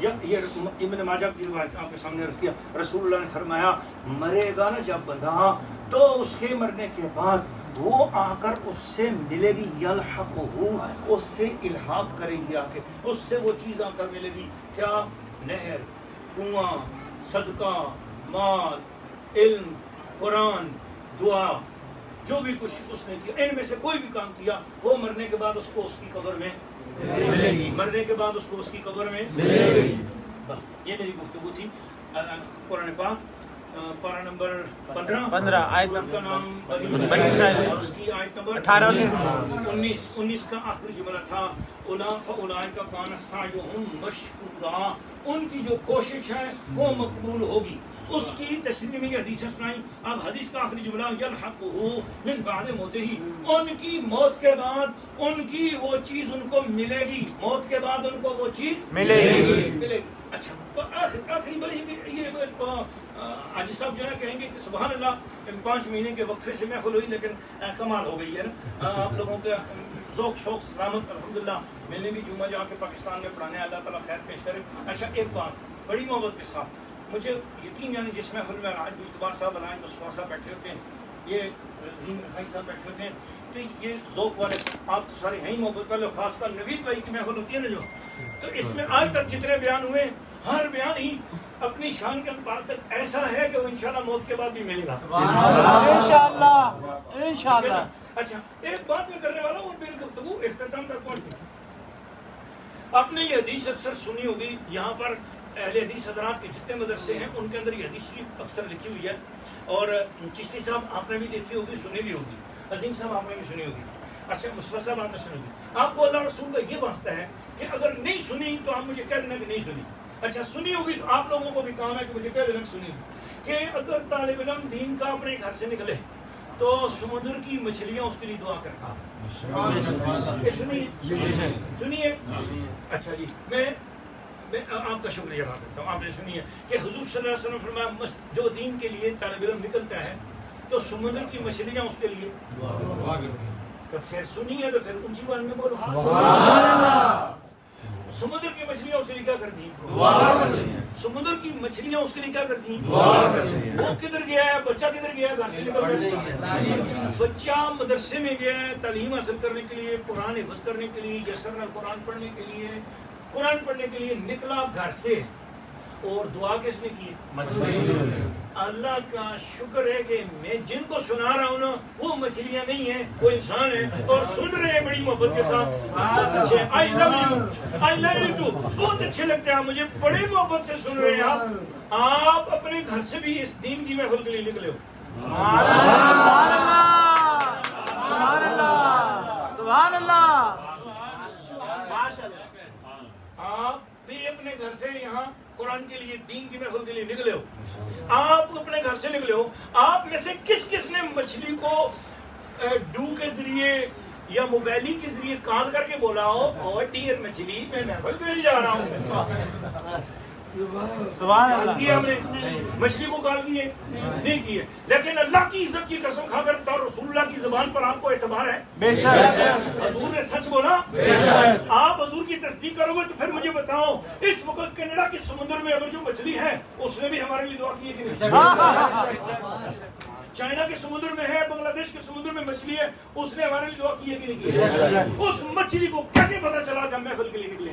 یہ ابن ماجہ کی روایت آپ کے سامنے رکھ کیا. رسول اللہ نے فرمایا مرے گا نا جب بندہ، تو اس کے مرنے کے بعد وہ آ کر اس سے ملے گی، یلحقہ، اس سے الحاق کرے گی، آ کے اس سے وہ چیز آ کر ملے گی. کیا؟ نہر، کنواں، صدقہ، مال، علم، قرآن، دعا، جو بھی کچھ اس نے کیا، ان میں سے کوئی بھی کام کیا، وہ مرنے کے بعد اس کو اس کی قبر میں ملے گی، مرنے کے بعد اس کو اس کی قبر میں ملے گی. یہ میری گفتگو تھی. قرآن پاک پارہ نمبر 15 آیت کا نام بنی اسرائیل، اور اس کی آیت نمبر 19 کا آخری جملہ تھا فَأُولَٰئِکَ کَانَ سَعْیُهُم مَشْکُورًا، ان کی جو کوشش ہے وہ مقبول ہوگی. اس کی تشریح میں یہ حدیثیں سنائی. اب حدیث کا آخری جملہ یلحقہ من بعد موتہ، ان کی موت کے بعد ان کی وہ چیز ان کو ملے گی، موت کے بعد ان کو وہ چیز ملے گی. اچھا آخری بڑی یہ حاجی صاحب جو ہے کہیں گے کہ سبحان اللہ 5 مہینے کے وقفے سے محفل ہوئی، لیکن کمال ہو گئی ہے نا آپ لوگوں کے ذوق شوق سلامت الحمدللہ. میں نے بھی جمعہ جا کے پاکستان میں پڑھانے، اللہ تعالیٰ خیر پیش کرے. اچھا ایک بات بڑی محبت کے ساتھ مجھے یقین یعنی جس محفل میں آج مشتبہ صاحب علائم مصطفیٰ صاحب بیٹھے ہوتے ہیں, یہ عظیم رفائی صاحب بیٹھے ہوتے ہیں, تو یہ ذوق والے آپ سارے ہیں ہی محبت والے, خاص کر نوید بھائی کی محفل ہوتی ہے نا جو, تو اس میں آج تک جتنے بیان ہوئے ہر بیان ہی اپنی شان کے بعد تک ایسا ہے کہ وہ انشاءاللہ موت کے بعد بھی ملے گا انشاءاللہ. اچھا ایک بات میں کرنے والا ہوں, میری گفتگو اختتام تک پہنچ گئی. آپ نے یہ حدیث اکثر سنی ہوگی, یہاں پر اہل حدیث حضرات کے جتنے مدرسے ہیں ان کے اندر یہ حدیث اکثر لکھی ہوئی ہے, اور چشتی صاحب آپ نے بھی دیکھی ہوگی, سنی بھی ہوگی, عظیم صاحب آپ نے بھی سنی ہوگی, اچھا مصطفیٰ صاحب آپ نے سنی ہوگی. آپ کو اللہ رسول کا یہ واسطہ ہے کہ اگر نہیں سنی تو آپ مجھے کہہ دینا کہ نہیں سنی. اچھا سنی ہوگی تو آپ لوگوں کو بھی کام ہے کہ مجھے کہہ دینا کہ سنی ہوگی, کہ اگر طالب علم دین کا اپنے گھر سے نکلے تو سمندر کی مچھلیاں اس کے لیے دعا کرتا. سنیے. اچھا جی, میں آپ کا شکریہ ادا کرتا ہوں. آپ نے سنی ہے کہ حضور صلی اللہ علیہ وسلم فرمایا جو دین کے لیے طالب علم نکلتا ہے تو سمندر کی مچھلیاں اس کے لیے دعا کرتی ہیں. تو پھر سنی ہے تو پھر اونچی بات میں بولو, سمندر کی مچھلیاں اس کے لیے کیا کرتی ہیں؟ سمندر کی مچھلیاں اس کے لیے کیا کرتی ہیں؟ وہ کدھر گیا ہے بچہ, کدھر گیا ہے گھر سے نکل گیا, بچہ مدرسے میں گیا ہے تعلیم حاصل کرنے کے لیے, قرآن حفظ کرنے کے لیے, جسرنا قرآن پڑھنے کے لیے, قرآن پڑھنے کے لیے نکلا گھر سے, اور دعا کس نے کی؟ اللہ کا شکر ہے کہ میں جن کو سنا رہا ہوں نا وہ مچھلیاں نہیں ہیں, وہ انسان ہیں اور سن رہے ہیں بڑی محبت کے ساتھ. بہت اچھے, آئی لو یو ٹو, بہت اچھے لگتے ہیں, مجھے بڑی محبت سے سن رہے ہیں. آپ اپنے گھر سے بھی اس دین کی محفل کے لیے نکلے ہو. سبحان اللہ. آپ بھی اپنے گھر سے یہاں قرآن کے لیے, دین کی محفل کے لیے نکلے ہو. آپ اپنے گھر سے نکلے ہو. آپ میں سے کس کس نے مچھلی کو ڈو کے ذریعے یا موبائلی کے ذریعے کال کر کے بولا ہو, اور ڈیئر مچھلی میں محفل کے لیے جا رہا ہوں؟ ہم نے مچھلی کو کال کیے نہیں کیے, لیکن اللہ کی عزت کی قسم کھا کر بتاؤ, رسول اللہ کی زبان پر آپ کو اعتبار ہے؟ حضور نے سچ بولا. آپ حضور کی تصدیق کرو گے تو پھر مجھے بتاؤ, اس وقت کینیڈا کے سمندر میں اگر جو مچھلی ہے اس نے بھی ہمارے لیے دعا کی ہے کہ نہیں؟ چائنا کے سمندر میں ہے, بنگلہ دیش کے سمندر میں مچھلی ہے, اس نے ہمارے لیے دعا کی ہے کہ نہیں کی؟ اس مچھلی کو کیسے پتا چلا کہ ہم محفل کے لیے نکلے؟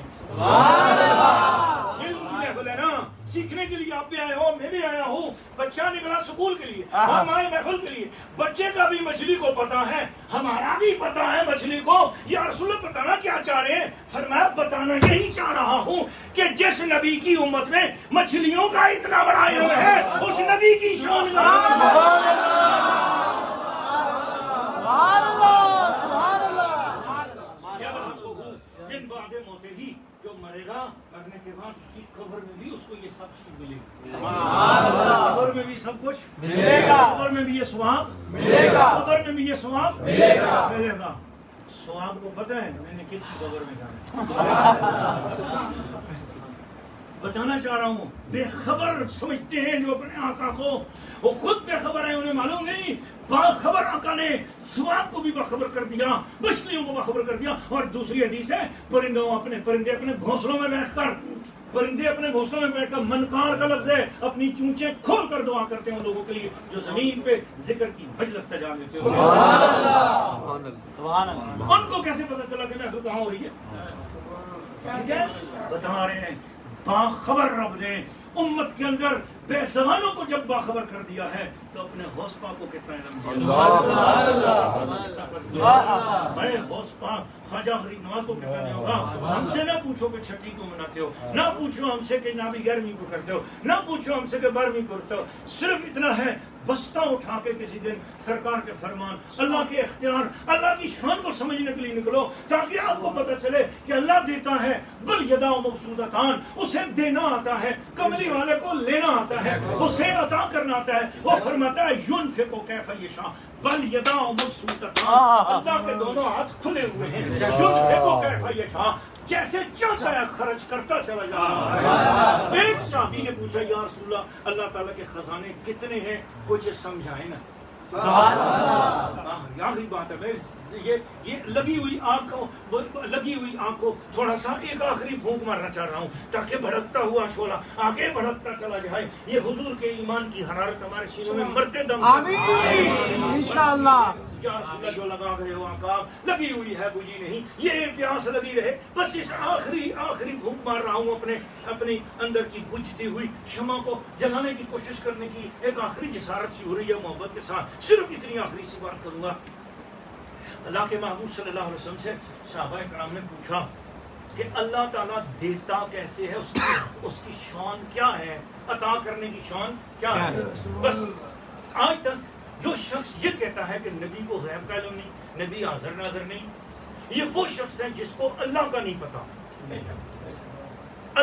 علم کی محفل ہے نا, سیکھنے کے لیے آپ بھی آئے ہو, میں بھی آیا ہوں. بچہ نکلا سکول کے لیے, ہم آئے محفل کے لیے. بچے کا بھی مچھلی کو پتا ہے, ہمارا بھی پتا ہے مچھلی کو. یا رسول اللہ بتانا کیا چاہ رہے ہیں؟ فرمایا بتانا یہی چاہ رہا ہوں کہ جس نبی کی امت میں مچھلیوں کا اتنا بڑا علم ہے, اس نبی کی شان جو مرے گا, مرنے کے بعد اس کی قبر میں بھی اس کو یہ سب چیز ملے گی. قبر میں بھی سب کچھ ملے گا, قبر میں بھی یہ ثواب ملے گا, قبر میں بھی یہ ثواب ملے گا. ثواب کو پتہ ہے میں نے کس کی قبر میں جانا بتانا چاہ رہا ہوں. بے خبر سمجھتے ہیں جو اپنے آقا کو, وہ خود بے خبر ہے, انہیں معلوم نہیں. باخبر آقا نے ثواب کو بھی باخبر کر دیا, مچھلیوں کو باخبر کر دیا. اور دوسری حدیث ہے, پرندے اپنے گھونسلوں میں بیٹھ کر منکار کا لفظ ہے, اپنی چونچیں کھول کر دعا کرتے ہیں ان لوگوں کے لیے جو زمین پہ ذکر کی مجلس سجا دیتے ہیں. ان کو کیسے پتا چلا کہ محفل کہاں ہو رہی ہے؟ بتا رہے ہیں باخبر رب نے امت کے اندر بے زبانوں کو جب باخبر کر دیا ہے تو اپنے غوث پاک کو کتنا علم میں غوث پاک خواجہ غریب نواز کو کتنا نہیں ہوگا. ہم سے نہ پوچھو کہ چھٹی کو مناتے ہو, نہ پوچھو ہم سے کہ نابی 11ویں کو کرتے ہو, نہ پوچھو ہم سے کہ 12ویں کو کرتے ہو. صرف اتنا ہے بستہ اٹھا کے کسی دن سرکار کے فرمان, اللہ کے اختیار, اللہ کی شان کو سمجھنے کے لیے نکلو, تاکہ آپ کو پتہ چلے کہ اللہ دیتا ہے بل یدا مبسوطتان, اسے دینا آتا ہے, کملی والے کو لینا آتا ہے, اسے عطا کرنا آتا ہے. وہ فرماتا ہے ينفق کیف یشاء بل یدا مبسوطتان, اللہ کے دونوں ہاتھ کھلے ہوئے ہیں. ينفق کیف یشاء, جیسے چاہتا ہے خرچ کرتا چلا جا رہا ہے. ایک صحابی نے پوچھا یا رسول اللہ, اللہ تعالیٰ کے خزانے کتنے ہیں, کچھ سمجھائیں نا. یہی بات ہے, یہ لگی ہوئی آنکھ کو تھوڑا سا ایک آخری پھونک مارنا چاہ رہا ہوں تاکہ بھڑکتا ہوا شعلہ آگے بھڑکتا چلا جائے. یہ حضور کے ایمان کی حرارت ہمارے سینوں میں مرتے دم آمین انشاءاللہ. یا رسول اللہ جو لگا گئے ہو آقا لگی ہوئی ہے بجھی نہیں, یہ پیاس لگی رہے بس اس آخری پھونک مار رہا ہوں اپنے اندر کی بجھتی ہوئی شمع کو جلانے کی کوشش کرنے کی ایک آخری جسارت سی ہو رہی ہے محبت کے ساتھ. صرف اتنی آخری سی بات کروں گا. اللہ کے محبوب صلی اللہ علیہ وسلم سے صحابہ کرام نے پوچھا کہ اللہ تعالیٰ دیتا کیسے ہے, اس کی شان کیا ہے, عطا کرنے کی شان کیا ہے. بس آج تک جو شخص یہ کہتا ہے کہ نبی کو غیب کا علم نہیں, نبی حاضر ناظر نہیں, یہ وہ شخص ہے جس کو اللہ کا نہیں پتا,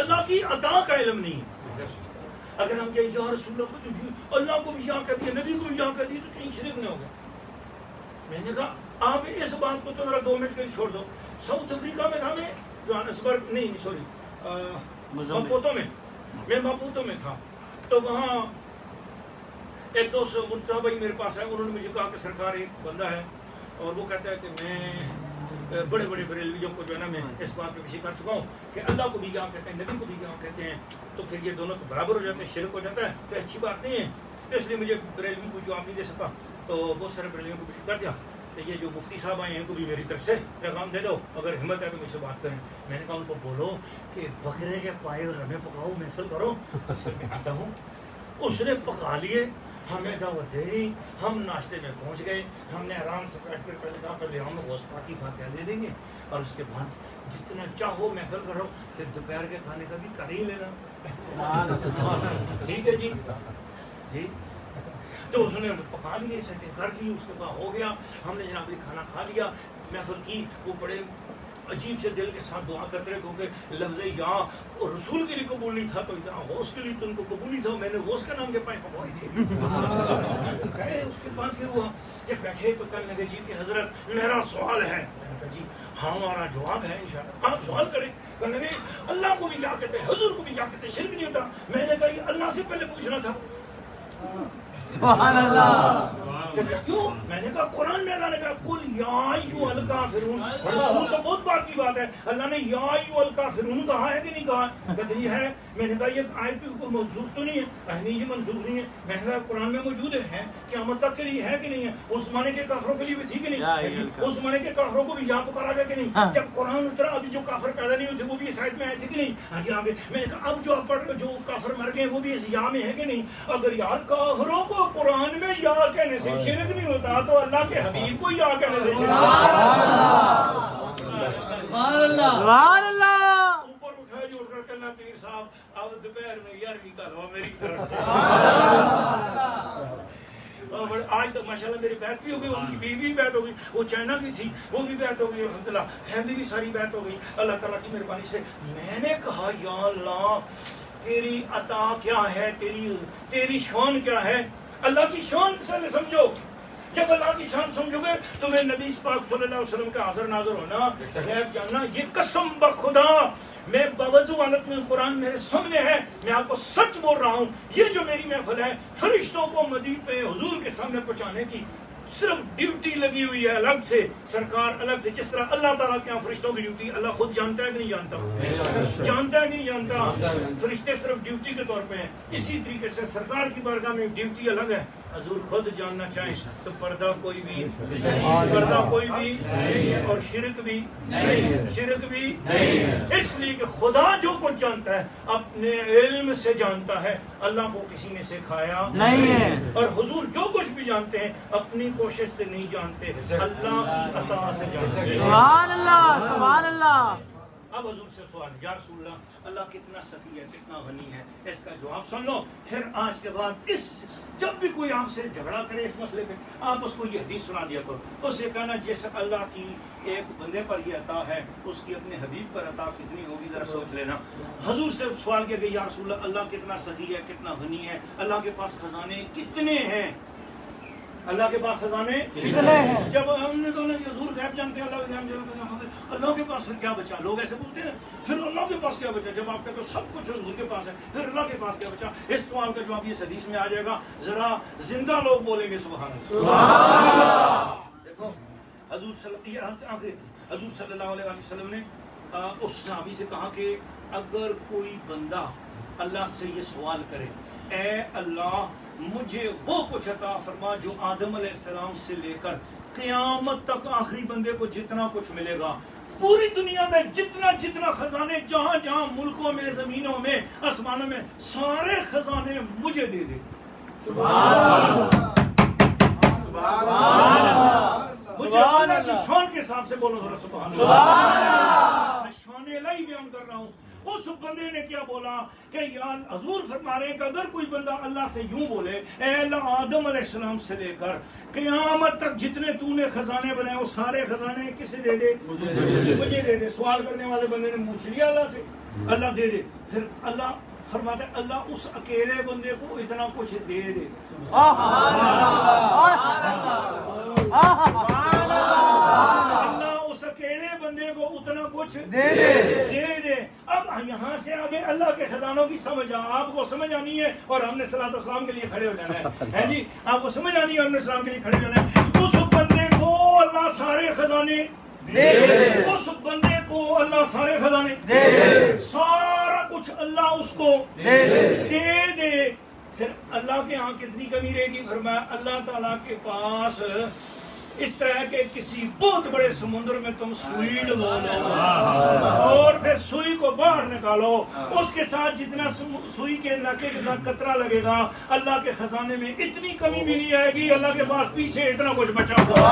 اللہ کی عطا کا علم نہیں ہے. اگر ہم کہیں یا رسول اللہ کو بھی یہاں کہہ دیا, نبی کو بھی یہاں کہہ دیا, تو کہیں شرک نہیں ہوگا. میں نے کہا آپ اس بات کو تو ذرا 2 منٹ کے لیے چھوڑ دو. ساؤتھ افریقہ میں تھا, میں جوہانسبرگ نہیں سوری ماپوتو میں تھا, تو وہاں ایک دوست مصطفیٰ بھائی میرے پاس ہے. انہوں نے مجھے کہا کہ سرکار ایک بندہ ہے اور وہ کہتا ہے کہ میں بڑے بڑے بریلویوں کو جو ہے نا میں اس بات پہ کسی کر چکا ہوں کہ اللہ کو بھی کیا کہتے ہیں, نبی کو بھی کیا کہتے ہیں, تو پھر یہ دونوں تو برابر ہو جاتے ہیں, شرک ہو جاتا ہے, تو اچھی بات نہیں ہے. اس لیے مجھے بریلوی کو جواب نہیں دے سکا, تو بہت سارے بریلویوں کو کچھ کر دیا کہ یہ جو مفتی صاحب آئے ہیں ان کو بھی میری طرف سے پیغام دے دو, اگر ہمت ہے تو مجھ سے بات کریں. میں نے کہا ان کو بولو کہ بکرے کے پائے ہمیں پکاؤ, محفل کرو, میں آتا ہوں. اس نے پکا لیے, ہمیں دعوت دے رہی, ہم ناشتے میں پہنچ گئے. ہم نے آرام سے بیٹھ کر پہلے کہا پہلے ہم گوشت پاکی فاتحہ دے دیں گے اور اس کے بعد جتنا چاہو محفل کرو, پھر دوپہر کے کھانے کا بھی کر ہی لینا. ٹھیک ہے جی جی. تو اس نے پکا لیے, سیٹنگ کر لی, اس کے بعد ہو گیا. ہم نے جناب کھانا کھا لیا, محفل کی. وہ بڑے عجیب سے دل کے ساتھ دعا کرتے رہے کیونکہ لفظ یا رسول کے لیے قبول نہیں تھا, تو یا غوث کے لیے تو ان کو قبول نہیں تھا. میں نے غوث کا نام کے پائے پکوائے تھے. اس کے بعد پھر وہ جب بیٹھے تو کہنے لگے جی کہ حضرت میرا سوال ہے. میں نے کہا جی ہاں ہمارا جواب ہے انشاءاللہ, آپ سوال کریں. کہنے لگے اللہ کو بھی کیا کہتے ہیں, حضور کو بھی کیا کہتے ہیں, شرک نہیں ہوتا. میں نے کہا یہ اللہ سے پہلے پوچھنا تھا. سبحان اللہ. کیوں؟ میں نے کہا قرآن میں اللہ نے کہا کل یا ایھا الکافرون, رسول تو بہت بات کی بات ہے, اللہ نے یا ایھا الکافرون کہا ہے کہ نہیں کہا؟ کہتے یہ ہے. میں نے کہا یہ آیت کوئی منسوخ تو نہیں ہے, نہیں منسوخ نہیں ہے. میں نے کہا قرآن میں موجود ہے, قیامت تک کے لیے ہے کہ نہیں ہے, اس زمانے کے کافروں کے لیے بھی تھی کہ نہیں, اس زمانے کے کافروں کو بھی یا پکارا گیا کہ نہیں, جب قرآن اترا ابھی جو کافر پیدا نہیں ہوئے تھے وہ بھی اس آیت میں آئے تھے کہ نہیں. ہاں جی آگے میں نے کہا اب جو کافر مر گئے وہ بھی اس یا میں ہے کہ نہیں. اگر یار کافروں کو قرآن میں یا کہنے سے شرک نہیں ہوتا تو اللہ کے حبیب کو یا کہنے سے سبحان اللہ. اوپر اٹھا جوڑ کر کہنا پیر صاحب اب دوپہر میں 11ویں کا دعا میری طرف سے. آج تک ماشاءاللہ میری بیعت بھی ہو گئی, ان کی بیوی بھی بیعت ہو گئی, وہ چائنا کی تھی وہ بھی بیعت ہو گئی, الحمدللہ فیملی بھی ساری بیعت ہو گئی اللہ تعالیٰ کی مہربانی سے. میں نے کہا یا اللہ تیری عطا کیا ہے, تیری شان کیا ہے. اللہ کی شان سے سمجھو, جب اللہ کی شان سمجھو گے تو میں نبی پاک صلی اللہ علیہ وسلم کا حاضر ناظر ہونا, غیب جاننا, یہ قسم بخدا میں باوضو حالت میں قرآن میرے سامنے ہے, میں آپ کو سچ بول رہا ہوں. یہ جو میری محفل ہے فرشتوں کو مدیح پہ حضور کے سامنے پہنچانے کی صرف ڈیوٹی لگی ہوئی ہے الگ سے, سرکار الگ سے. جس طرح اللہ تعالیٰ کے یہاں فرشتوں کی ڈیوٹی اللہ خود جانتا ہے کہ نہیں جانتا, جانتا ہے کہ نہیں جانتا, فرشتے صرف ڈیوٹی کے طور پہ ہیں. اسی طریقے سے سرکار کی بارگاہ میں ڈیوٹی الگ ہے. حضور خود جاننا چاہیں تو پردہ کوئی بھی نہیں, اور شرک بھی نہیں, اس لیے کہ خدا جو کچھ جانتا ہے اپنے علم سے جانتا ہے, اللہ کو کسی نے سکھایا نہیں ہے. اور حضور جو کچھ بھی جانتے ہیں اپنی کوشش سے نہیں جانتے, اللہ کی عطا سے جانتے ہیں. سبحان اللہ سبحان اللہ. اب حضور سے سوال, یا رسول اللہ اللہ کتنا سخی ہے, کتنا غنی ہے, اس کا جواب سن لو. پھر آج کے بعد جب بھی کوئی آپ سے جھگڑا کرے اس مسئلے پہ, آپ اس کو یہ حدیث سنا دیا کرو. اس سے کہنا جیسے اللہ کی ایک بندے پر یہ عطا ہے اس کی اپنے حبیب پر عطا کتنی ہوگی ذرا سوچ لینا. حضور سے سوال کیا کہ یا رسول اللہ کتنا سخی ہے, کتنا غنی ہے, اللہ کے پاس خزانے کتنے ہیں, اللہ کے پاس خزانے کتنے ہیں. جب ہم نے کہا کہ حضور غیب جانتے ہیں, اللہ کے پاس پھر کیا بچا. لوگ ایسے بولتے ہیں پھر اللہ کے پاس کیا بچا, جب آپ کہتے ہو سب کچھ حضور کے پاس ہے پھر اللہ کے پاس کیا بچا. اس سوال کا جواب یہ حدیث میں آ جائے گا, ذرا زندہ لوگ بولیں گے سبحان اللہ. دیکھو حضور صلی اللہ علیہ وسلم نے اس صحابی سے کہا کہ اگر کوئی بندہ اللہ سے یہ سوال کرے اے اللہ مجھے وہ کچھ عطا فرما جو آدم علیہ السلام سے لے کر قیامت تک آخری بندے کو جتنا کچھ ملے گا، پوری دنیا میں جتنا جتنا خزانے جہاں جہاں ملکوں میں زمینوں میں آسمانوں میں سارے خزانے مجھے دے دے. مجھے اللہ کی شان کے حساب سے بولو ذرا سبحان اللہ. میں شان الہی بیان کر رہا ہوں. اس بندے نے کیا بولا کہ یا حضور فرما رہے ہیں کہ اگر کوئی بندہ اللہ سے یوں بولے اے اللہ آدم علیہ السلام سے لے کر قیامت تک جتنے تو نے خزانے بنائے وہ سارے خزانے کسے دے دے؟ مجھے دے دے. سوال کرنے والے بندے نے پوچھ لیا اللہ سے، اللہ دے دے. پھر اللہ فرماتے ہیں اللہ اس اکیلے بندے کو اتنا کچھ دے دے. اللہ اس اکیلے بندے کو اتنا کچھ دے دے. اب یہاں سے آگے اللہ کے خزانوں کی سمجھ آپ کو سمجھ آنی ہے اور ہم نے صلاۃ والسلام کے لیے کھڑے ہو جانا ہے جی. آپ کو سمجھ آنی ہے ہم نے اسلام کے لیے کھڑے ہو جانا ہے. اس بندے کو اللہ سارے خزانے دے دے. اس بندے کو اللہ سارے خزانے دے دے. سارا کچھ اللہ اس کو دے دے. پھر اللہ کے ہاں کتنی کمی رہے گی؟ فرمایا اللہ تعالیٰ کے پاس اس طرح کے کسی بہت بڑے سمندر میں تم سوئی ڈبو دو اور پھر سوئی کو باہر نکالو، اس کے ساتھ جتنا سوئی کے ناکے کے ساتھ قطرہ لگے گا اللہ کے خزانے میں اتنی کمی بھی نہیں آئے گی. اللہ کے پاس پیچھے اتنا کچھ بچا ہوا.